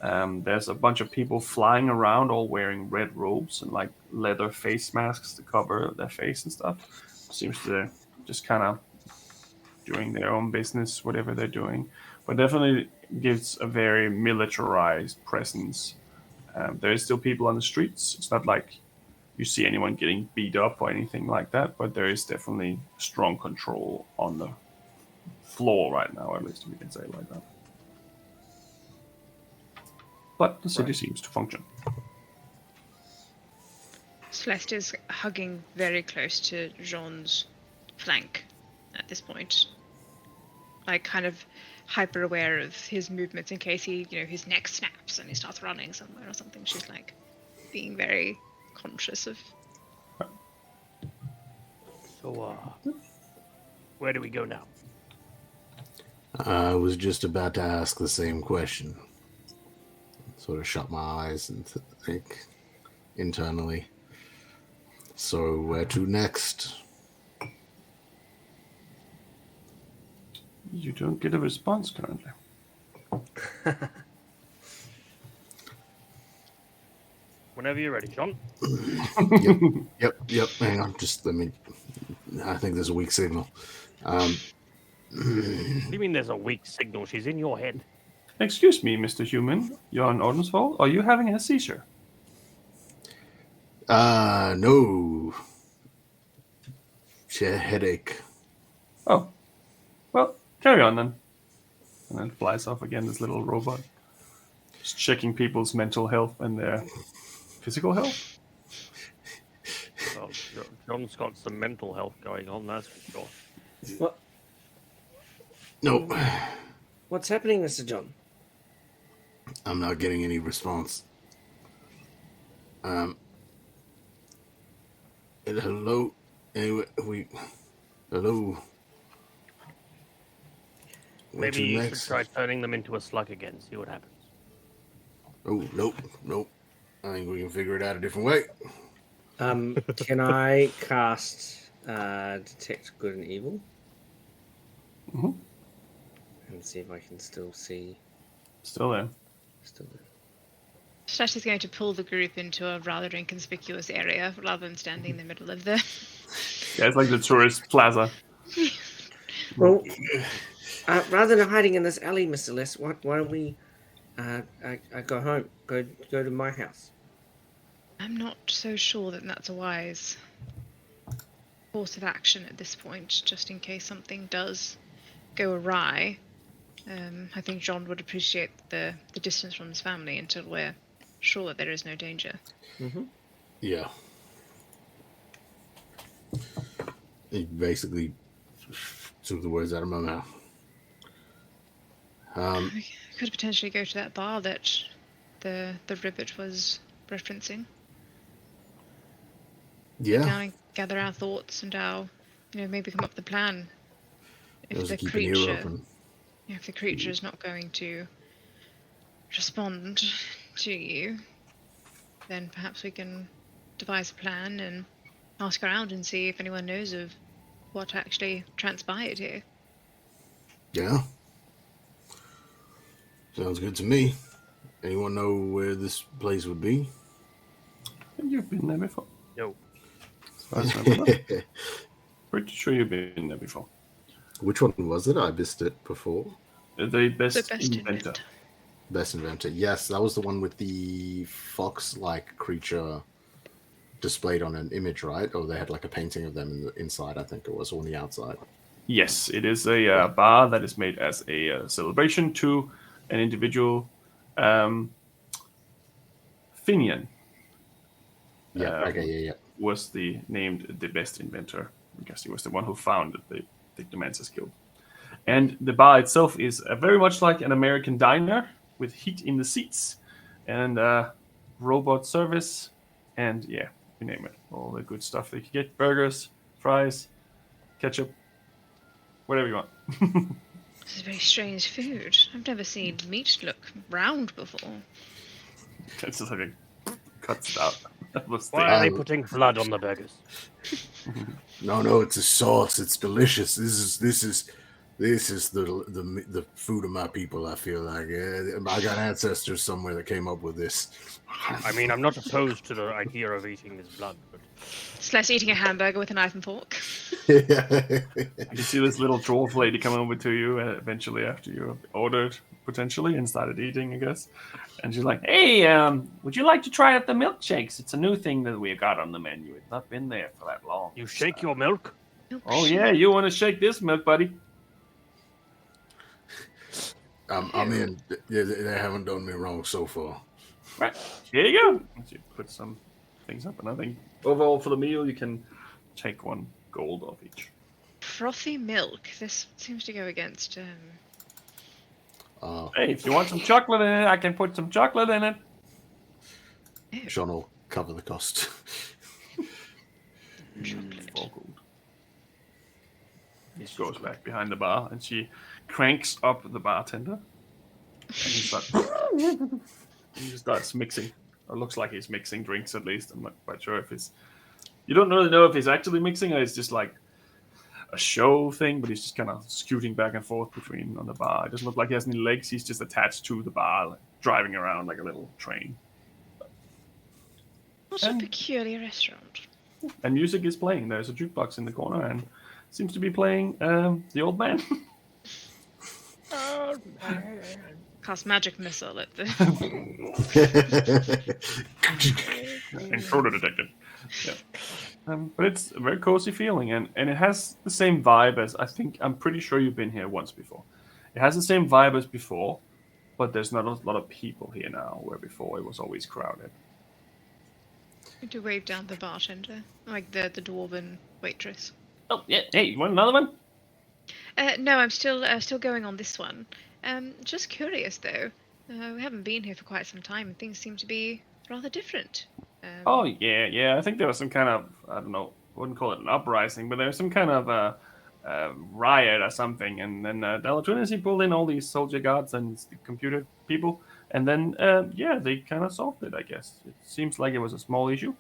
There's a bunch of people flying around, all wearing red robes and like leather face masks to cover their face and stuff. Seems to just kind of doing their own business, whatever they're doing. But definitely gives a very militarized presence. There is still people on the streets. It's not like you see anyone getting beat up or anything like that, but there is definitely strong control on the floor right now, at least we can say it like that. But the city seems to function. Celeste is hugging very close to Jean's flank at this point. Like, kind of hyper aware of his movements in case his neck snaps and he starts running somewhere or something. She's like being very conscious of. So, where do we go now? I was just about to ask the same question. Sort of shut my eyes and think internally. So, where to next? You don't get a response currently. Whenever you're ready, John. Yep. Hang on, I think there's a weak signal. What do you mean there's a weak signal? She's in your head. Excuse me, Mr. Human. You're on Ordensfall? Are you having a seizure? No. She had a headache. Oh. Well, carry on then. And then flies off again, this little robot. Just checking people's mental health and their physical health. Well, John's got some mental health going on, that's for sure. What? No, What's happening, Mr. John? I'm not getting any response. Hello? Anyway, hello? Where Maybe to you next? should try turning them into a slug again, see what happens. Oh, nope. I think we can figure it out a different way. Can I cast Detect Good and Evil? Mm-hmm. And see if I can still see. Still there. Still there. Slash is going to pull the group into a rather inconspicuous area rather than standing in the middle of the. Yeah, it's like the tourist plaza. Well, rather than hiding in this alley, Mr. Les, why don't we I go home, go to my house? I'm not so sure that that's a wise course of action at this point, just in case something does go awry. I think John would appreciate the distance from his family until we're sure that there is no danger. Mm-hmm. Yeah. He basically took the words out of my mouth. We could potentially go to that bar that the ribbit was referencing. Yeah, Down and gather our thoughts and our, maybe come up with a plan. If those the who keep an ear creature, open. if the creature is not going to respond to you, then perhaps we can devise a plan and ask around and see if anyone knows of what actually transpired here. Yeah. Sounds good to me. Anyone know where this place would be? You've been there before. No. As far as I remember. Pretty sure you've been there before. Which one was it? I missed it before. The best, The best inventor. Best Inventor. Yes, that was the one with the fox-like creature displayed on an image, right? Or they had like a painting of them in the inside, I think it was, or on the outside. Yes, it is a bar that is made as a celebration to an individual Finian. Yeah, okay, yeah. Was named the best inventor because he was the one who founded the Technomancer's Guild. And the bar itself is very much like an American diner with heat in the seats and robot service and yeah, you name it, all the good stuff that you get: burgers, fries, ketchup, whatever you want. This is very strange food. I've never seen meat look round before. It's just like cuts it out. Why are they putting blood on the burgers? No, it's a sauce. It's delicious. This is the food of my people. I feel like I got ancestors somewhere that came up with this. I mean, I'm not opposed to the idea of eating this blood, but It's less eating a hamburger with a knife and fork. You see this little dwarf lady come over to you eventually after you ordered, potentially, and started eating, I guess. And she's like, "Hey, would you like to try out the milkshakes? It's a new thing that we got on the menu. It's not been there for that long." you shake your milk? Oh yeah, you want to shake this milk, buddy? I'm in. They haven't done me wrong so far. Right, here you go. You put some things up, and I think overall for the meal you can take 1 gold off each. Frothy milk. This seems to go against. Hey, if you want some chocolate in it, I can put some chocolate in it. Sean will cover the cost. Chocolate. 4 gold. He goes back behind the bar, and she cranks up the bartender. And he starts mixing. Or looks like he's mixing drinks at least. I'm not quite sure if he's... You don't really know if he's actually mixing or it's just like a show thing, but he's just kind of scooting back and forth between on the bar. It doesn't look like he has any legs. He's just attached to the bar, like, driving around like a little train. What a peculiar restaurant. And music is playing. There's a jukebox in the corner and seems to be playing The Old Man. Cast magic missile at the. Intruder detected. Yeah. But it's a very cozy feeling, and it has the same vibe as I'm pretty sure you've been here once before. It has the same vibe as before, but there's not a lot of people here now, where before it was always crowded. To wave down the bartender, like the dwarven waitress. Oh yeah, hey, you want another one? No, I'm still going on this one. Just curious though. We haven't been here for quite some time, and things seem to be rather different. Oh yeah. I think there was some kind of, I don't know, I wouldn't call it an uprising, but there was some kind of riot or something, and then Delatrinity pulled in all these soldier guards and computer people, and then they kind of solved it. I guess it seems like it was a small issue.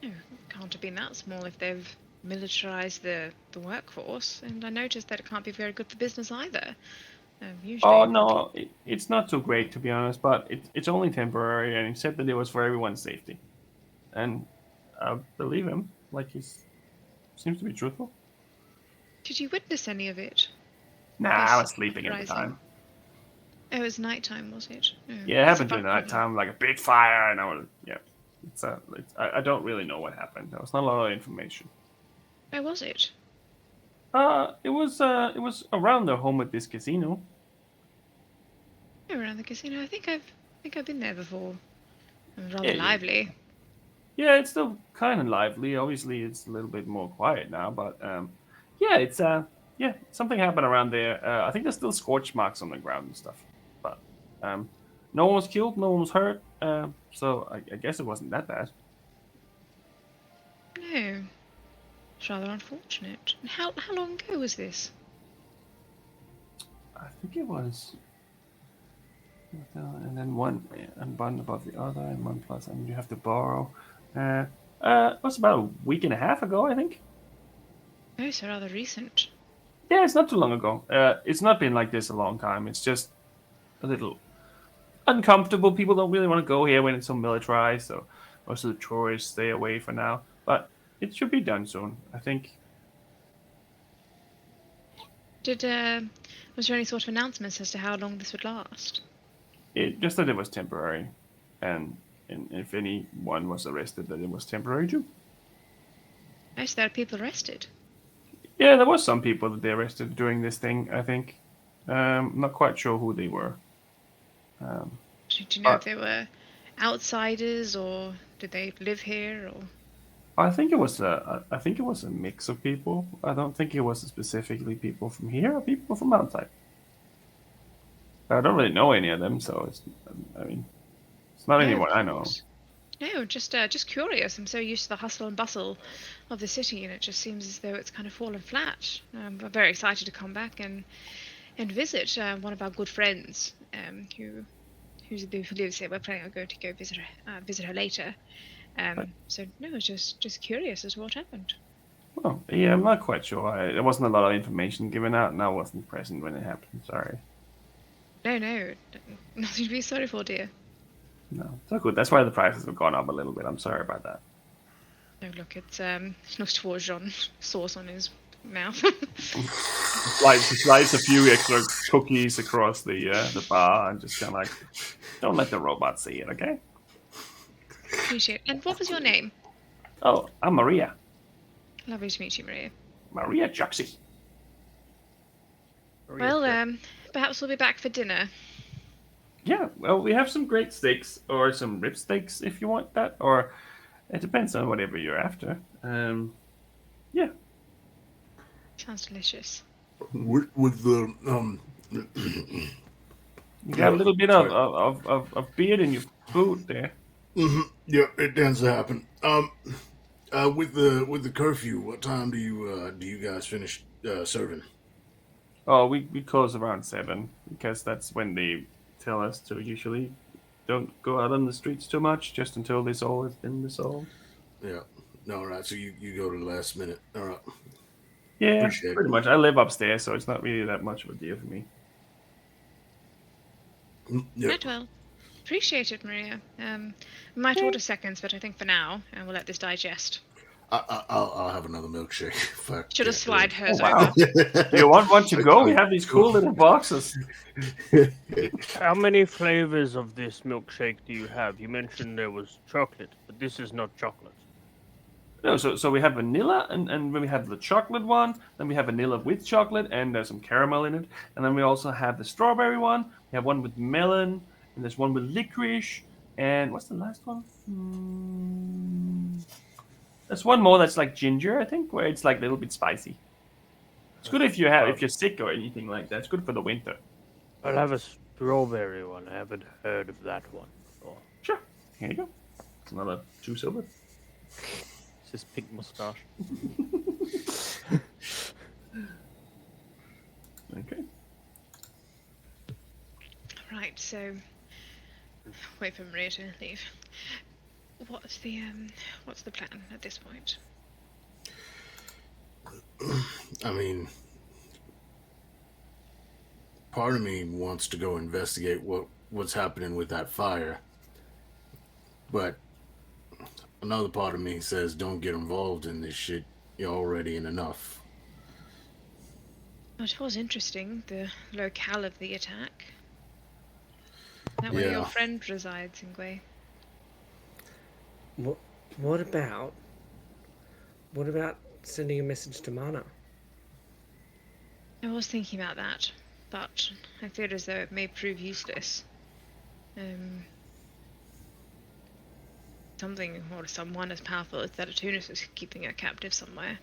Oh, can't have been that small if they've militarized the workforce, and I noticed that it can't be very good for business either. Usually... Oh no, it's not too great to be honest, but it's only temporary, and he said that it was for everyone's safety, and I believe him. Like seems to be truthful. Did you witness any of it? Nah, I was sleeping at the time. Oh, it was nighttime, was it? Oh, Yeah, it happened during night time, like a big fire, and I was I don't really know what happened. There was not a lot of information. Oh, was it? It was around the home at this casino. Oh, around the casino. I think I've been there before. It was rather lively. Yeah, it's still kind of lively. Obviously, it's a little bit more quiet now, but it's yeah, something happened around there. I think there's still scorch marks on the ground and stuff, but no one was killed, no one was hurt. So I guess it wasn't that bad. No. It's rather unfortunate. And how long ago was this? I think it was, and then one above the other, and one plus, and you have to borrow. It was about a week and a half ago, I think. Oh, so rather recent. Yeah, it's not too long ago. It's not been like this a long time. It's just a little uncomfortable. People don't really want to go here when it's so militarized, so most of the tourists stay away for now. But it should be done soon, I think. Was there any sort of announcements as to how long this would last? It just that it was temporary, and if anyone was arrested, that it was temporary too. Oh, so there are people arrested. Yeah, there was some people that they arrested during this thing. I think. Not quite sure who they were. Do you know if they were outsiders or did they live here or? I think it was a mix of people. I don't think it was specifically people from here or people from outside. I don't really know any of them, so it's not anyone I know. No, just curious. I'm so used to the hustle and bustle of the city, and it just seems as though it's kind of fallen flat. I'm very excited to come back and visit one of our good friends who lives here. We're planning on going to go visit her later. So no, just curious as to what happened. Well, yeah, I'm not quite sure. There wasn't a lot of information given out, and I wasn't present when it happened. Sorry. No, nothing to be sorry for, dear. No, it's all good. That's why the prices have gone up a little bit. I'm sorry about that. No, look, it's looks towards John, sauce on his mouth. Slides a few extra cookies across the bar and just kind of like, don't let the robot see it, okay? Appreciate it. And what was your name? Oh, I'm Maria. Lovely to meet you, Maria. Maria Juxie. Well, perhaps we'll be back for dinner. Yeah, well, we have some great steaks or some rib steaks if you want that, or it depends on whatever you're after. Yeah. Sounds delicious. With the You got a little bit of beard in your food there. Yeah, it tends to happen. With the curfew, what time do you guys finish serving? Oh, we close around 7 because that's when they tell us to usually don't go out on the streets too much, just until this all has been resolved. Yeah. No, all right. So you go to the last minute. All right. Yeah, Appreciate pretty much. I live upstairs, so it's not really that much of a deal for me. Yeah. Right, well, appreciate it, Maria. We might order seconds, but I think for now, we'll let this digest. I'll have another milkshake. Should have slide hers wow. over. Do you want one to go? We have these cool little boxes. How many flavors of this milkshake do you have? You mentioned there was chocolate, but this is not chocolate. No, so we have vanilla, and then we have the chocolate one, then we have vanilla with chocolate, and there's some caramel in it, and then we also have the strawberry one, we have one with melon, and there's one with licorice, and what's the last one? There's one more that's like ginger, I think, where it's like a little bit spicy. It's good if you're sick or anything like that. It's good for the winter. I'll have a strawberry one. I haven't heard of that one before. Sure. Here you go. It's another 2 silver. It's this pink mustache. Okay. Right, so wait for Maria to leave. What's the plan at this point? I mean, part of me wants to go investigate what's happening with that fire, but another part of me says don't get involved in this shit. You're already in enough. Well, it was interesting, the locale of the attack. That where your friend resides, Ingwe. What about sending a message to Mana? I was thinking about that, but I feel as though it may prove useless. Something or someone as powerful as that Atunus is keeping her captive somewhere.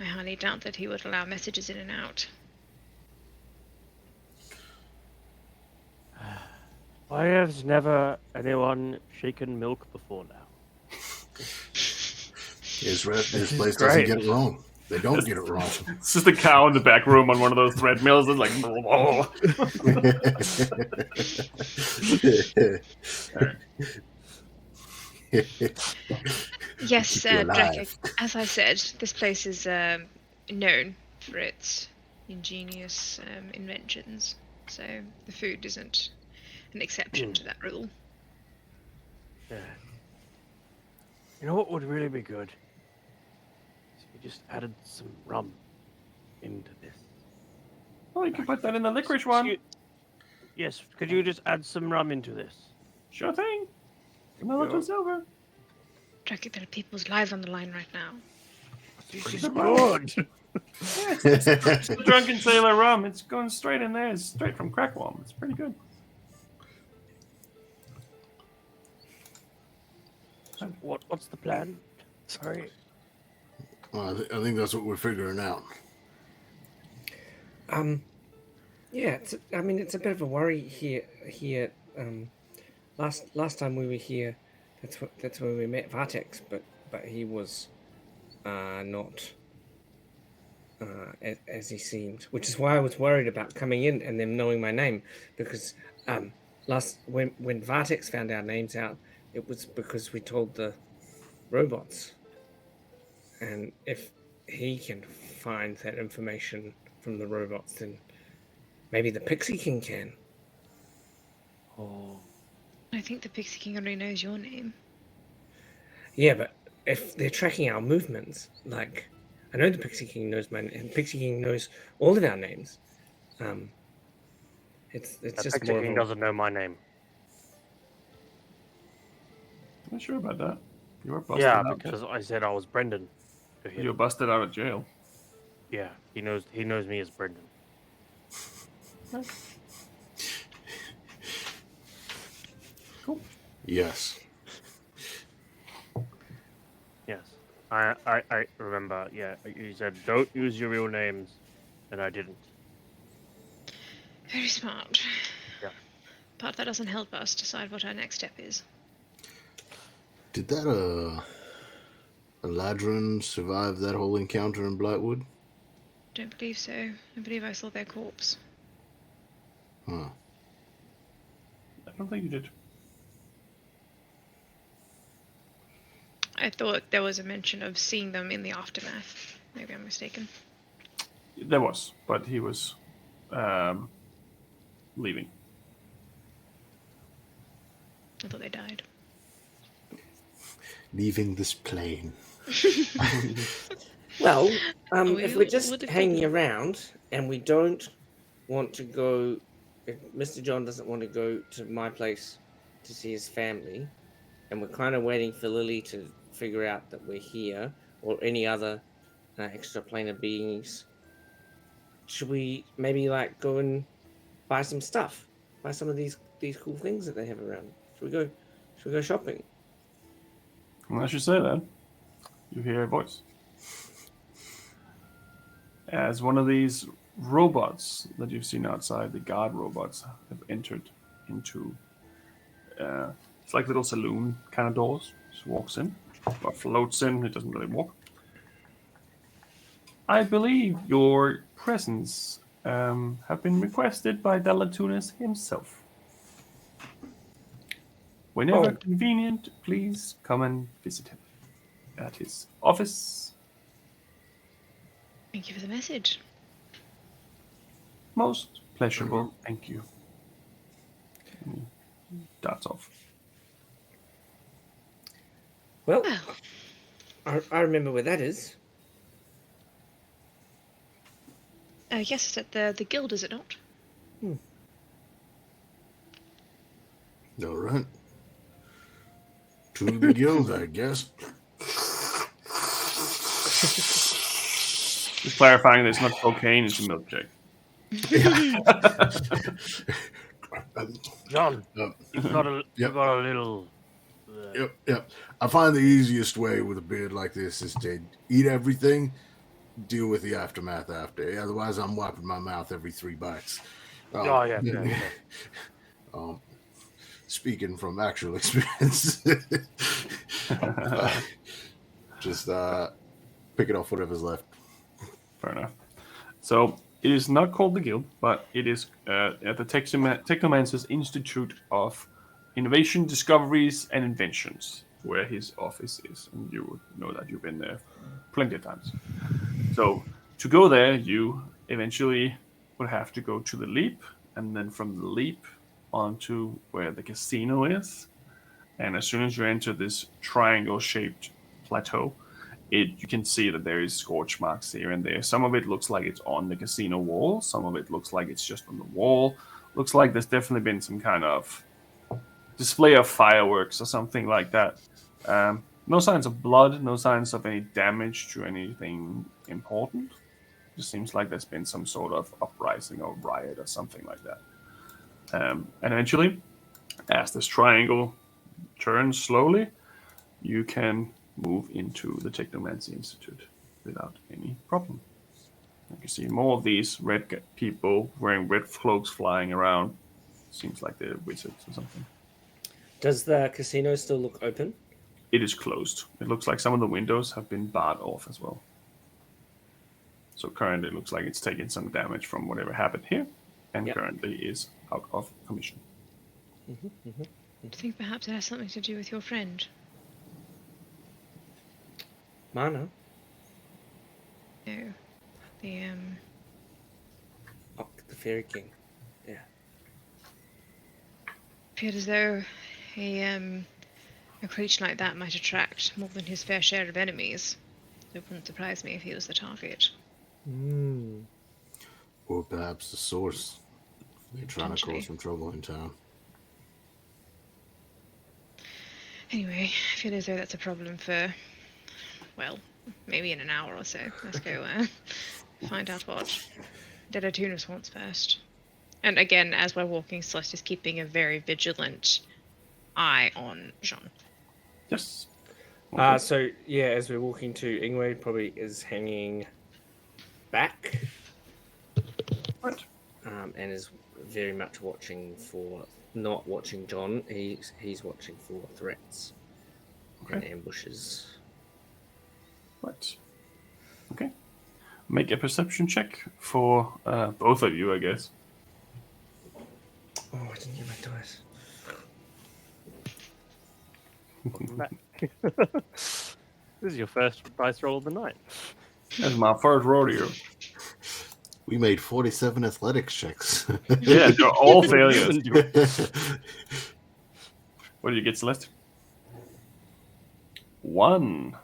I highly doubt that he would allow messages in and out. Why has never anyone shaken milk before now? This place is doesn't great. get it wrong. They don't get it wrong. It's just a cow in the back room on one of those treadmills. It's like, Yes, Keep you Draco, alive. as I said, this place is known for its ingenious inventions, so the food isn't an exception to that rule. Yeah. You know what would really be good? If we just added some rum into this. well, you can put that in the licorice one. Yes, could you just add some rum into this? Sure thing. Vanilla to silver. Draco, there are people's lives on the line right now. This is good. good. Yes, it's the drunken sailor rum. It's going straight in there. It's straight from Crackwalm. It's pretty good. So what's the plan? Sorry. Well, I think that's what we're figuring out. Yeah, it's a bit of a worry here. Last time we were here, that's when we met Vartex, but he was not as he seemed, which is why I was worried about coming in and them knowing my name, because when Vartex found our names out, it was because we told the robots, and if he can find that information from the robots, then maybe the Pixie King can. Oh. I think the Pixie King already knows your name. Yeah, but if they're tracking our movements, like, I know the Pixie King knows my name, and Pixie King knows all of our names. It's just Pixie more King of a... doesn't know my name. Not sure about that. You were busted Yeah, out. because I said I was Brendan. to him. You were busted out of jail. Yeah, he knows me as Brendan. Cool. Yes. Yes. I remember, yeah, you said don't use your real names, and I didn't. Very smart. Yeah. But that doesn't help us decide what our next step is. Did that Eladrin survive that whole encounter in Blightwood? Don't believe so. I believe I saw their corpse. Huh. I don't think you did. I thought there was a mention of seeing them in the aftermath. Maybe I'm mistaken. There was, but he was leaving. I thought they died. Leaving this plane. Well, We if we're just would've hanging been- around and we don't want to go, if Mr. John doesn't want to go to my place to see his family, and we're kind of waiting for Lily to figure out that we're here, or any other extraplanar beings, should we maybe like go and buy some stuff, buy some of these cool things that they have around? Should we go shopping? Unless you say that, you hear a voice. As one of these robots that you've seen outside, the guard robots, have entered into, it's like little saloon kind of doors. Just walks in, or floats in. It doesn't really walk. I believe your presence have been requested by Delatunas himself. Whenever convenient, please come and visit him at his office. Thank you for the message. Most pleasurable, thank you. That's off. Well, Well, I remember where that is. yes, it's at the guild, is it not? All right. To the guild, I guess. Just clarifying, it's not cocaine; it's a milkshake. John, Yep. you've got a little. Yep. I find the easiest way with a beard like this is to eat everything deal with the aftermath after. Otherwise, I'm wiping my mouth every 3 bites. Oh, yeah. Speaking from actual experience, just picking off whatever's left. Fair enough. So it is not called the Guild, but it is at the Technomancer's Institute of Innovation, Discoveries, and Inventions, where his office is, and you would know that you've been there plenty of times. So to go there, you eventually would have to go to the Leap, and then from the Leap onto where the casino is. And as soon as you enter this triangle-shaped plateau, you can see that there is scorch marks here and there. Some of it looks like it's on the casino wall. Some of it looks like it's just on the wall. Looks like there's definitely been some kind of display of fireworks or something like that. No signs of blood, no signs of any damage to anything important. Just seems like there's been some sort of uprising or riot or something like that. And eventually, as this triangle turns slowly, you can move into the Technomancy Institute without any problem. You can see more of these red people wearing red cloaks flying around. Seems like they're wizards or something. Does the casino still look open? It is closed. It looks like some of the windows have been barred off as well. So currently it looks like it's taken some damage from whatever happened here, and currently is out of commission. I think perhaps it has something to do with your friend. Mana? No. The Oh, the Fairy King. Yeah. appeared as though a creature like that might attract more than his fair share of enemies. It wouldn't surprise me if he was the target. Or perhaps the source. They're trying to cause some trouble in town. Anyway, I feel as though that's a problem for, well, maybe in an hour or so. Let's go find out what Dedatunis wants first. And again, as we're walking, Celeste is keeping a very vigilant eye on Jean. Yes. So yeah, as we're walking to, Ingwe probably is hanging back, Right. and is very much watching for, not watching John. He's watching for threats and ambushes. Right. Okay. Make a perception check for both of you, I guess. Oh, I didn't get my dice. Welcome back. This is your first dice roll of the night. That's my first rodeo. We made 47 athletics checks. Yeah, they're all failures. What do you get, Celeste? 1.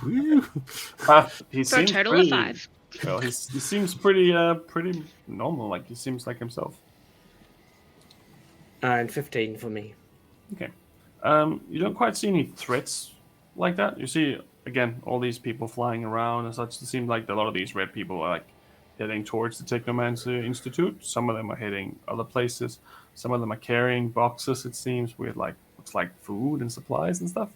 Woo. He For a seems total pretty, of 5. Well, he seems pretty normal. Like he seems like himself. And 15 for me. Okay. You don't quite see any threats like that. You see, again, all these people flying around and such. It seems like a lot of these red people are like heading towards the Technomancer Institute. Some of them are heading other places. Some of them are carrying boxes, it seems, with like looks like food and supplies and stuff.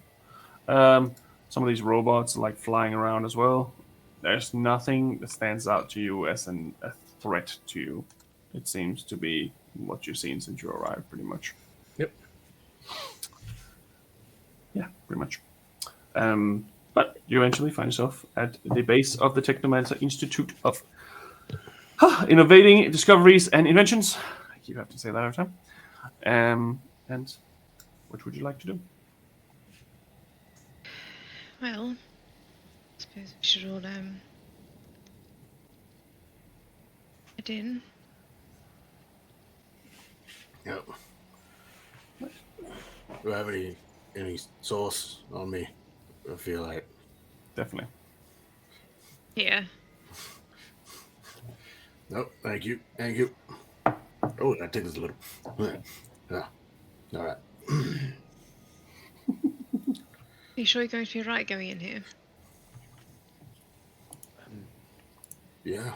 Some of these robots are like flying around as well. There's nothing that stands out to you as a threat to you. It seems to be what you've seen since you arrived, pretty much. Yep. Yeah, pretty much. But you eventually find yourself at the base of the Technomancer Institute of Innovating Discoveries and Inventions. I keep having to say that every time. And what would you like to do? Well, I suppose we should all head in. Yep. Do I have any sauce on me? I feel like. Definitely. Yeah. Nope. Thank you. Thank you. Oh, that tickles a little. Yeah. All right. Are you sure you're going to be right going in here? Yeah.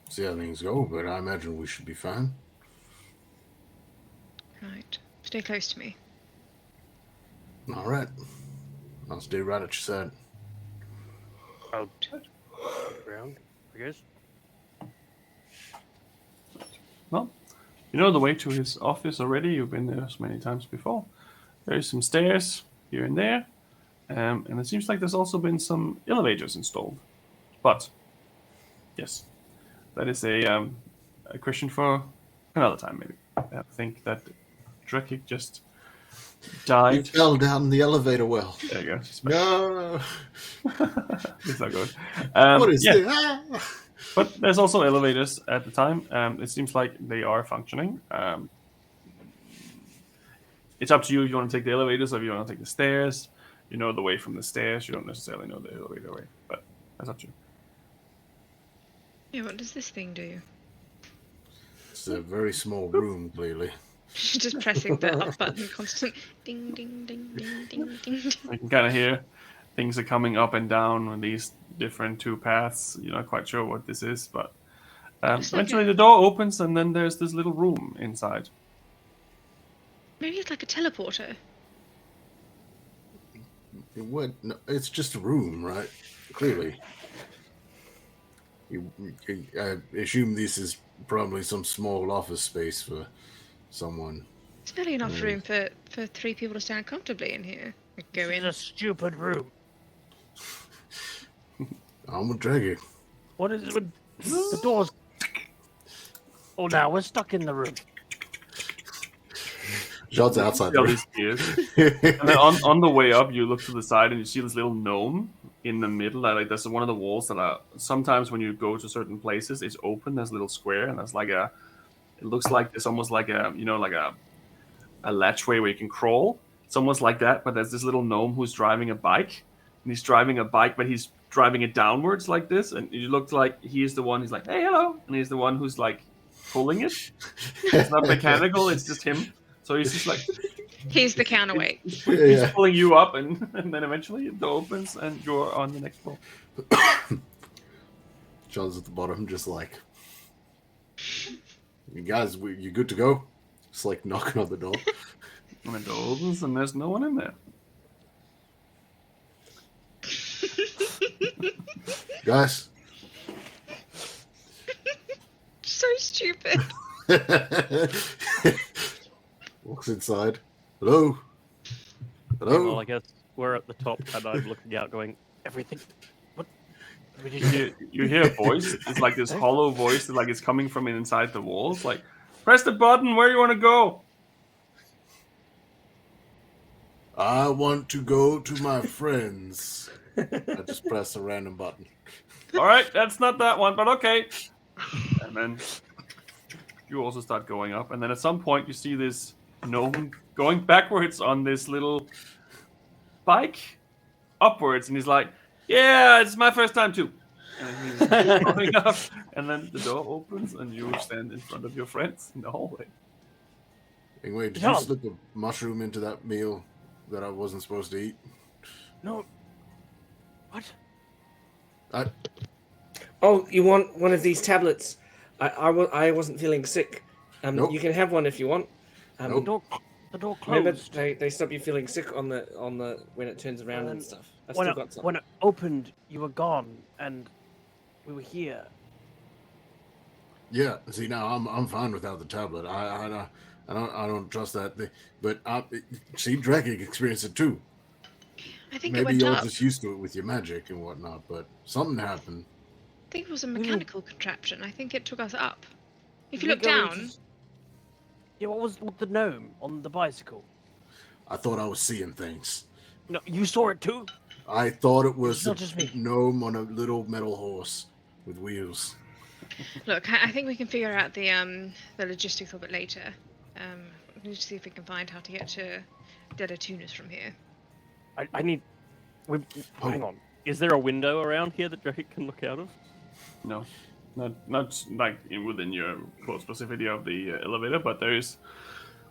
See how things go, but I imagine we should be fine. Right. Stay close to me. All right. I'll stay right at your side. Ground, I guess. Well, you know the way to his office already. You've been there so many times before. There's some stairs here and there, and it seems like there's also been some elevators installed. But yes, that is a question for another time, maybe. I think that Drekik just You died. fell down the elevator well. There you go. No. It's not good. What is yeah, this? Ah! but there's also elevators at the time. It seems like they are functioning. It's up to you if you want to take the elevators or if you want to take the stairs. You know the way from the stairs. You don't necessarily know the elevator way, but that's up to you. Yeah, what does this thing do? It's a very small room, clearly. Just pressing the up button constantly. Ding, ding, ding, ding, ding, ding. You can kind of hear things are coming up and down on these different two paths. You're not quite sure what this is, but Looks like eventually a- the door opens and then there's this little room inside. Maybe it's like a teleporter. What? No, it's just a room, right? Clearly. I assume this is probably some small office space for someone. It's barely enough room for 3 people to stand comfortably in here. Like, go This in. is a stupid room. I'm a dragon. What is it with the doors? Oh, now we're stuck in the room. John's outside See all the these gears. room. And then on the way up, you look to the side and you see this little gnome in the middle. Like there's one of the walls that are sometimes when you go to certain places, it's open. There's a little square, and there's like a. It looks like it's almost like a like a latchway where you can crawl. It's almost like that, but there's this little gnome who's driving a bike, and he's driving a bike, but he's driving it downwards like this, and it looks like he's the one. He's like, "Hey, hello," and he's the one who's like pulling it. It's not mechanical; it's just him. So he's just like. He's the counterweight. He's Yeah. pulling you up, and then eventually the door opens, and you're on the next floor. John's at the bottom, just like, you guys, you good to go? Just like knocking on the door. And the door opens, and there's no one in there. Guys. So stupid. Walks inside. Hello? Well, Hello? I guess we're at the top, and I'm looking out, going, everything. What? We You just hear a voice. It's like this hollow voice, like it's coming from inside the walls. Like, press the button. Where you want to go? I want to go to my friends. I just press a random button. All right, that's not that one, but okay. And then you also start going up, and then at some point you see this gnome going backwards on this little bike upwards, and he's like, "Yeah, it's my first time too." And he's going up, and then the door opens, and you stand in front of your friends in the hallway. Anyway, did you John. slip a mushroom into that meal that I wasn't supposed to eat? No. What? Oh, you want one of these tablets? I wasn't feeling sick. Nope. You can have one if you want. Nope. The door Remember, closed. they stop you feeling sick on the when it turns around and stuff. I've When still it, got some. when it opened, you were gone, and we were here. Yeah, see now I'm fine without the tablet. I don't trust that thing. But see, Dragon experienced it too. I think it Maybe went you're up. just used to it with your magic and whatnot. But something happened. I think it was a mechanical contraption. I think it took us up. If you We look go down, into- Yeah, what was with the gnome on the bicycle? I thought I was seeing things. No, you saw it too? I thought it was It's not just me. a gnome on a little metal horse with wheels. look, I think we can figure out the logistics of it later. We need to see if we can find how to get to Dedatunas from here. I need... Hang on. Is there a window around here that Drake can look out of? No, not like within your close proximity of the elevator, but there's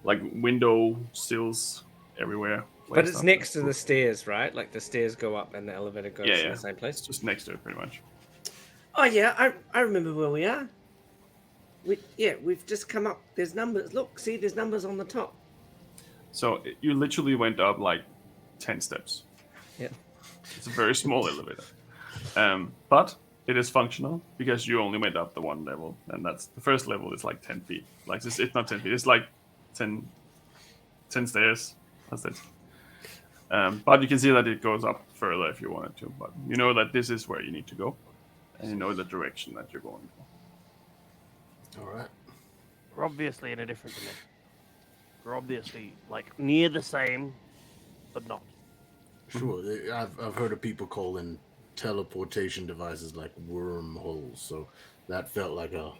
like window sills everywhere. But placed it's up. next to the stairs, right? Like the stairs go up and the elevator goes Yeah, to yeah. the same place. It's just next to it, pretty much. Oh yeah, I remember where we are. We've just come up. There's numbers. Look, see, there's numbers on the top. So you literally went up like 10 steps. Yeah. It's a very small elevator. But it is functional because you only went up the one level, and that's the first level is like 10 feet. Like it's not 10 feet, it's like 10 stairs. That's it. But you can see that it goes up further if you wanted to. But you know that this is where you need to go, and you know the direction that you're going for. All right. We're obviously in a different dimension. We're obviously like near the same, but not. Sure. I've heard of people calling teleportation devices like wormholes. So that felt like a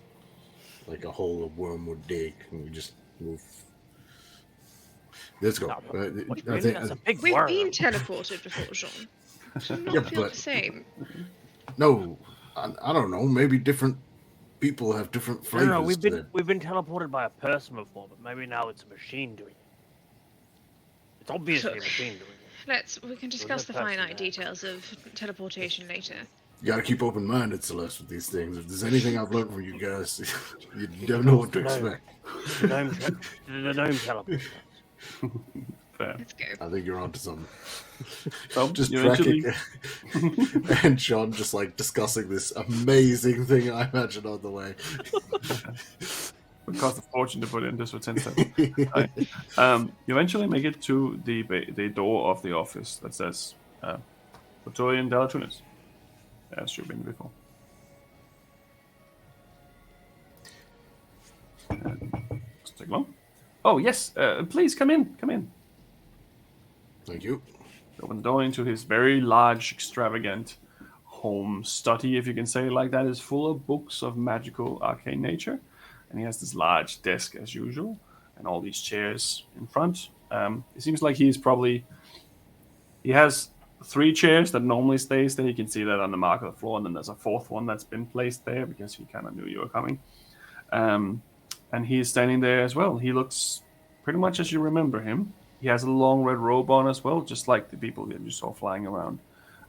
hole a worm would dig, and we just move. Let's go. That's a big We've worm. been teleported before, Jean. Do not Yeah, feel but- the same. No, I don't know. Maybe different people have different flavors. No, to them. we've been teleported by a person before, but maybe now it's a machine doing it. It's obviously a machine doing it. We can discuss the no person finite there. details of teleportation later. You gotta keep open-minded, Celeste, with these things. If there's anything I've learned from you guys, you never know what to expect. The gnome teleports. Fair. Let's go. I think you're onto something. So Just you tracking, eventually and Sean just like discussing this amazing thing I imagine on the way. would cost a fortune to put in just for 10 steps. You eventually make it to the door of the office that says Praetorian Delatunis, as you've been before. Let's take long. Oh yes, please come in. Come in. Thank you. Open the door into his very large, extravagant home study, if you can say it like that, is full of books of magical, arcane nature. And he has this large desk as usual, and all these chairs in front. It seems like he has 3 chairs that normally stays there. You can see that on the mark of the floor, and then there's a 4th one that's been placed there because he kind of knew you were coming. And he's standing there as well. He looks pretty much as you remember him. He has a long red robe on as well, just like the people that you saw flying around,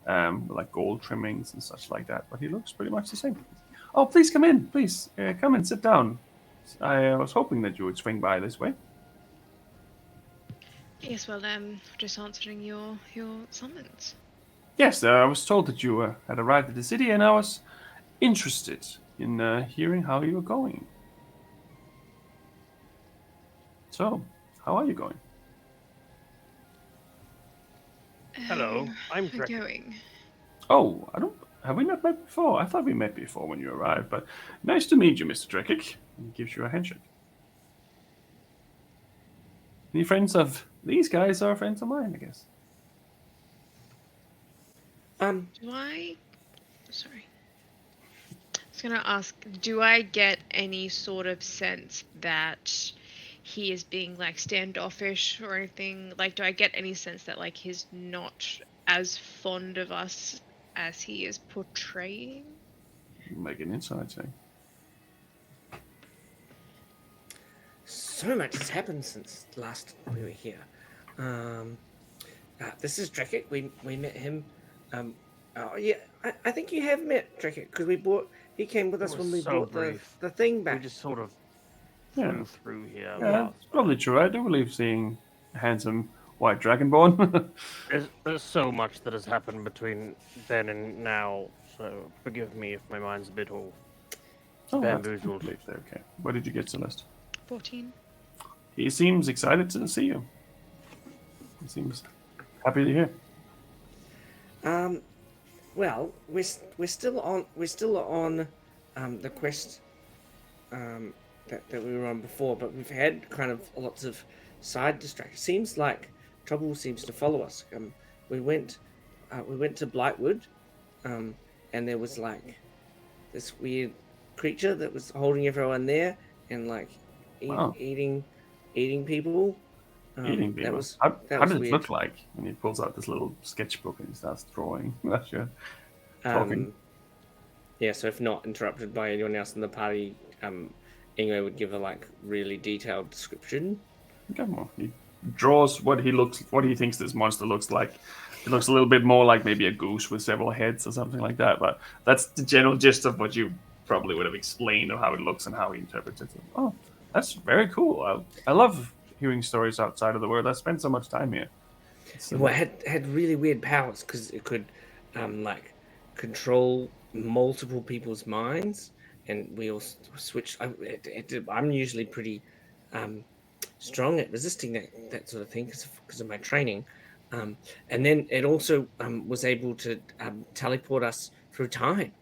with like gold trimmings and such like that. But he looks pretty much the same. Oh, please come in. Please come and sit down. I was hoping that you would swing by this way. Yes, well, just answering your summons. Yes, I was told that you had arrived at the city, and I was interested in hearing how you were going. So, how are you going? Hello, I'm We're Drake. going. Oh, have we not met before? I thought we met before when you arrived, but nice to meet you, Mr. Drekic. He gives you a handshake. Any friends of these guys are friends of mine, I guess. Do I... Sorry. I was going to ask, do I get any sort of sense that he is being, like, standoffish or anything? Like, do I get any sense that, like, he's not as fond of us as he is portraying? Make an insight check. So much has happened since last we were here. This is Drakic. We met him. Oh yeah, I think you have met Drakic because he came with us It when was we so brought brief. the thing We back. just sort of Yeah. flew through here. Yeah, it's probably true. I do believe seeing a handsome white dragonborn. There's so much that has happened between then and now, so forgive me if my mind's a bit all bamboozled. Okay. What did you get, Celeste? 14. He seems excited to see you. He seems happy to hear. Well, we're still on the quest that we were on before, but we've had kind of lots of side distractions. Seems like trouble seems to follow us. We went to Blightwood, and there was like this weird creature that was holding everyone there and like Wow. eating people. Eating That people. was How that does was it weird. look like when he pulls out this little sketchbook and he starts drawing? That's your talking. Yeah, so if not interrupted by anyone else in the party, Ingo would give a like really detailed description. Okay, well, he draws what he thinks this monster looks like. It looks a little bit more like maybe a goose with several heads or something like that. But that's the general gist of what you probably would have explained of how it looks and how he interprets it. Oh, that's very cool. I love hearing stories outside of the world. I spent so much time here. Well, it had really weird powers because it could like control multiple people's minds, and we all switch. I'm usually pretty strong at resisting that sort of thing because of my training. And then it also was able to teleport us through time,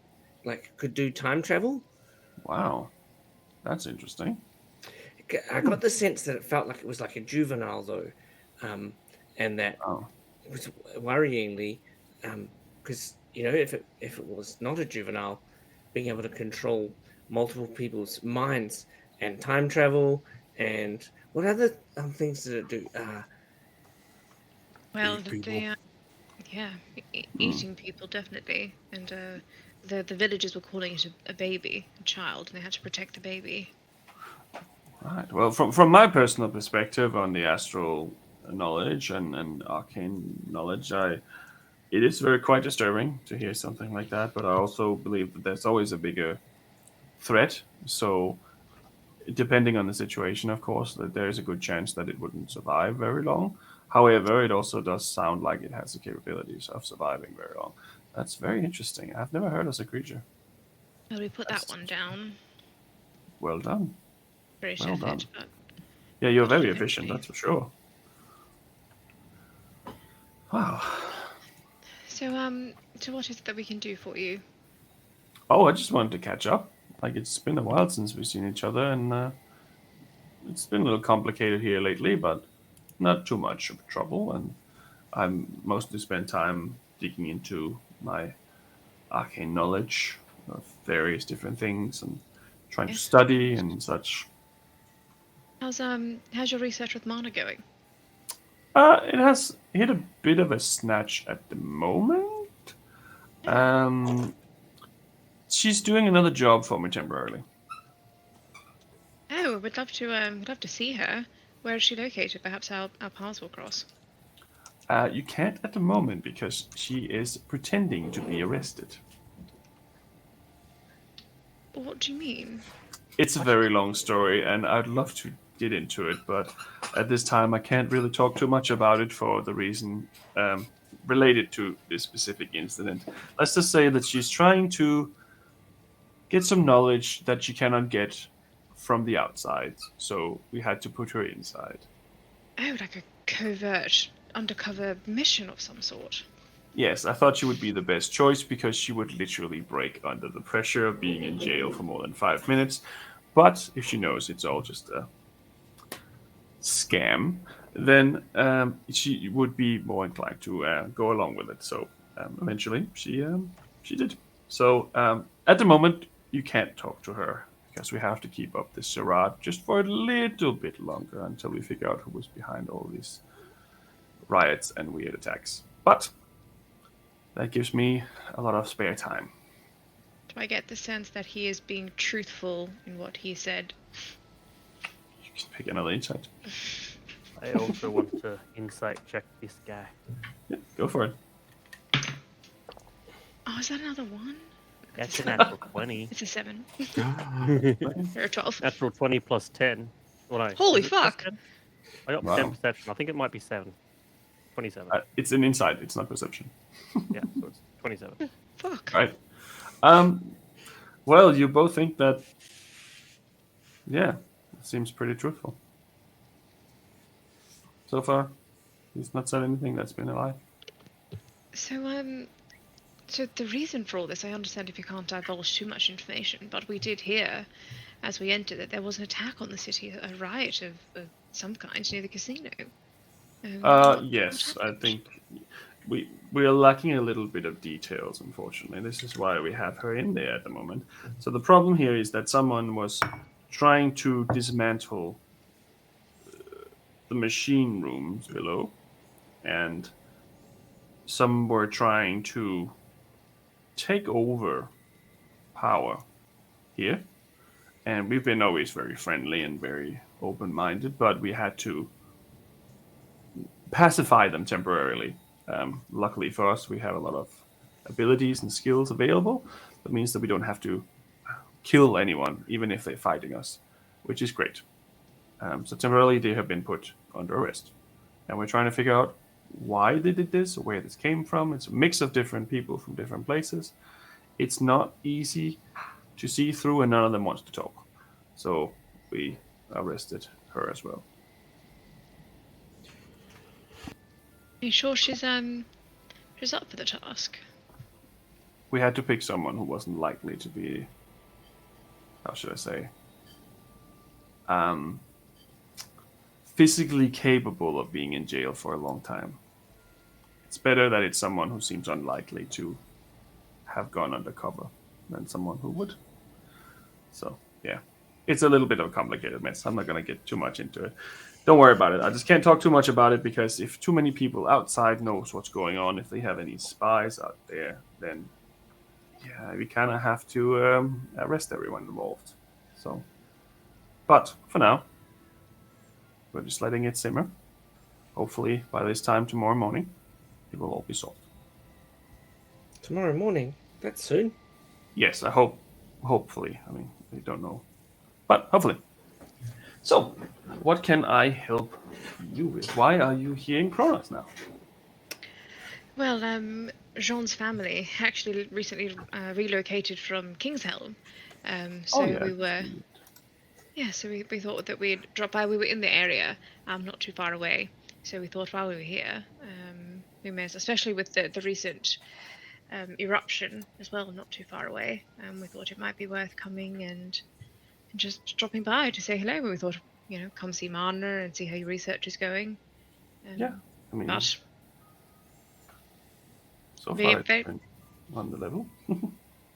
like could do time travel. Wow, that's interesting. I got the sense that it felt like it was like a juvenile though, and that Oh, it was worryingly, because if it was not a juvenile, being able to control multiple people's minds and time travel and what other things did it do? Well, Eat people. they yeah, eating people definitely, and the villagers were calling it a baby, a child, and they had to protect the baby. right. Well, from my personal perspective on the astral knowledge and arcane knowledge, it is very quite disturbing to hear something like that. But I also believe that there's always a bigger threat. So depending on the situation, of course, that there is a good chance that it wouldn't survive very long. However, it also does sound like it has the capabilities of surviving very long. That's very interesting. I've never heard of a creature. Well, we put That's that one down. well done. British Well done. effort, but Yeah, you're got it very efficient, eventually. that's for sure. Wow. So what is it that we can do for you? Oh, I just wanted to catch up. Like, it's been a while since we've seen each other, and it's been a little complicated here lately, but not too much of trouble. And I'm mostly spent time digging into my arcane knowledge of various different things and trying to Yes. study and such. How's your research with mana going? It has hit a bit of a snatch at the moment. She's doing another job for me temporarily. Oh, we'd love to see her. Where is she located? Perhaps our paths will cross. You can't at the moment because she is pretending to be arrested. What do you mean? It's a very long story, and I'd love to get into it, but at this time I can't really talk too much about it for the reason related to this specific incident. Let's just say that she's trying to get some knowledge that she cannot get from the outside, so we had to put her inside. Oh, like a covert, undercover mission of some sort. Yes, I thought she would be the best choice because she would literally break under the pressure of being in jail for more than 5 minutes. But if she knows it's all just a scam, then she would be more inclined to go along with it. So eventually, she did. So at the moment, you can't talk to her because we have to keep up this charade just for a little bit longer until we figure out who was behind all these riots and weird attacks. But that gives me a lot of spare time. Do I get the sense that he is being truthful in what he said? You can pick another insight. I also want to insight check this guy. Yeah, go for it. Oh, is that another one? That's a natural 20. It's a 7. Okay. Or a 12. Natural 20 plus 10. Well, no, Holy is it plus fuck! 10? I got Wow. 10 perception. I think it might be 7. 27. It's an insight. It's not perception. Yeah, so it's 27. Fuck. Right. Well, you both think that. Yeah, it seems pretty truthful. So far, he's not said anything that's been a lie. So the reason for all this, I understand if you can't divulge too much information, but we did hear, as we entered, that there was an attack on the city, a riot of some kind near the casino. Yes, I think we are lacking a little bit of details, unfortunately. This is why we have her in there at the moment. So the problem here is that someone was trying to dismantle the machine rooms below, and some were trying to take over power here. And we've been always very friendly and very open-minded, but we had to pacify them temporarily. Luckily for us, we have a lot of abilities and skills available. That means that we don't have to kill anyone, even if they're fighting us, which is great. So temporarily, they have been put under arrest, and we're trying to figure out why they did this or where this came from. It's a mix of different people from different places. It's not easy to see through, and none of them wants to talk. So we arrested her as well. Are you sure she's up for the task? We had to pick someone who wasn't likely to be, how should I say, physically capable of being in jail for a long time. It's better that it's someone who seems unlikely to have gone undercover than someone who would. So, yeah. It's a little bit of a complicated mess. I'm not going to get too much into it. Don't worry about it. I just can't talk too much about it because if too many people outside knows what's going on, if they have any spies out there, then yeah, we kind of have to arrest everyone involved. So, but for now, we're just letting it simmer. Hopefully, by this time tomorrow morning, it will all be solved. Tomorrow morning? That's soon. Yes, I hope. Hopefully. I mean, we don't know. But hopefully. So, what can I help you with? Why are you here in Kronos now? Well, Jean's family actually recently relocated from Kingshelm. So we were... Yeah, so we thought that we'd drop by. We were in the area, not too far away. So we thought while we were here, we may, especially with the recent eruption as well, not too far away. We thought it might be worth coming and just dropping by to say hello. We thought, come see Marna and see how your research is going. Yeah, I mean, but so far it's been on the level.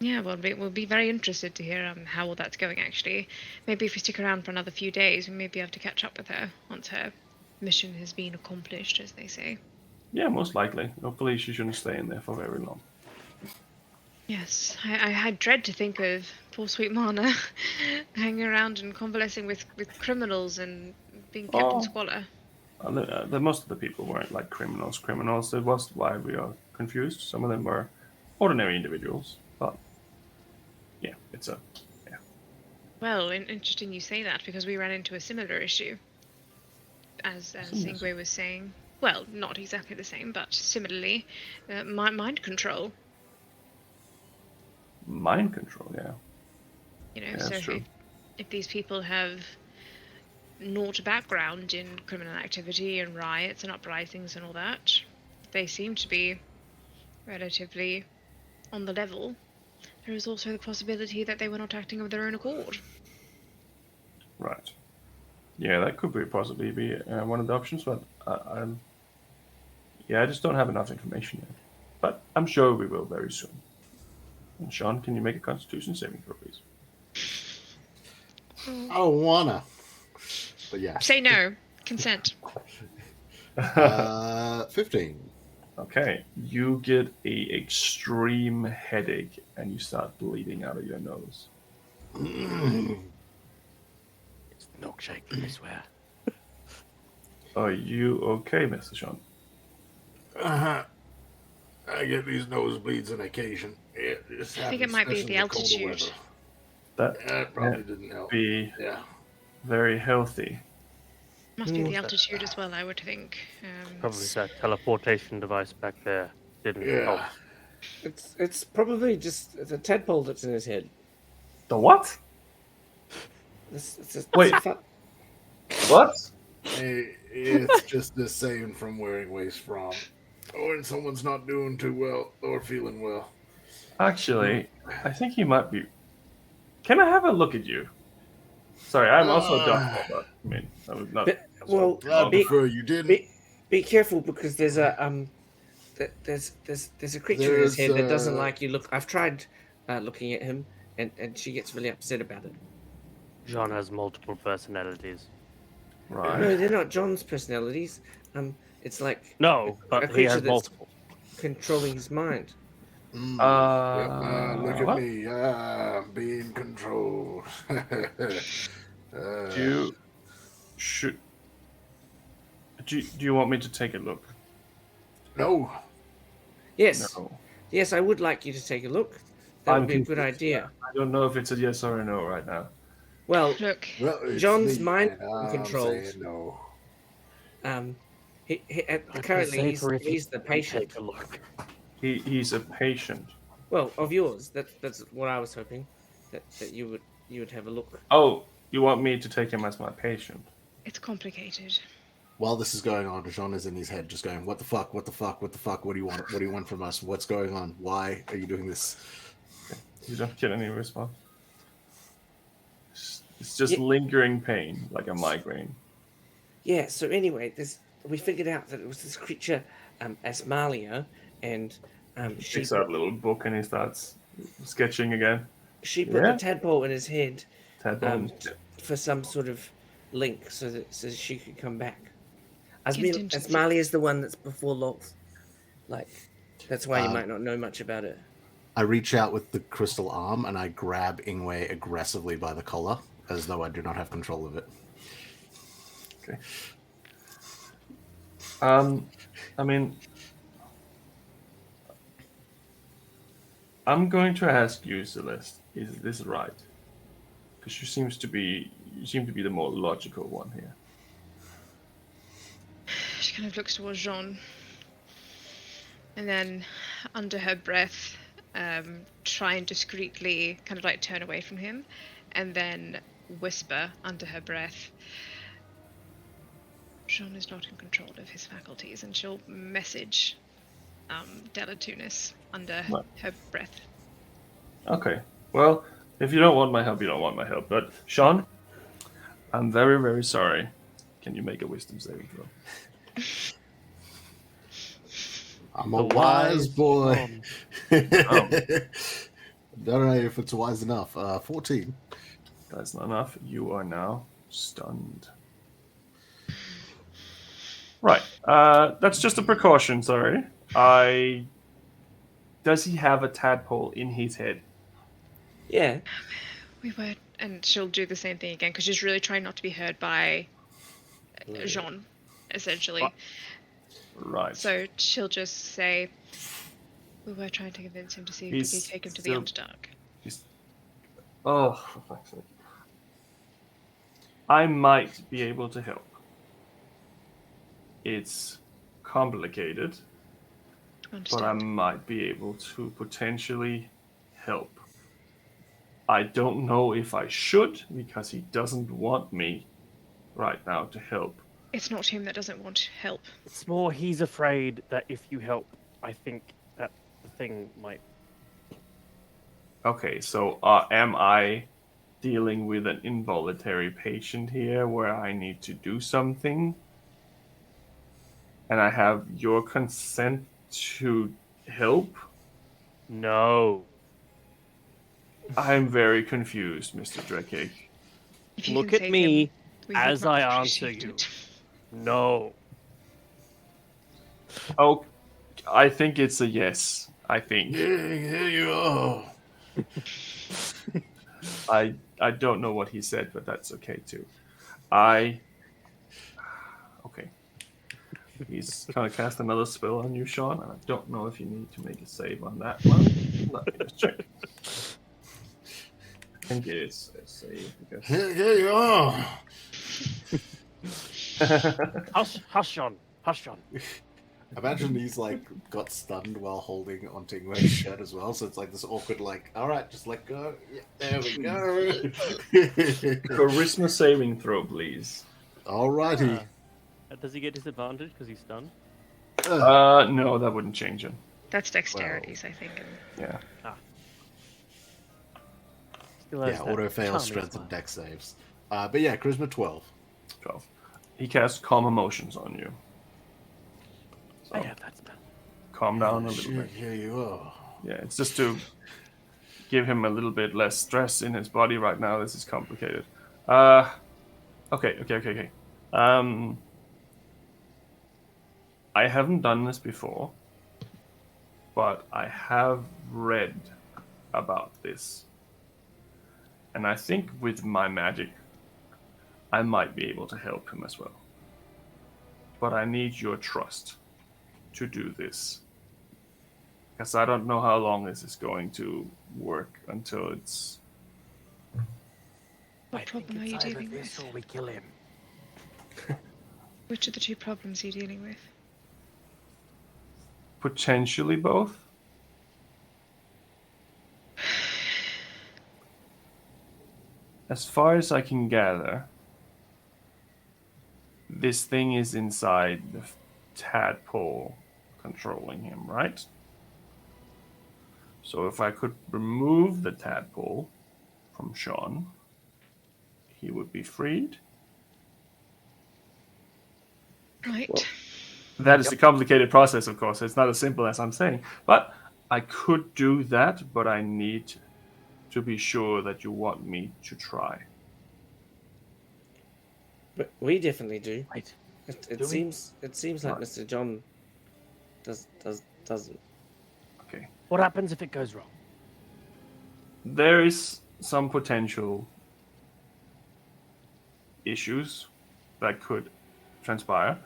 Yeah, well, we'll be very interested to hear how all that's going, actually. Maybe if we stick around for another few days, we may be able to catch up with her once her mission has been accomplished, as they say. Yeah, most likely. Hopefully she shouldn't stay in there for very long. Yes, I had dread to think of poor sweet Marna hanging around and convalescing with criminals and being kept in squalor. Most of the people weren't like criminals. It was why we are confused. Some of them were ordinary individuals, but yeah, yeah. Well, interesting you say that, because we ran into a similar issue, as Ingwe was saying. Well, not exactly the same, but similarly, mind control. Mind control, yeah. Yeah, that's so true. If these people have naught background in criminal activity and riots and uprisings and all that, they seem to be relatively on the level. There is also the possibility that they were not acting of their own accord. Right. Yeah, that could possibly be one of the options, but I just don't have enough information yet. But I'm sure we will very soon. And Sean, can you make a Constitution saving throw, please? I don't wanna. But yeah. Say no. Consent. 15. Okay, you get a extreme headache and you start bleeding out of your nose. It's the milkshake, I swear. Are you okay, Mr. Sean? I get these nosebleeds on occasion. I think it might be the altitude. That probably didn't help. Be very healthy. Must be the altitude as well, I would think. Probably that teleportation device back there didn't help. It's probably just the tadpole that's in his head. The what? Wait. What? It's just the same from wearing waist from. Or when someone's not doing too well or feeling well. Actually, I think he might be. Can I have a look at you? Sorry, I'm also a doctor, but I mean, I was not. I prefer you didn't. Be careful, because there's a there's a creature in his head that doesn't like you. Look, I've tried looking at him, and she gets really upset about it. John has multiple personalities. Right. No, they're not John's personalities. It's like No, but he has multiple. Controlling his mind. Look at what? me, being controlled. Do you want me to take a look? No. Yes. No. Yes, I would like you to take a look. That would be a good idea. I don't know if it's a yes or a no right now. Well, Look, Well, it's John's me, mind and I'm controlled. saying no. Currently, safer if you he's the patient. Take a look. He's a patient. Well, of yours. That's what I was hoping. That you would have a look. Oh, you want me to take him as my patient? It's complicated. While this is going on, Jean is in his head just going, what the fuck, what the fuck, what the fuck, what do you want? What do you want from us? What's going on? Why are you doing this? You don't get any response. It's just lingering pain, like a migraine. Yeah. So anyway, we figured out that it was this creature, Asmalia, and He picks out a little book and he starts sketching again. She put a tadpole in his head for some sort of link so she could come back. Asmalia is the one that's before Loth. Like, that's why you might not know much about it. I reach out with the crystal arm and I grab Ingwe aggressively by the collar, as though I do not have control of it. Okay. I mean, I'm going to ask you, Celeste, is this right? Because you seem to be the more logical one here. She kind of looks towards Jean. And then, under her breath, try and discreetly kind of like turn away from him. And then whisper under her breath, Jean is not in control of his faculties. And she'll message Delatunis under her breath. Okay. Well, if you don't want my help, you don't want my help. But, Sean, I'm very, very sorry. Can you make a wisdom saving throw? I'm a wise boy. Don't know if it's wise enough. 14. That's not enough. You are now stunned. Right. That's just a precaution, sorry. Does he have a tadpole in his head? Yeah. We were, and she'll do the same thing again because she's really trying not to be heard by Jean, essentially. Right. So she'll just say, we were trying to convince him to see if we could take him to the Underdark. Oh, for fuck's sake. I might be able to help. It's complicated, but I might be able to potentially help. I don't know if I should, because he doesn't want me right now to help. It's not him that doesn't want help. It's more he's afraid that if you help, I think that the thing might... Okay, so am I dealing with an involuntary patient here where I need to do something? And I have your consent to help? No. I'm very confused, Mr. Drekig. Look at me as I answer you. No. Oh, I think it's a yes. I think. Here you are. I don't know what he said, but that's okay too. Okay. He's going to cast another spell on you, Sean, and I don't know if you need to make a save on that one. Let me just check. I think it is a save. Because... Here you are. Hush, John. Hush, John. Imagine he's like got stunned while holding onto Ingwe's shirt as well, so it's like this awkward, like, all right, just let go. Yeah, there we go. Charisma saving throw, please. Alrighty. Does he get disadvantage because he's stunned? No, that wouldn't change him. That's dexterities, I think. Yeah. Yeah, auto fail, strength, and dex saves. But yeah, charisma 12. 12. He casts calm emotions on you. So, yeah, that's bad. Calm down a little bit. Here you are. Yeah, it's just to give him a little bit less stress in his body right now. This is complicated. Okay. I haven't done this before, but I have read about this. And I think with my magic, I might be able to help him as well. But I need your trust to do this. Because I don't know how long this is going to work until it's... What problem are you dealing with? Or we kill him. Which of the two problems are you dealing with? Potentially both. As far as I can gather, this thing is inside the tadpole controlling him, right? So if I could remove the tadpole from Sean, he would be freed. Right. Well, That is a complicated process, of course. It's not as simple as I'm saying. But I could do that, but I need to be sure that you want me to try. But we definitely do. Right. It Do we? seems like Right. Mr. John doesn't. Okay. What happens if it goes wrong? There is some potential issues that could transpire.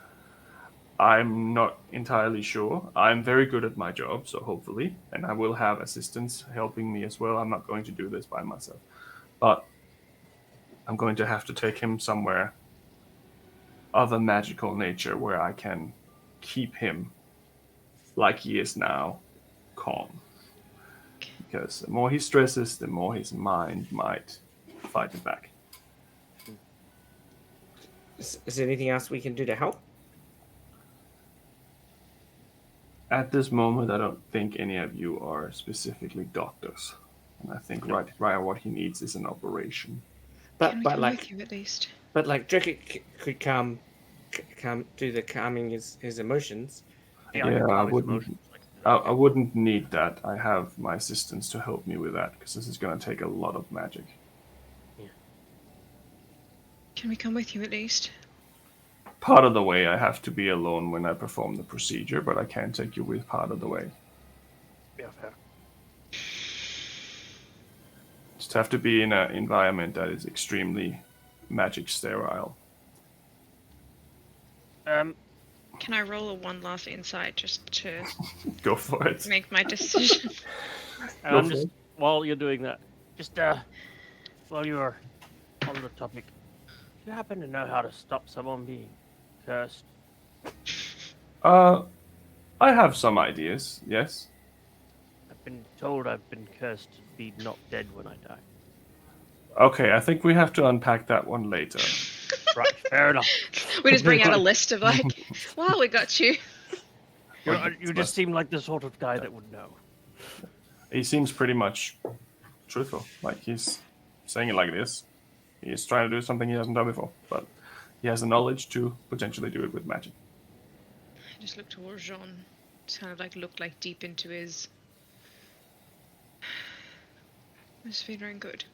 I'm not entirely sure. I'm very good at my job, so hopefully, and I will have assistants helping me as well. I'm not going to do this by myself, but I'm going to have to take him somewhere of a magical nature where I can keep him like he is now, calm. Because the more he stresses, the more his mind might fight it back. Is there anything else we can do to help? At this moment, I don't think any of you are specifically doctors. And I think right what he needs is an operation. But Can we but come like with you at least? but like Drake could calm do the calming his emotions. Yeah, I wouldn't need that. I have my assistants to help me with that because this is going to take a lot of magic. Can we come with you at least? Part of the way, I have to be alone when I perform the procedure, but I can take you with part of the way. Yeah, fair. Just have to be in an environment that is extremely magic sterile. Can I roll a one last insight just to Go for it. make my decision? And I'm just while you're doing that, just while you're on the topic, do you happen to know how to stop someone being cursed? I have some ideas, yes. I've been told I've been cursed to be not dead when I die. Okay, I think we have to unpack that one later. Right, fair enough. We just bring out a list of like, wow, we got you. You just seem like the sort of guy that would know. He seems pretty much truthful. Like he's saying it like it is. He's trying to do something he hasn't done before, but he has the knowledge to potentially do it with magic. I just looked towards Jean. Just kind of like looked like deep into his. This feeling good.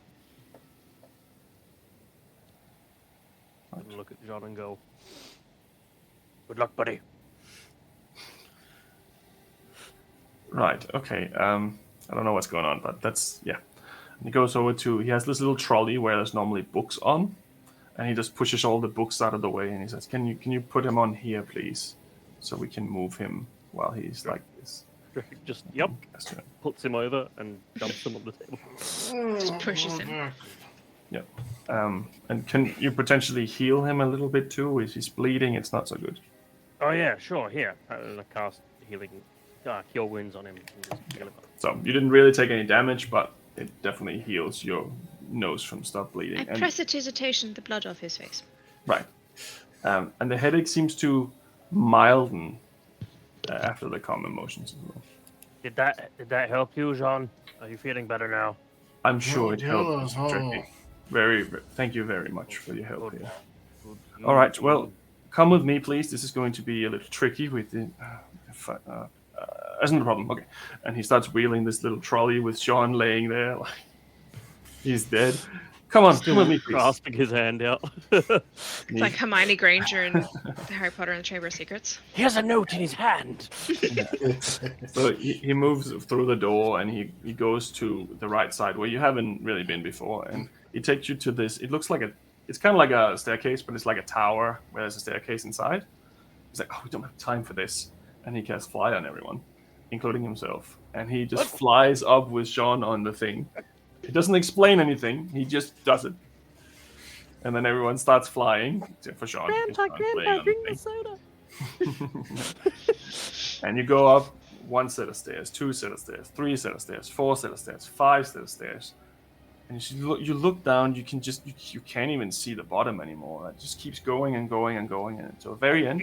And look at John and go, "Good luck, buddy." Right. Okay. I don't know what's going on, but that's yeah. And he goes over to. He has this little trolley where there's normally books on, and he just pushes all the books out of the way, and he says, "Can you put him on here, please, so we can move him while he's like this." Just yep, That's right. puts him over and dumps him on the table. Just pushes him. Yeah. And can you potentially heal him a little bit too? If he's bleeding, it's not so good. Oh yeah, sure. Here, I cast healing, cure wounds on him. And just heal him up. So you didn't really take any damage, but it definitely heals your nose from stop bleeding. I prestidigitation the blood off his face. Right. And the headache seems to milden after the calm emotions as well. Did that help you, Jean? Are you feeling better now? I'm sure it helped. Oh. Tricky. Thank you very much for your help here. Good. All right, well, come with me, please. This is going to be a little tricky with the. Isn't a problem. Okay. And he starts wheeling this little trolley with Sean laying there like he's dead. Come on, come with me, please. grasping his hand out. It's like Hermione Granger in Harry Potter and the Chamber of Secrets. He has a note in his hand. So he moves through the door and he goes to the right side where you haven't really been before, and he takes you to this. It looks like it's kind of like a staircase, but it's like a tower where there's a staircase inside. He's like, "Oh, we don't have time for this," and he casts fly on everyone, including himself, and he just flies up with Sean on the thing. He doesn't explain anything. He just does it. and then everyone starts flying, except for Sean. He's not playing on the bring the thing. soda. And you go up one set of stairs, two set of stairs, three set of stairs, four set of stairs, five set of stairs. And you look down, you can't even see the bottom anymore. It just keeps going and going and going. And until the very end,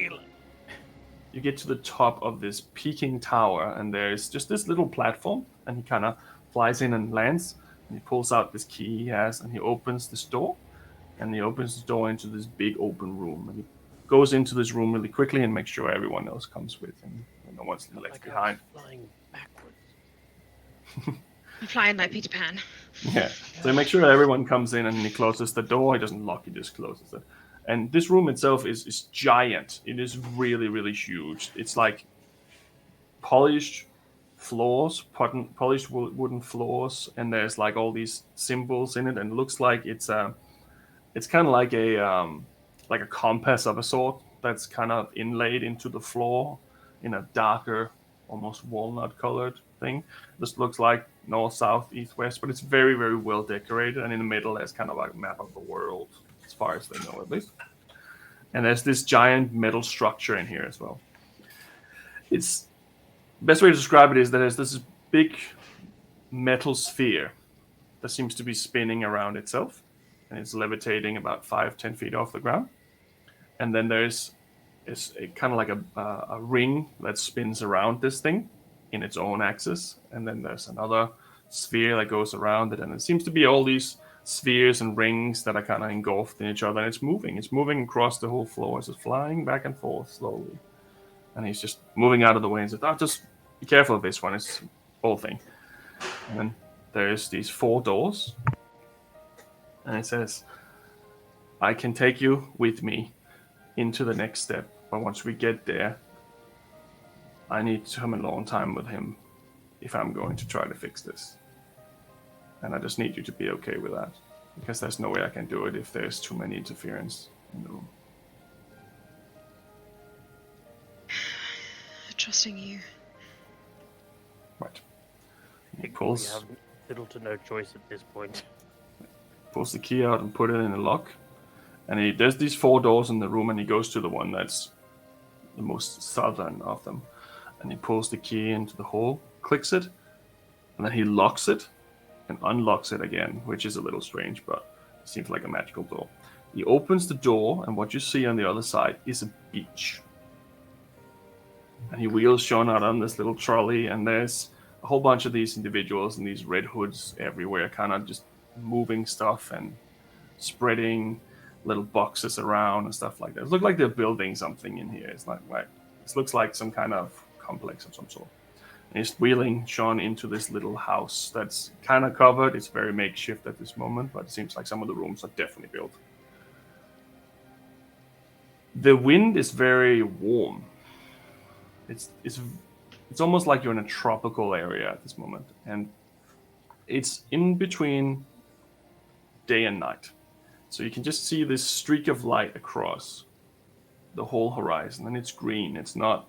you get to the top of this peaking tower, and there's just this little platform. And he kind of flies in and lands. And he pulls out this key he has, and he opens this door. And he opens the door into this big open room. And he goes into this room really quickly and makes sure everyone else comes with him. No one's left behind. Flying backwards. I'm flying like Peter Pan. Yeah. So he makes sure everyone comes in, and he closes the door. He doesn't lock, he just closes it. And this room itself is giant. It is really, really huge. It's like polished floors, polished wooden floors, and there's like all these symbols in it, and it looks like it's kind of like a compass of a sort that's kind of inlaid into the floor in a darker, almost walnut-colored thing. This looks like north, south, east, west, but it's very, very well decorated. And in the middle, there's kind of like a map of the world, as far as they know, at least. And there's this giant metal structure in here as well. It's best way to describe it is that there's this big metal sphere that seems to be spinning around itself, and it's levitating about 5-10 feet off the ground. And then there's kind of like a ring that spins around this thing in its own axis, and then there's another sphere that goes around it, and it seems to be all these spheres and rings that are kind of engulfed in each other, and it's moving across the whole floor. It's just flying back and forth slowly, and he's just moving out of the way and says, just be careful of this one, it's the whole thing. And then there's these 4 doors, and it says, I can take you with me into the next step, but once we get there, I need to come a long time with him if I'm going to try to fix this. And I just need you to be okay with that, because there's no way I can do it if there's too many interference in the room. Trusting you. Right. He We pulls have little to no choice at this point. the key out and put it in a lock. And there's these 4 doors in the room, and he goes to the one that's the most southern of them. And he pulls the key into the hole, clicks it, and then he locks it and unlocks it again, which is a little strange, but it seems like a magical door. He opens the door, and what you see on the other side is a beach. And he wheels Sean out on this little trolley, and there's a whole bunch of these individuals in these red hoods everywhere, kind of just moving stuff and spreading little boxes around and stuff like that. It looks like they're building something in here. It's like it looks like some kind of complex of some sort. And he's wheeling Sean into this little house that's kind of covered. It's very makeshift at this moment, but it seems like some of the rooms are definitely built. The wind is very warm. It's almost like you're in a tropical area at this moment, and it's in between day and night. So you can just see this streak of light across the whole horizon, and it's green. It's not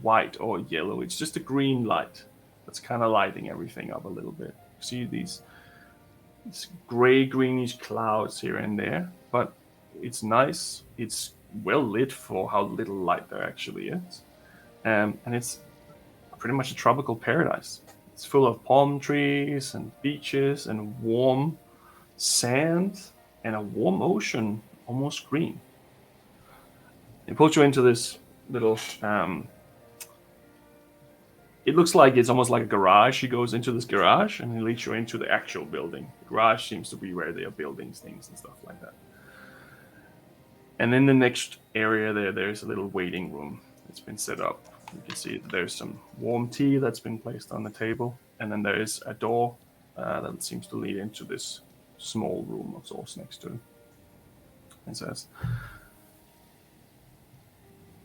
white or yellow. It's just a green light that's kind of lighting everything up a little bit. You see these gray, greenish clouds here and there, but it's nice. It's well lit for how little light there actually is. And it's pretty much a tropical paradise. It's full of palm trees and beaches and warm sand and a warm ocean, almost green. It puts you into this little it looks like it's almost like a garage. He goes into this garage and he leads you into the actual building. The garage seems to be where they are building things and stuff like that. And in the next area there's a little waiting room that's been set up. You can see that there's some warm tea that's been placed on the table, and then there is a door that seems to lead into this small room of sorts next to it. It says,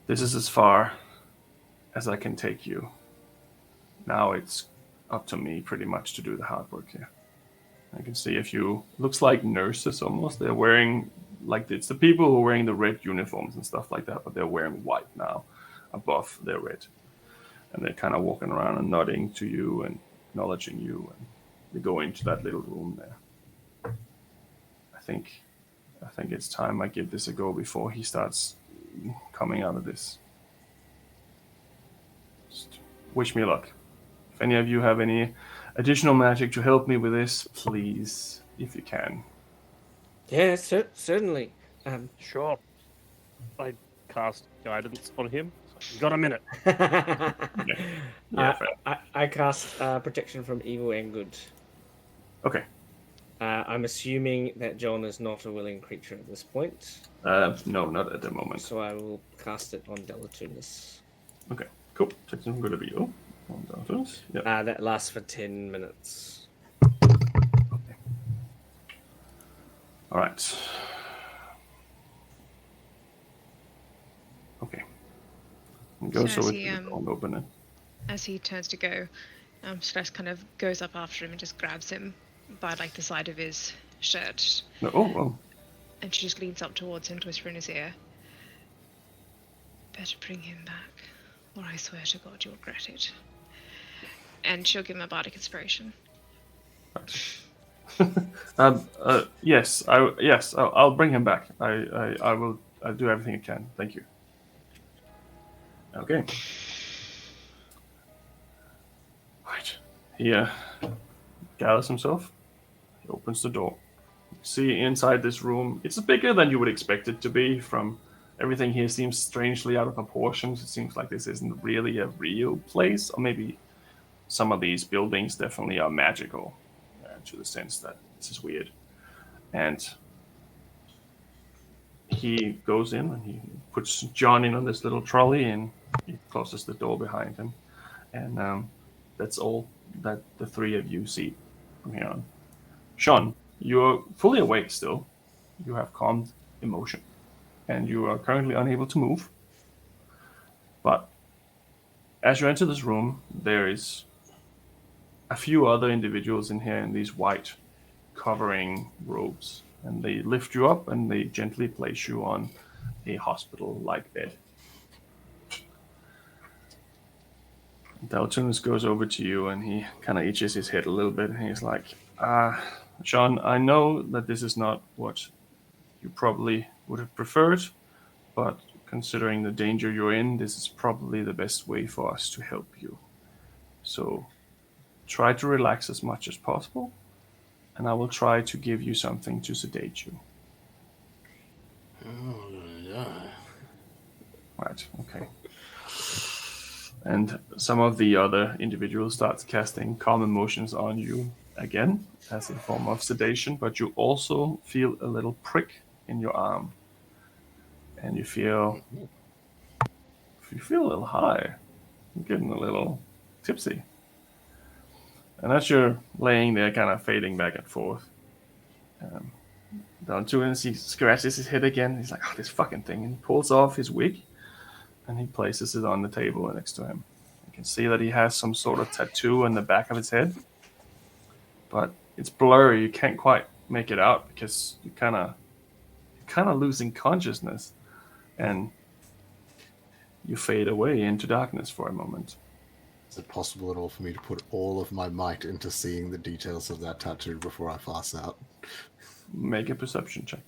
"This is as far as I can take you. Now it's up to me pretty much to do the hard work here." I can see a few, looks like nurses almost. They're wearing, like, it's the people who are wearing the red uniforms and stuff like that, but they're wearing white now above their red. And they're kind of walking around and nodding to you and acknowledging you. And they go into that little room there. I think I think it's time I give this a go before he starts coming out of this. Just wish me luck. If any of you have any additional magic to help me with this, please, if you can. Yeah, certainly. Sure. I cast guidance on him. You got a minute. Yeah, fair. I cast protection from evil and good. Okay. I'm assuming that John is not a willing creature at this point. No, not at the moment. So I will cast it on Delatunas. Okay, cool. Protection good to you. Yeah. That lasts for 10 minutes. Okay. All right. Okay. Go So so as it he, won't open it. As he turns to go, Celeste kind of goes up after him and just grabs him by like the side of his shirt, No, oh. and she just leans up towards him to whisper in his ear, "Better bring him back, or I swear to God you'll regret it." And she'll give him a bardic inspiration. Yes, I'll bring him back. I will. I'll do everything I can. Thank you. Okay. Right. He gathers himself. He opens the door. You see inside this room, it's bigger than you would expect it to be. From everything here seems strangely out of proportions. It seems like this isn't really a real place, or maybe some of these buildings definitely are magical, to the sense that this is weird. And he goes in and he puts John in on this little trolley, and he closes the door behind him. And that's all that the three of you see from here on. Sean, you're fully awake still. You have calmed emotion, and you are currently unable to move. But as you enter this room, there is a few other individuals in here in these white covering robes, and they lift you up and they gently place you on a hospital-like bed. Daltonis goes over to you and he kind of itches his head a little bit, and he's like, Sean, I know that this is not what you probably would have preferred, but considering the danger you're in, this is probably the best way for us to help you. So try to relax as much as possible, and I will try to give you something to sedate you. Oh, yeah. Right, okay. And some of the other individuals start casting calm emotions on you again as a form of sedation, but you also feel a little prick in your arm. And you feel a little high. You're getting a little tipsy. And as you're laying there kind of fading back and forth, down to it, he scratches his head again. He's like, oh, this fucking thing. And he pulls off his wig and he places it on the table next to him. You can see that he has some sort of tattoo on the back of his head, but it's blurry. You can't quite make it out because you're kind of losing consciousness, and you fade away into darkness for a moment. Is it possible at all for me to put all of my might into seeing the details of that tattoo before I pass out? Make a perception check.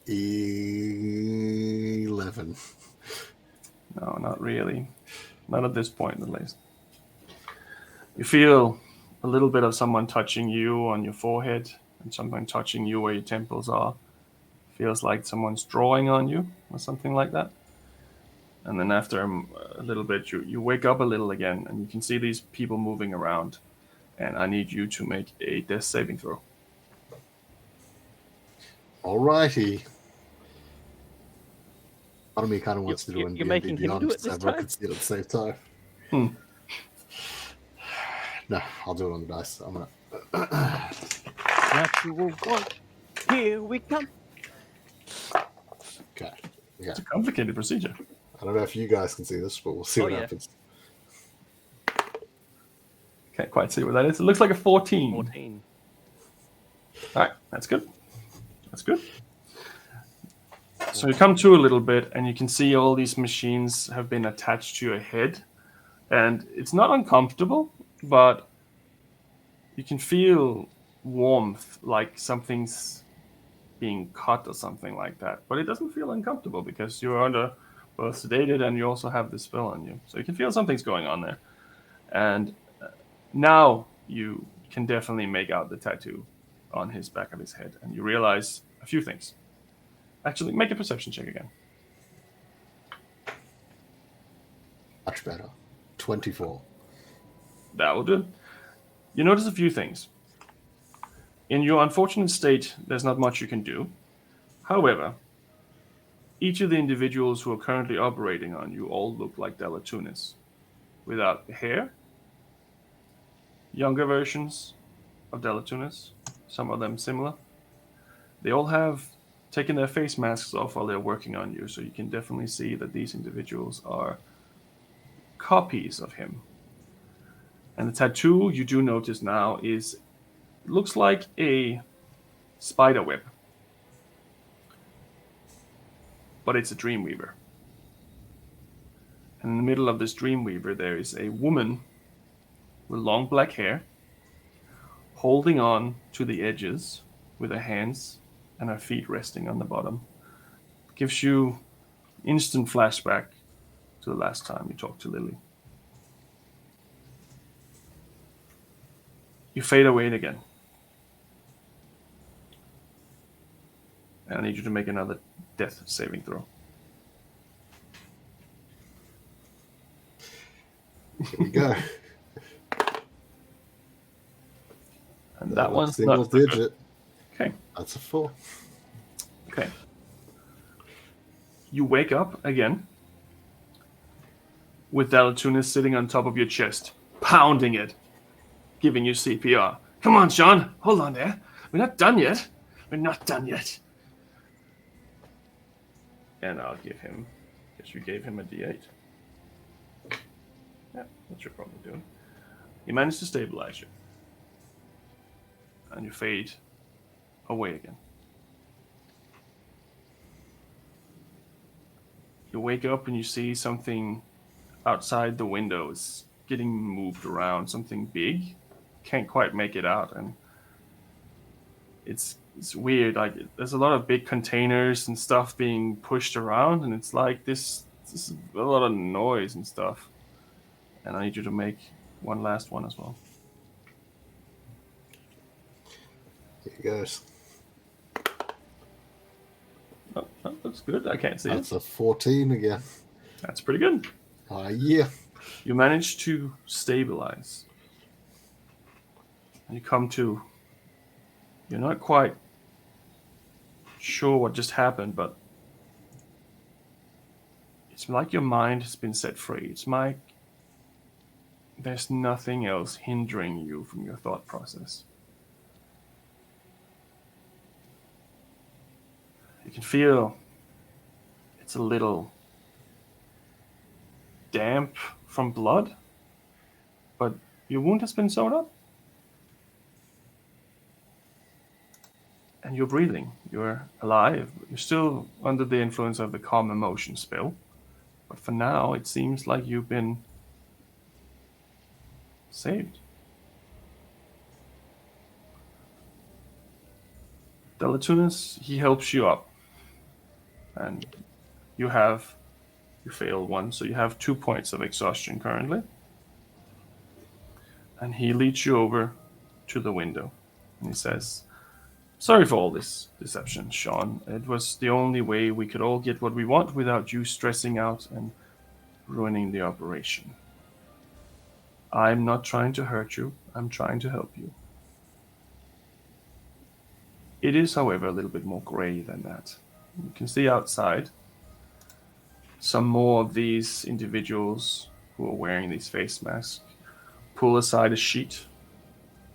11. No, not really. Not at this point, at least. You feel a little bit of someone touching you on your forehead and someone touching you where your temples are. Feels like someone's drawing on you or something like that. And then after a little bit, you wake up a little again, and you can see these people moving around. And I need you to make a death saving throw. Alrighty. Part of me kind of wants to do an You're making him do it this everyone time? can see it at the same time. No, I'll do it on the dice. I'm gonna. Natural one. Here we come. Okay. It's a complicated procedure. I don't know if you guys can see this, but we'll see what happens. Can't quite see what that is. It looks like a 14. 14. All right, that's good. That's good. So you come to a little bit, and you can see all these machines have been attached to your head, and it's not uncomfortable, but You can feel warmth, like something's being cut or something like that. But it doesn't feel uncomfortable because you're under both sedated and you also have the spell on you. So you can feel something's going on there. And now you can definitely make out the tattoo on his back of his head. And you realize a few things. Actually, make a perception check again. Much better. 24. That will do. You notice a few things. In your unfortunate state, there's not much you can do. However, each of the individuals who are currently operating on you all look like Delatunis. Without the hair, younger versions of Delatunis, some of them similar. They all have taken their face masks off while they're working on you, so you can definitely see that these individuals are copies of him. And the tattoo you do notice now looks like a spider web. But it's a Dreamweaver. And in the middle of this Dreamweaver, there is a woman with long black hair, holding on to the edges with her hands and her feet resting on the bottom. Gives you instant flashback to the last time you talked to Lily. You fade away again. And I need you to make another death saving throw. Here we go. And that one's single not so good. digit. Okay. That's a 4. Okay. You wake up again with Dalatunis sitting on top of your chest, pounding it, giving you CPR. Come on, Sean. Hold on there. We're not done yet. We're not done yet. And I'll give him, guess you gave him a D8. Yeah, that's you're probably doing. He managed to stabilize you. And you fade away again. You wake up and you see something outside the windows getting moved around, something big. Can't quite make it out, and it's weird. Like, there's a lot of big containers and stuff being pushed around, and it's like this is a lot of noise and stuff. And I need you to make one last one as well. Here it goes. Oh, that looks good. I can't see That's it. a 14 again. That's pretty good. Yeah. You manage to stabilize. And you come to. You're not quite sure what just happened, but it's like your mind has been set free. It's like there's nothing else hindering you from your thought process. You can feel it's a little damp from blood, but your wound has been sewn up. And you're breathing. You're alive. You're still under the influence of the calm emotion spell. But for now, it seems like you've been saved. Delatunis, he helps you up. And you fail one, so you have 2 points of exhaustion currently. And he leads you over to the window. And he says, "Sorry for all this deception, Sean. It was the only way we could all get what we want without you stressing out and ruining the operation. I'm not trying to hurt you. I'm trying to help you. It is, however, a little bit more gray than that. You can see outside some more of these individuals who are wearing these face masks pull aside a sheet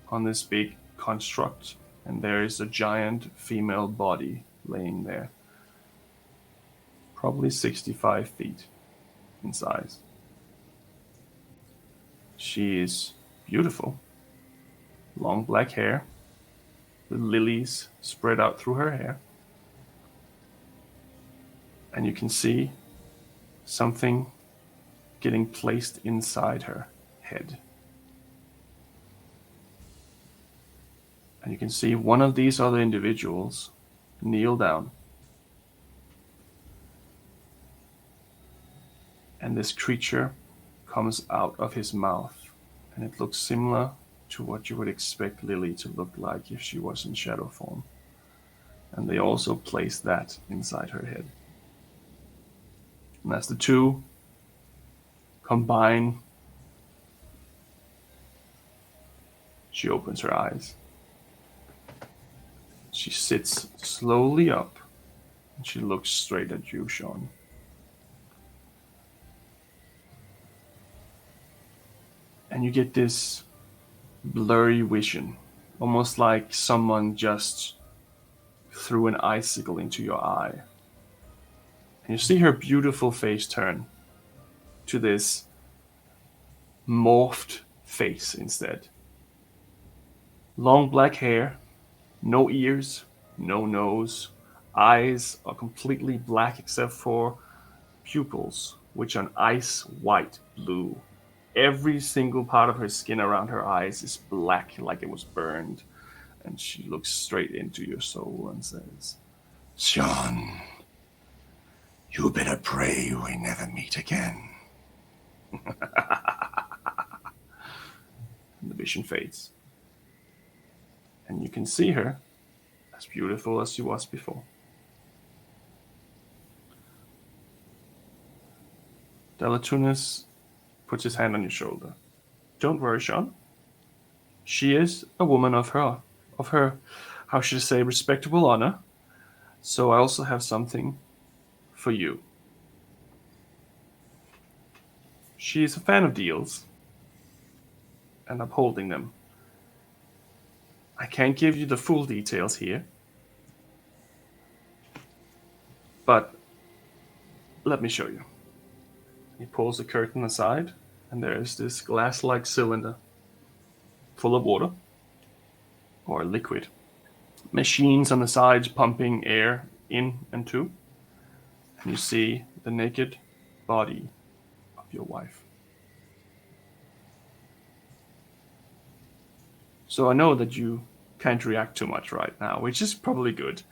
on this big construct, and there is a giant female body laying there, probably 65 feet in size. She is beautiful, long black hair, with lilies spread out through her hair. And you can see something getting placed inside her head. And you can see one of these other individuals kneel down. And this creature comes out of his mouth. And it looks similar to what you would expect Lily to look like if she was in shadow form. And they also place that inside her head. And as the two combine, she opens her eyes. She sits slowly up, and she looks straight at you, Sean. And you get this blurry vision, almost like someone just threw an icicle into your eye. And you see her beautiful face turn to this morphed face instead. Long black hair, no ears, no nose. Eyes are completely black except for pupils, which are an ice white blue. Every single part of her skin around her eyes is black, like it was burned. And she looks straight into your soul and says, Sean, you better pray we never meet again. And the vision fades. And you can see her as beautiful as she was before. Delatunis puts his hand on your shoulder. Don't worry, Sean. She is a woman of her, how should I say, respectable honor. So I also have something for you. She is a fan of deals and upholding them. I can't give you the full details here, but let me show you. He pulls the curtain aside, and there is this glass-like cylinder full of water or liquid. Machines on the sides pumping air in and to. And you see the naked body of your wife. So I know that you can't react too much right now, which is probably good.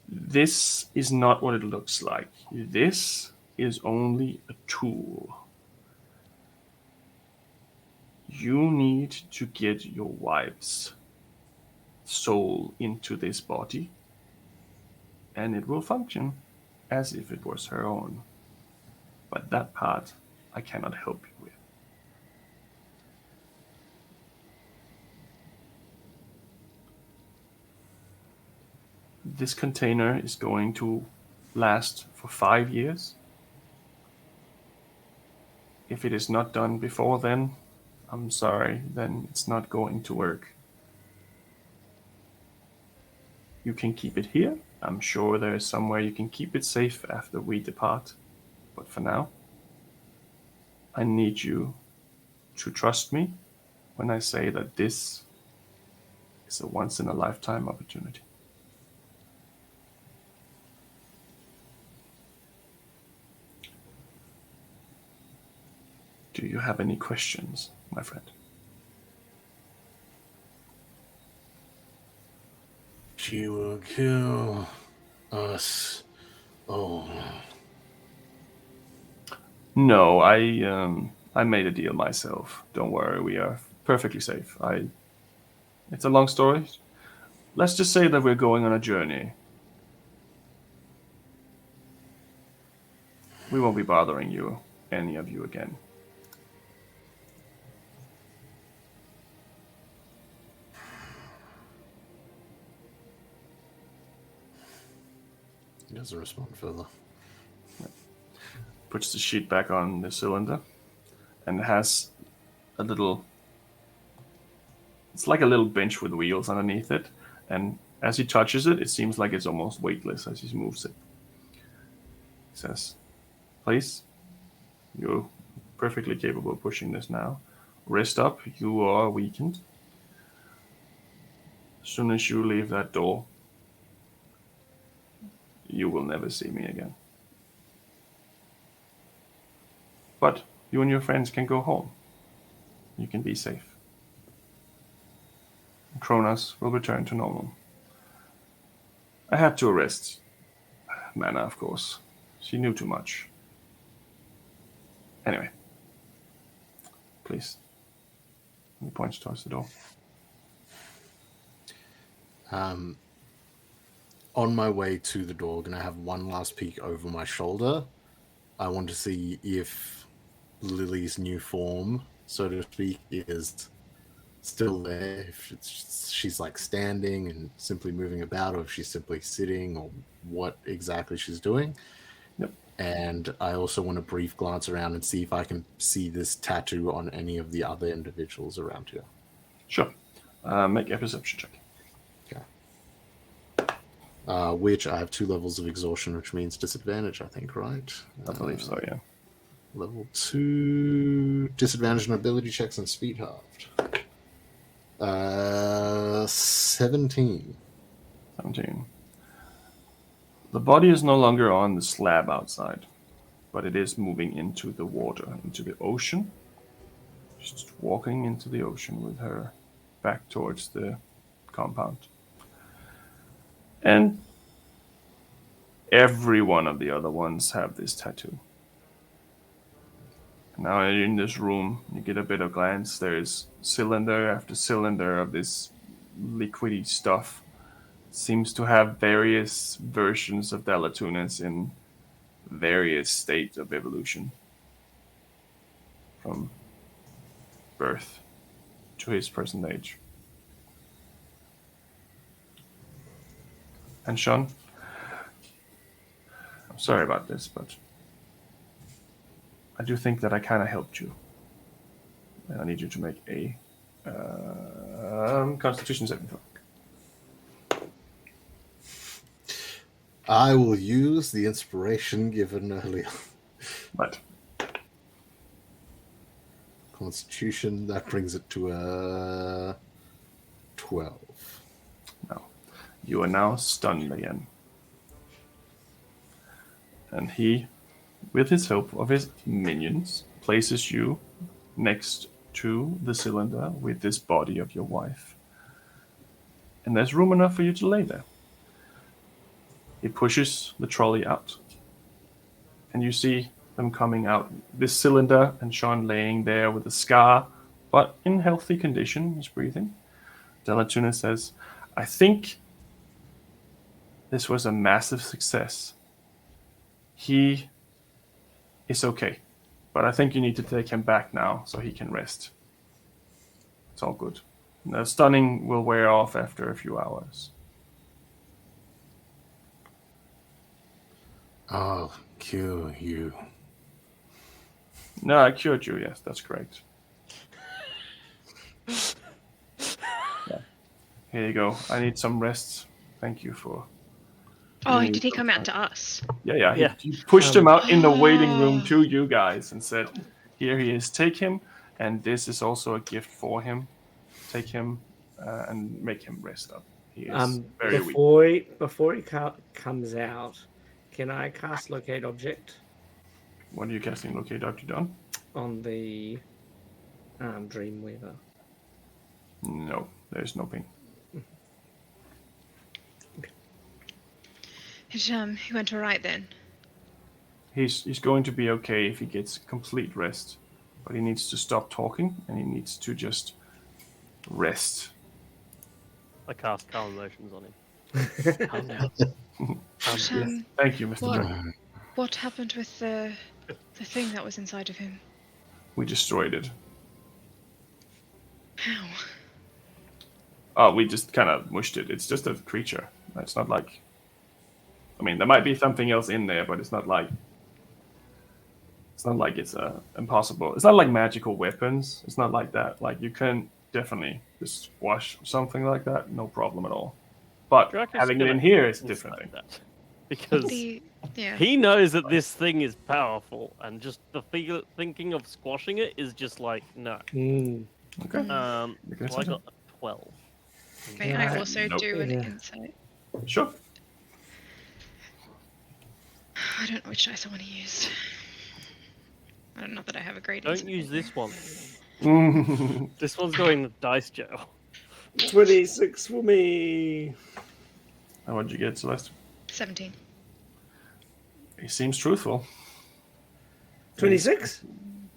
This is not what it looks like. This is only a tool. You need to get your wife's soul into this body, and it will function as if it was her own. But that part I cannot help you with. This container is going to last for 5 years. If it is not done before then, I'm sorry, then it's not going to work. You can keep it here. I'm sure there is somewhere you can keep it safe after we depart. But for now, I need you to trust me when I say that this is a once-in-a-lifetime opportunity. Do you have any questions, my friend? She will kill us all. No, I made a deal myself. Don't worry, we are perfectly safe. It's a long story. Let's just say that we're going on a journey. We won't be bothering you, any of you again. He doesn't respond further. Puts the sheet back on the cylinder and has a little, it's like a little bench with wheels underneath it, and as he touches it, it seems like it's almost weightless as he moves it. He says, please, you're perfectly capable of pushing this now. Rest up, you are weakened. As soon as you leave that door, you will never see me again. But you and your friends can go home. You can be safe. Kronos will return to normal. I had to arrest Mana, of course. She knew too much. Anyway. Please. He points towards the door. On my way to the door, gonna have one last peek over my shoulder. I want to see if Lily's new form, so to speak, is still there. If she's like standing and simply moving about, or if she's simply sitting, or what exactly she's doing. Yep. And I also want a brief glance around and see if I can see this tattoo on any of the other individuals around here. Sure. Make a perception check. Which I have 2 levels of exhaustion, which means disadvantage, I think, right? I believe so, yeah. Level 2, disadvantage on ability checks and speed halved. 17. 17. The body is no longer on the slab outside, but it is moving into the water, into the ocean. She's just walking into the ocean with her back towards the compound. And every one of the other ones have this tattoo. Now in this room, you get a bit of glance. There's cylinder after cylinder of this liquidy stuff. It seems to have various versions of Delatunas in various states of evolution. From birth to his present age. And Sean, I'm sorry about this, but I do think that I kind of helped you. And I need you to make a Constitution saving throw. I will use the inspiration given earlier. Right. Constitution, that brings it to a 12. No. You are now stunned again. And he, with his help of his minions, places you next to the cylinder with this body of your wife. And there's room enough for you to lay there. He pushes the trolley out. And you see them coming out. This cylinder and Sean laying there with a scar, but in healthy condition. He's breathing. Delatuna says, I think this was a massive success. He is okay, but I think you need to take him back now so he can rest. It's all good. The stunning will wear off after a few hours. I'll cure you. No, I cured you, yes, that's correct. Yeah. Here you go. I need some rest. Thank you for... Oh, did he come out to us? Yeah. Yeah. He pushed him out in the waiting room to you guys and said, here he is, take him, and this is also a gift for him. Take him and make him rest up. He is very weak. Before he comes out, can I cast Locate Object What are you casting Locate Object done? on the Dreamweaver? No, there's no ping. He went alright then. He's going to be okay if he gets complete rest. But he needs to stop talking and he needs to just rest. I cast calm emotions on him. Calm down. Thank you, Mr. John. What happened with the thing that was inside of him? We destroyed it. How? Oh, we just kind of mushed it. It's just a creature. It's not like... I mean, there might be something else in there, but it's not like... It's not like it's impossible. It's not like magical weapons. It's not like that. Like, you can definitely just squash something like that. No problem at all. But Drac is having it gonna in here is a different like thing. that. Because Yeah. he knows that this thing is powerful, and just the thinking of squashing it is just like, no. Okay. So I got a 12. May I also Nope. do an insight? Sure. I don't know which dice I want to use. I don't know that I have a great Don't insight. use this one. This one's going to dice jail. 26 for me. And what'd you get, Celeste? 17. He seems truthful. 26?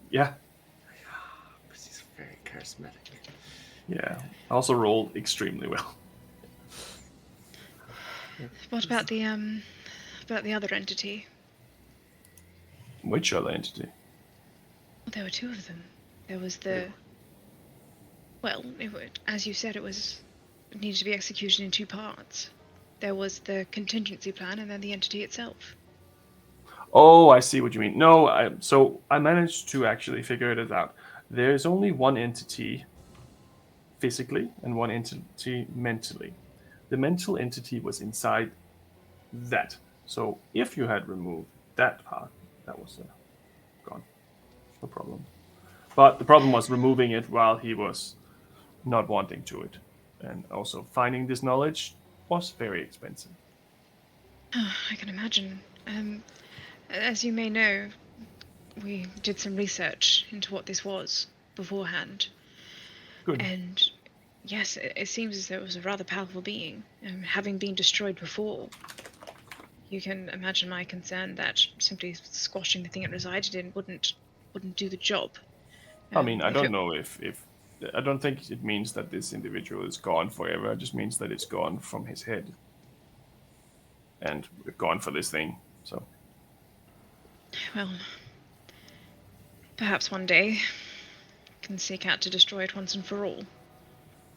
Yeah. Because he's very charismatic. Yeah. I also rolled extremely well. What about the other entity? Which other entity? Well, there were two of them. There was the. Well, as you said, it needed to be executed in two parts. There was the contingency plan, and then the entity itself. Oh, I see what you mean. No, so I managed to actually figure it out. There's only one entity physically and one entity mentally. The mental entity was inside that. So if you had removed that part, that was gone. No problem. But the problem was removing it while he was not wanting to it. And also finding this knowledge was very expensive. I can imagine. As you may know, we did some research into what this was beforehand. Good. And yes, it seems as though it was a rather powerful being, having been destroyed before. You can imagine my concern that simply squashing the thing it resided in wouldn't do the job. I mean, I If don't it- know if I don't think it means that this individual is gone forever. It just means that it's gone from his head and gone for this thing. So Well, perhaps one day can seek out to destroy it once and for all.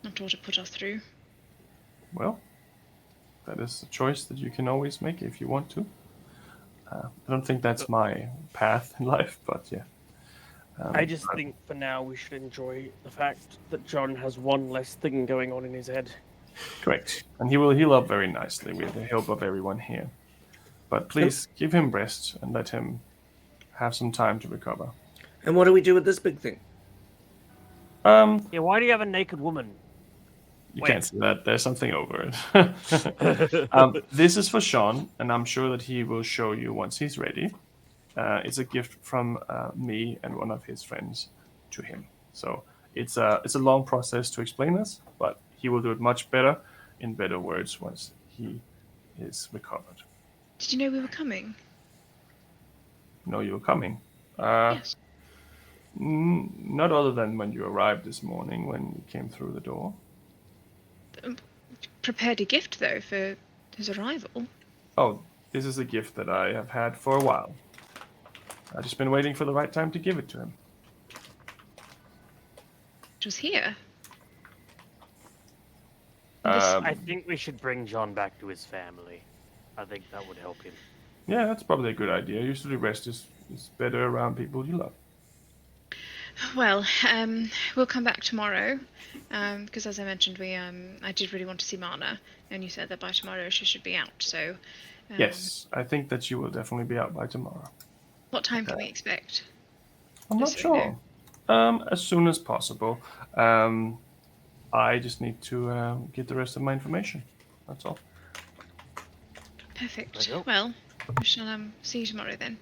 Not what it put us through. well, that is a choice that you can always make if you want to. I don't think that's my path in life, but yeah. I just think for now we should enjoy the fact that John has one less thing going on in his head. Correct. And he will heal up very nicely with the help of everyone here. But please give him rest and let him have some time to recover. And what do we do with this big thing? Yeah, why do you have a naked woman? You Wait. can't see that. There's something over it. This is for Sean, and I'm sure that he will show you once he's ready. It's a gift from me and one of his friends to him. So it's a long process to explain this, but he will do it much better in better words once he is recovered. Did you know we were coming? Know you're coming. Yes. Not other than when you arrived this morning when you came through the door. Prepared a gift, though, for his arrival. Oh, this is a gift that I have had for a while. I've just been waiting for the right time to give it to him. It was here. I think we should bring John back to his family. I think that would help him. Yeah, that's probably a good idea. Usually rest is better around people you love. Well, we'll come back tomorrow, because as I mentioned, I did really want to see Mana, and you said that by tomorrow she should be out. So. Yes, I think that you will definitely be out by tomorrow. What time can we expect? I'm not Just so we sure. As soon as possible. I just need to get the rest of my information. That's all. Perfect. Well, we shall see you tomorrow then.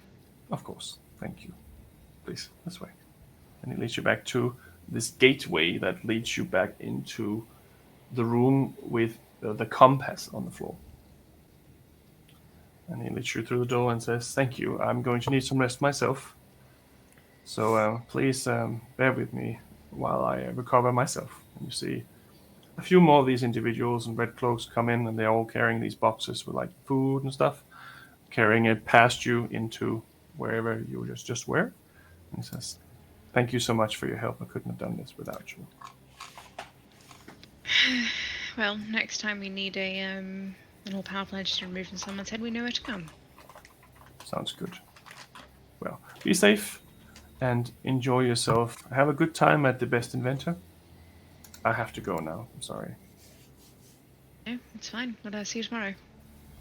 Of course. Thank you. Please, this way. And it leads you back to this gateway that leads you back into the room with the compass on the floor. And he leads you through the door and says, "Thank you. I'm going to need some rest myself. So please bear with me while I recover myself." And you see a few more of these individuals in red cloaks come in, and they're all carrying these boxes with like food and stuff, carrying it past you into wherever you just were. And he says, "Thank you so much for your help. I couldn't have done this without you." Well, next time we need an all-powerful entity removed from someone's head, we know where to come. Sounds good. Well, be safe and enjoy yourself. Have a good time at the Best Inventor. I have to go now. I'm sorry. No, it's fine. We'll see you tomorrow.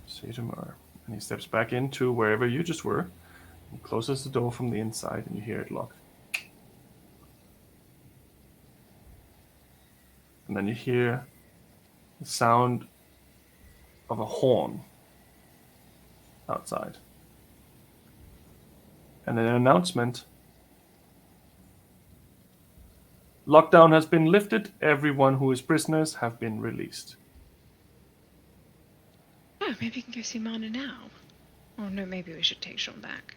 See you tomorrow. And he steps back into wherever you just were and closes the door from the inside, and you hear it lock. And then you hear the sound of a horn outside. And then an announcement. Lockdown has been lifted. Everyone who is prisoners have been released. Oh, maybe we can go see Mana now. Oh no, maybe we should take Sean back.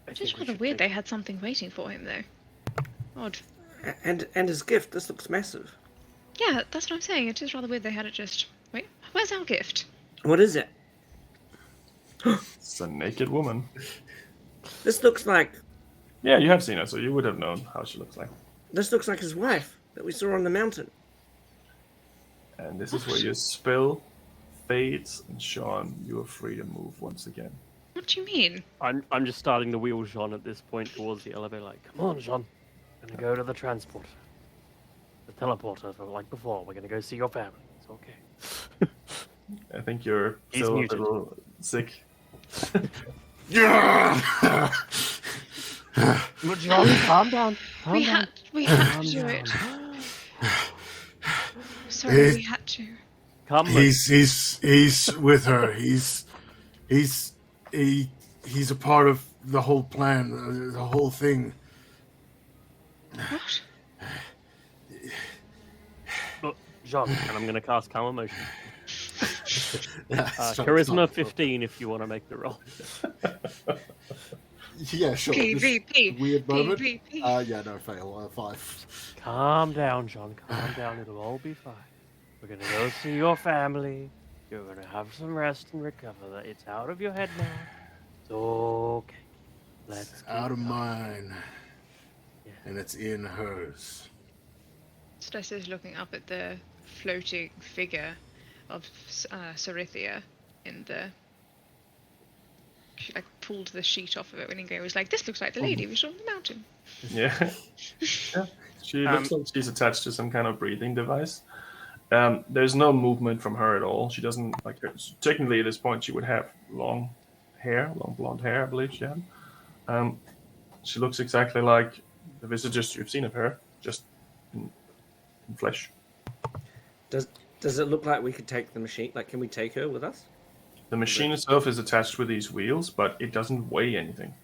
It's just rather weird they had something waiting for him, though. Odd. And his gift. This looks massive. Yeah, that's what I'm saying. It is rather weird they had it just... Wait, where's our gift? What is it? It's a naked woman. This looks like... Yeah, you have seen her, so you would have known how she looks like. This looks like his wife that we saw on the mountain. And this is where your spell fades, and Sean, you are free to move once again. What do you mean? I'm just starting to wheel Jean at this point towards the elevator, like, come on, Jean. We're gonna go to the transport. The teleporter, like before. We're gonna go see your family. It's okay. I think you're He's still muted. a little sick. Yeah. But Jean, calm down. Calm We down. had to do it. Sorry, we had to. Come. He's with her. He's a part of the whole plan, the whole thing. What? Look, Jean, and I'm gonna cast Calm Emotion. That's Charisma 15 if you want to make the roll. Yeah, sure. This PvP. weird moment. PvP. Yeah, no, fail. 5. Calm down, John. Calm down. It'll all be fine. We're gonna go see your family. You're gonna have some rest and recover. It's out of your head now. It's okay. Let's Out of mine, Yeah. and it's in hers. Stessa is looking up at the floating figure of Sarithia in the... She like pulled the sheet off of it when Ingo was like, this looks like the lady we saw on the mountain. Yeah. Yeah. She looks like she's attached to some kind of breathing device. There's no movement from her at all. She doesn't like. Technically, at this point, she would have long blonde hair, I believe she had. She looks exactly like the visitors you've seen of her, just in flesh. Does it look like we could take the machine? Like, can we take her with us? The machine itself is attached with these wheels, but it doesn't weigh anything.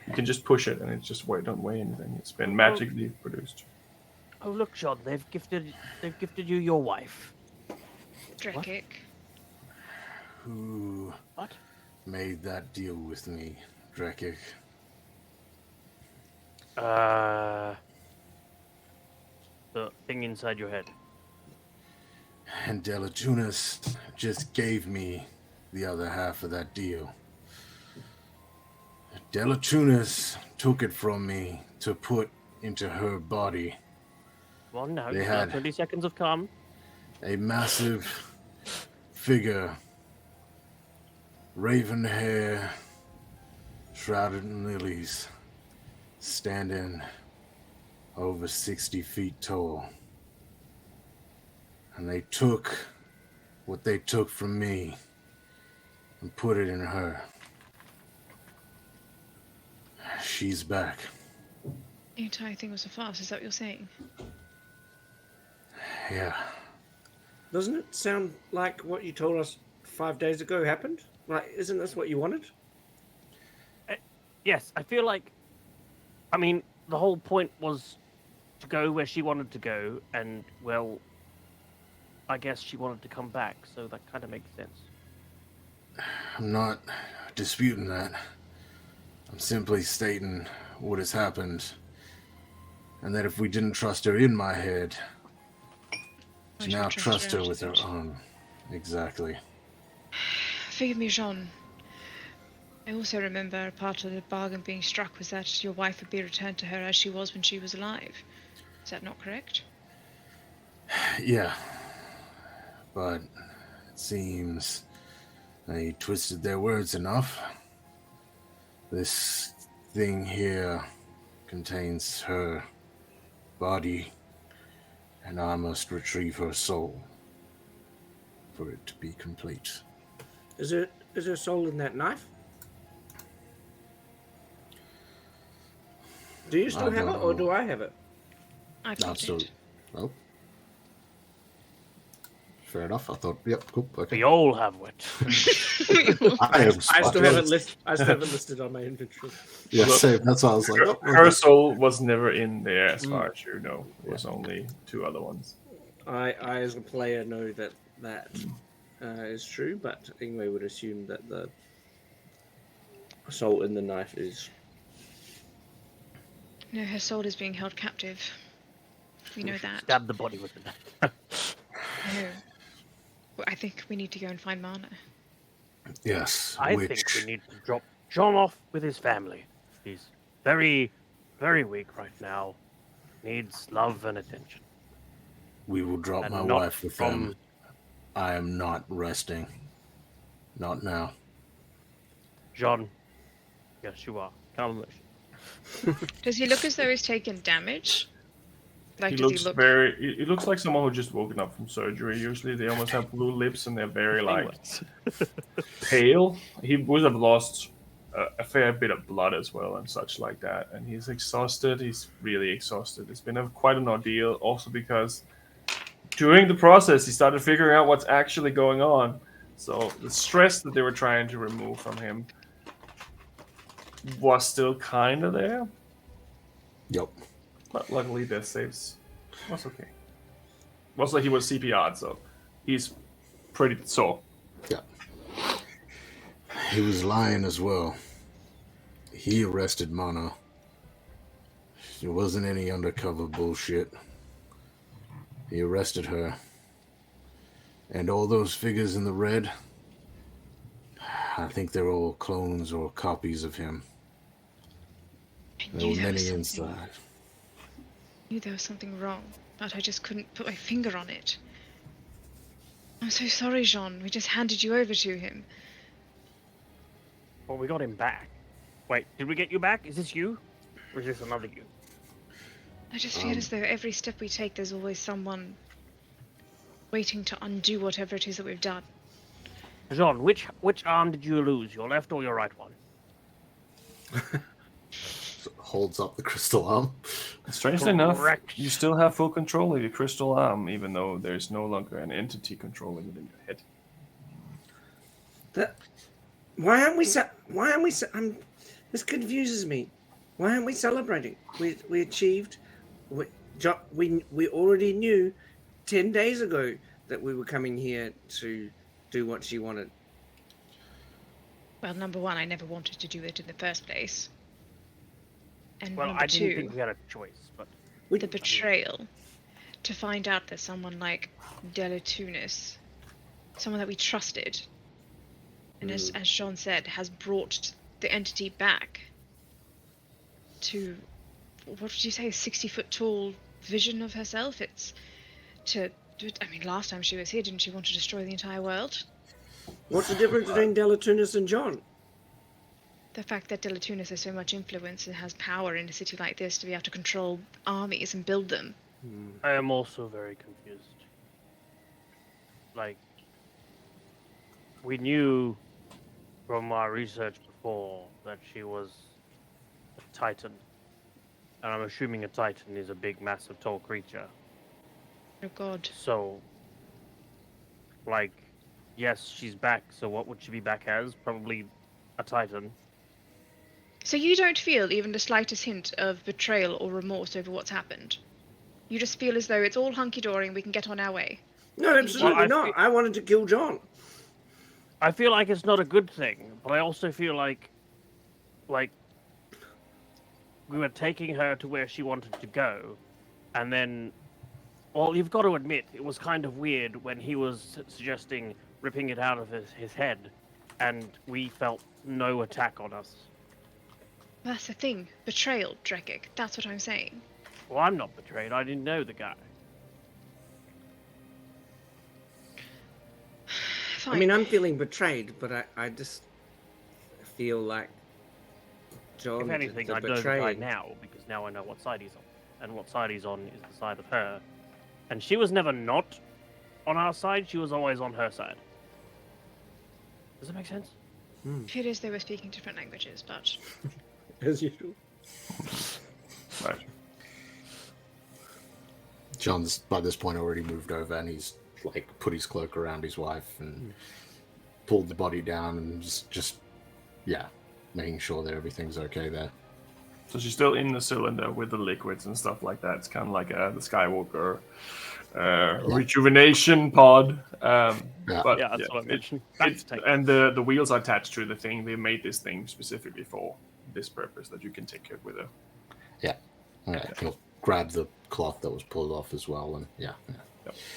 You can just push it, and it just don't weigh anything. It's been magically produced. Oh look, John, they've gifted you your wife. Drakic. Who What? made that deal with me, Drakic? The thing inside your head. And Delajunas just gave me the other half of that deal. Delajunas took it from me to put into her body. Well, no, They you got had- 30 seconds of calm. A massive figure, raven hair, shrouded in lilies, standing over 60 feet tall. And they took what they took from me and put it in her. She's back. The entire thing was a farce, is that what you're saying? Yeah. Doesn't it sound like what you told us 5 days ago happened? Like, isn't this what you wanted? Yes, I feel like. I mean, the whole point was to go where she wanted to go, and, well, I guess she wanted to come back, so that kind of makes sense. I'm not disputing that. I'm simply stating what has happened. And that if we didn't trust her in my head, Why to should now we trust her out with of her it? own. Exactly. Forgive me, Jean. I also remember a part of the bargain being struck was that your wife would be returned to her as she was when she was alive. Is that not correct? Yeah. But it seems they twisted their words enough. This thing here contains her body, and I must retrieve her soul for it to be complete. Is there soul in that knife? Do you still I have it, don't or know. do I have it? I've Not got so. it. Well, Fair enough. I thought, yep, cool. Okay. We all have wit. I still haven't listed on my inventory. Yeah, Look, same. That's why I was like, oh, Her okay. soul was never in there, as far as you know. It was only 2 other ones. I as a player know that is true, but Ingwe would assume that the soul in the knife is. No, her soul is being held captive. We know that. Stab the body with the knife. No. Well, I think we need to go and find Mana. Yes, I which think we need to drop John off with his family. He's very, very weak right now. Needs love and attention. we will drop And my not wife with from- them. I am not resting. Not now. John. Yes, you are. Calm emotion. Does he look as though he's taken damage? Like, He does looks he look... he looks like someone who just woken up from surgery. Usually they almost have blue lips and they're very like pale. He would have lost a fair bit of blood as well and such like that. And he's exhausted. He's really exhausted. It's been quite an ordeal. Also because during the process he started figuring out what's actually going on. So the stress that they were trying to remove from him was still kind of there. Yep. But luckily, death saves was okay. Mostly he was CPR'd, so he's pretty sore. Yeah. He was lying as well. He arrested Mana. It wasn't any undercover bullshit. He arrested her. And all those figures in the red, I think they're all clones or copies of him. I There were knew there was many something... inside. I knew there was something wrong, but I just couldn't put my finger on it. I'm so sorry, Jean. We just handed you over to him. Well, we got him back. Wait, did we get you back? Is this you? Or is this another you? I just feel as though every step we take, there's always someone waiting to undo whatever it is that we've done. Jean, which arm did you lose? Your left or your right one? Holds up the crystal arm. Strangely enough, Correct. you still have full control of your crystal arm, even though there's no longer an entity controlling it in your head. Why aren't we? This confuses me. Why aren't we celebrating? We achieved. We already knew 10 days ago that we were coming here to do what she wanted. Well, number one, I never wanted to do it in the first place. And Well, number I didn't two, think we had a choice, but the betrayal. To find out that someone like Delatunis, someone that we trusted, and as Jean said, has brought the entity back to, what did you say, a 60-foot tall vision of herself? It's to, I mean, last time she was here, didn't she want to destroy the entire world? What's the difference between Delatunis and John? The fact that Delatunis has so much influence and has power in a city like this to be able to control armies and build them. I am also very confused. Like, we knew from our research before that she was a Titan. And I'm assuming a Titan is a big, massive, tall creature. Oh god. So, like, yes, she's back, so what would she be back as? Probably a Titan. So you don't feel even the slightest hint of betrayal or remorse over what's happened? You just feel as though it's all hunky-dory and we can get on our way? No, absolutely Well, not. I wanted to kill John. I feel like it's not a good thing, but I also feel like we were taking her to where she wanted to go, and then, well, you've got to admit, it was kind of weird when he was suggesting ripping it out of his head, and we felt no attack on us. That's the thing. Betrayal, Drekik. That's what I'm saying. Well, I'm not betrayed. I didn't know the guy. Fine. I mean, I'm feeling betrayed, but I just feel like John. If anything, I know the guy now, because now I know what side he's on. And what side he's on is the side of her. And she was never not on our side, she was always on her side. Does that make sense? I feel as though we're speaking different languages, but... As usual. Right. John's by this point already moved over and he's like put his cloak around his wife and pulled the body down and just making sure that everything's okay there. So she's still in the cylinder with the liquids and stuff like that. It's kind of like the Skywalker rejuvenation pod. But Yeah, that's what I mentioned. And the wheels are attached to the thing. They made this thing specifically for this purpose, that you can take it with her. Yeah. He'll grab the cloth that was pulled off as well, and yeah.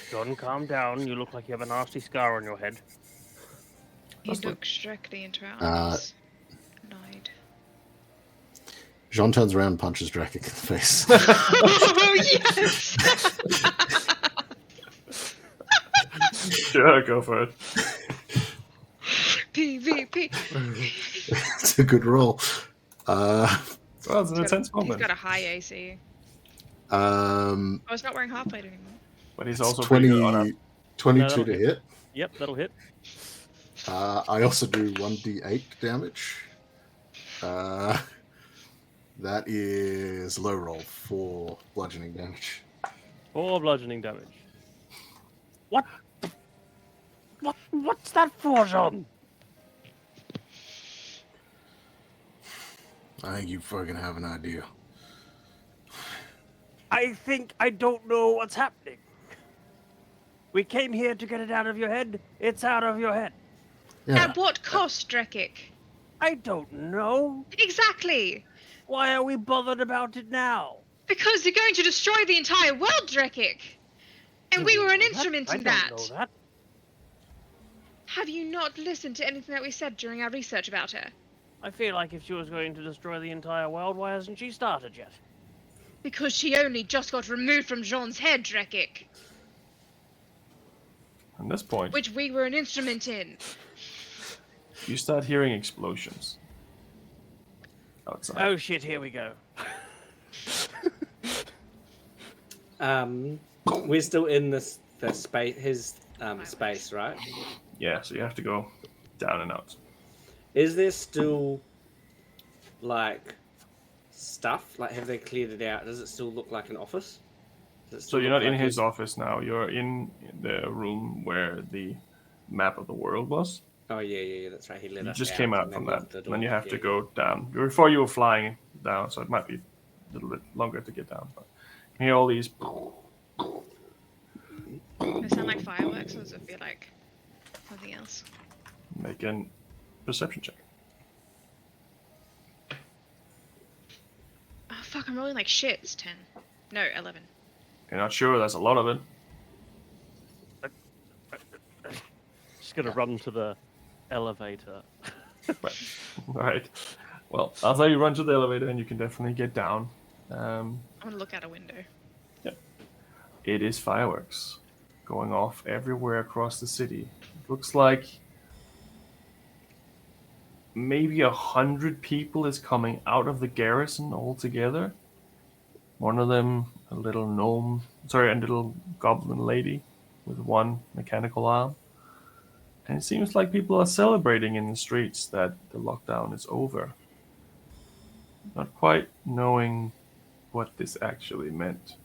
John, calm down. You look like you have a nasty scar on your head. He looks directly into our eyes. Lied. Jean turns around and punches Drakic in the face. Oh, yes! Sure, go for it. PvP. It's a good roll. Well, it's an intense He's moment. got a high AC. Um, Oh, he's not wearing half plate anymore. But he's also pretty good on 22 to hit. Yep, that'll hit. I also do 1d8 damage. That is low roll for bludgeoning damage. 4 bludgeoning damage. What's that for, John? I think you fucking have an idea. I think I don't know what's happening. We came here to get it out of your head. It's out of your head. Yeah. At what cost, Drekik? I don't know. Exactly! Why are we bothered about it now? Because you're going to destroy the entire world, Drekik! And we were an instrument in that! I don't know that. Have you not listened to anything that we said during our research about her? I feel like if she was going to destroy the entire world, why hasn't she started yet? Because she only just got removed from Jean's head, Drekik. At this point, Which we were an instrument in. you start hearing explosions outside. Oh shit, here we go. We're still in the space, his space, right? Yeah, so you have to go down and out. Is there still like stuff? Like, have they cleared it out? Does it still look like an office? So you're not in his office now. You're in the room where the map of the world was. Oh yeah, that's right. He let You us just out came out and from then that. locked the And then you door. have to Yeah. go down. Before you were flying down, so it might be a little bit longer to get down. But you hear all these. Does it sound like fireworks, or does it feel like something else? Make a perception check. Oh fuck, I'm rolling like shit. It's 10. No, 11. You're not sure. There's a lot of it. Just gonna run to the elevator. Right. Well, I'll tell you run to the elevator and you can definitely get down. I'm gonna look out a window. It is fireworks going off everywhere across the city. It looks like maybe 100 people is coming out of the garrison altogether. One of them, a little goblin lady with one mechanical arm. And it seems like people are celebrating in the streets that the lockdown is over. Not quite knowing what this actually meant.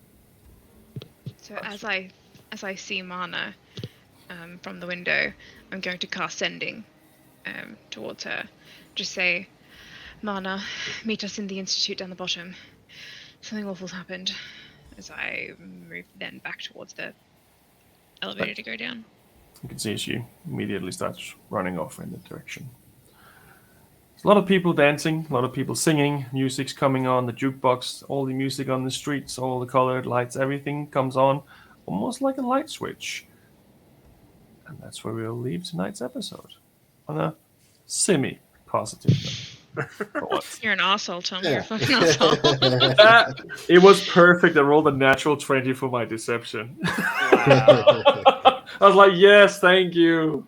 So as I see Mana from the window, I'm going to cast Sending towards her. Just say, Mana, meet us in the institute down the bottom. Something awful's happened. As I move then back towards the elevator to go down. You can see she immediately starts running off in that direction. There's a lot of people dancing, a lot of people singing, music's coming on, the jukebox, all the music on the streets, all the colored lights, everything comes on almost like a light switch. And that's where we'll leave tonight's episode. On a semi-positive note. For once. You're an arsehole, Tom. Yeah. You're a fucking arsehole. It was perfect. I rolled a natural 20 for my deception. I was like, yes, thank you.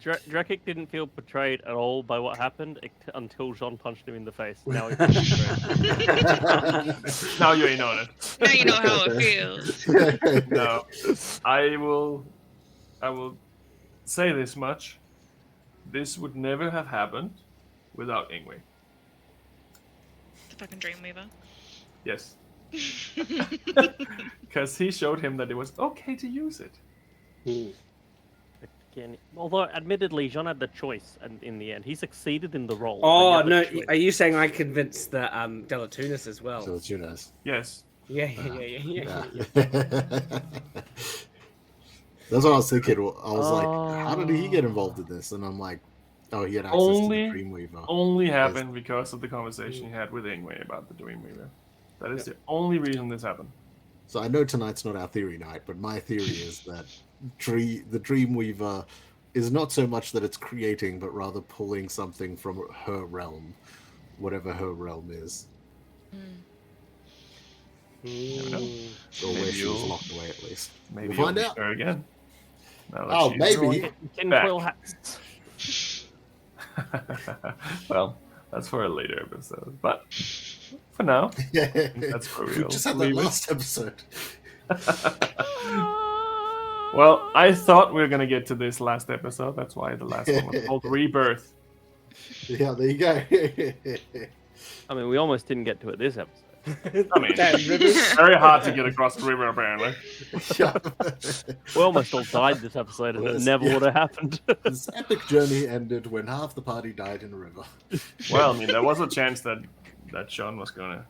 Drekik didn't feel betrayed at all by what happened until Jean punched him in the face. Now he feels betrayed. Now you're in on it. Now you know how it feels. No, I will say this much. This would never have happened without Ingwe. The fucking Dreamweaver. Yes. Because he showed him that it was okay to use it. Again, although admittedly, Jean had the choice, and in the end, he succeeded in the role. Oh but he no! had the choice. Are you saying I convinced the Delatunas as well? So it's you guys. Yes. Yeah. That's what I was thinking. I was like, how did he get involved in this? And I'm like, oh, he had access to the Dreamweaver. Only happened because of the conversation he had with Ingwe about the Dreamweaver. That is the only reason this happened. So I know tonight's not our theory night, but my theory is that the Dreamweaver is not so much that it's creating, but rather pulling something from her realm, whatever her realm is. Never know. Or where Maybe she was you'll- locked away, at least. Maybe We'll you'll find meet out. her again. Now that Oh, she's maybe. Tinfoil hats. well, that's for a later episode. But for now, that's for We real. just had that last episode. Well, I thought we were gonna get to this last episode. That's why the last one was called Rebirth. Yeah, there you go. I mean, we almost didn't get to it this episode. I mean, it's very hard to get across the river, apparently. Yeah. We almost all died this episode, and it never would have happened. This epic journey ended when half the party died in a river. Well, I mean, there was a chance that Sean was gonna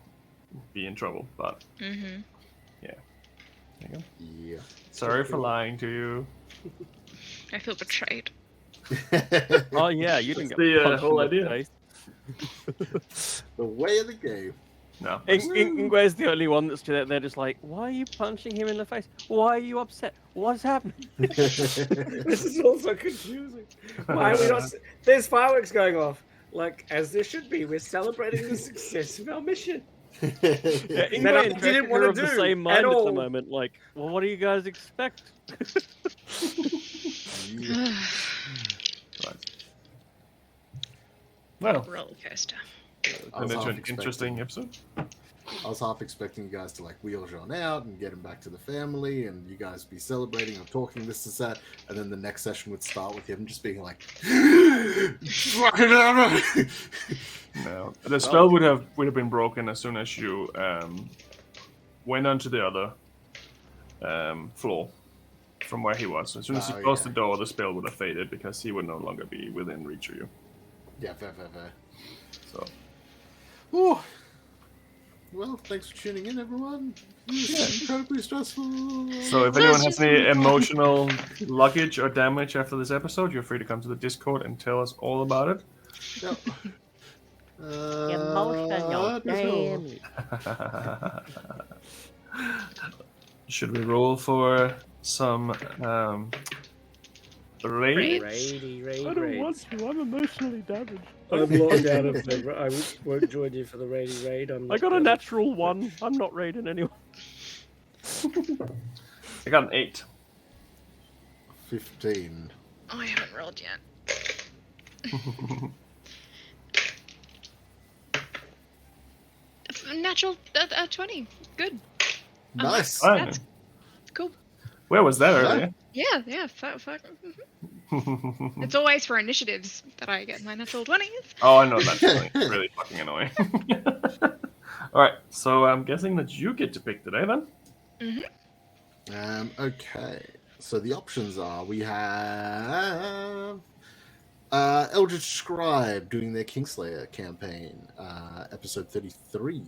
be in trouble, but Mm-hmm. there you go. Yeah. Sorry for lying to you. I feel betrayed. Oh yeah, you didn't get That's the, punched whole in the idea. face. The way of the game. No. Ingwe's the only one that's there. They're just like, why are you punching him in the face? Why are you upset? What's happening? This is also confusing. Why are we not? There's fireworks going off, like as there should be. We're celebrating the success of our mission. Yeah, That Ingwe I and didn't Drek want are to of the do same mind at at the all. moment. Like, well, what do you guys expect? Well, Roller coaster. I was an half interesting expecting- episode. I was half expecting you guys to like wheel Jean out and get him back to the family, and you guys be celebrating or talking this and that, and then the next session would start with him just being like, "Fucking hell!" No, the spell would have been broken as soon as you went onto the other floor from where he was. As soon as you Oh, closed yeah. the door, the spell would have faded because he would no longer be within reach of you. Yeah, fair. So Ooh. Well, thanks for tuning in, everyone. It's incredibly stressful. So if anyone has any emotional luggage or damage after this episode, you're free to come to the Discord and tell us all about it. Yep. Emotional damage. Should we roll for some raid? Raid. to. I'm emotionally damaged. I'm locked out of the. I won't join you for the raid. I got a natural 1. I'm not raiding anyone. I got an 8. 15. Oh, I haven't rolled yet. Natural 20. Good. Nice. Fine. That's cool. Where was that earlier? Yeah. Fuck. It's always for initiatives that I get my natural 20s. Oh, I know that's really fucking annoying. All right, so I'm guessing that you get to pick today then. Okay. So the options are we have Eldritch Scribe doing their Kingslayer campaign, episode 33.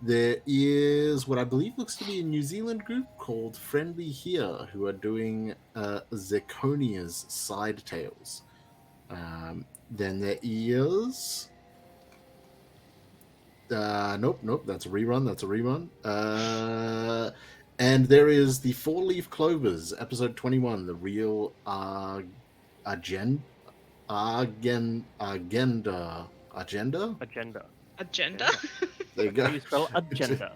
There is what I believe looks to be a New Zealand group called Friendly Here, who are doing Zirconia's Side Tales. Then there is... nope, that's a rerun. And there is the Four Leaf Clovers, episode 21, the real agenda. Agenda? There you go. How do you spell agenda?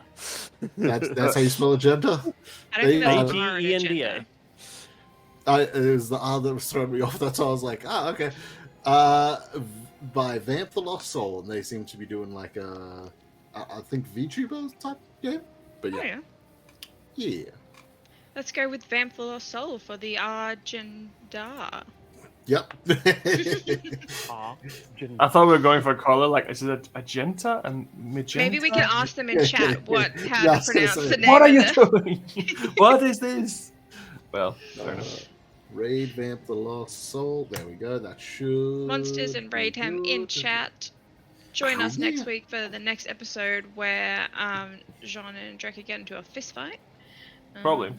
That's how you spell agenda. I don't think that's They- R in AGENDA. agenda. It was the R that was throwing me off. That's why I was like, okay. By Vamp the Lost Soul, and they seem to be doing like a, I think VTuber type game. But Oh, yeah, yeah. yeah. Let's go with Vamp the Lost Soul for the agenda. Yep. I thought we were going for color, like is it magenta and magenta? Maybe we can ask them in chat how Yeah, to pronounce so- the name What are of you the... doing? What is this? Well, fair enough. Raid Vamp the Lost Soul. There we go. That should. Monsters and Raidham in good. chat. Join us next Yeah. week for the next episode where Jean and Drake get into a fist fight. Probably.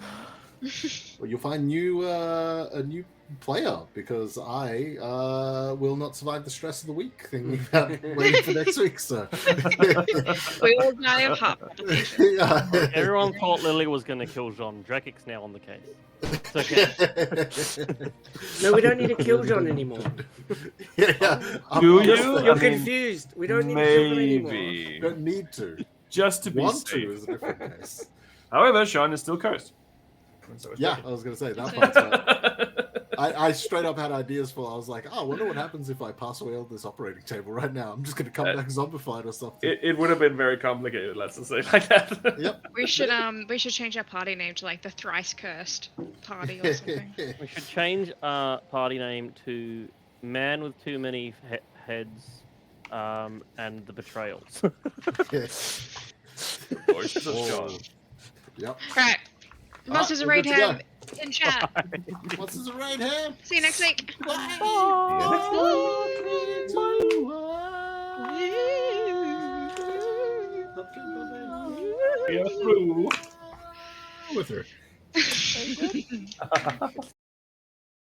Well, you'll find a new player because I will not survive the stress of the week thinking about waiting for next week. So We all die of heart palpitations. yeah. Everyone thought Lily was going to kill Jean. Drakic's now on the case. It's okay. No, we don't need to kill John anymore. Yeah. Do I'm- you? You're I mean, confused. We don't need to kill them anymore. Maybe. Don't need to. Just to be Want safe. to is a different case. However, Sean is still cursed. Yeah, I was going to say that part's right. I straight up had ideas for. I was like, oh, I wonder what happens if I pass away on this operating table right now. I'm just going to come back zombified or something. It would have been very complicated, let's just say it like that. Yep. We should change our party name to like the Thrice Cursed Party or something. We should change our party name to Man with Too Many Heads and the Betrayals. Voices of Sean. Yep. Right. Monsters and we're good to Raidham in chat. What's his right hand? See you next week. We are through. With her.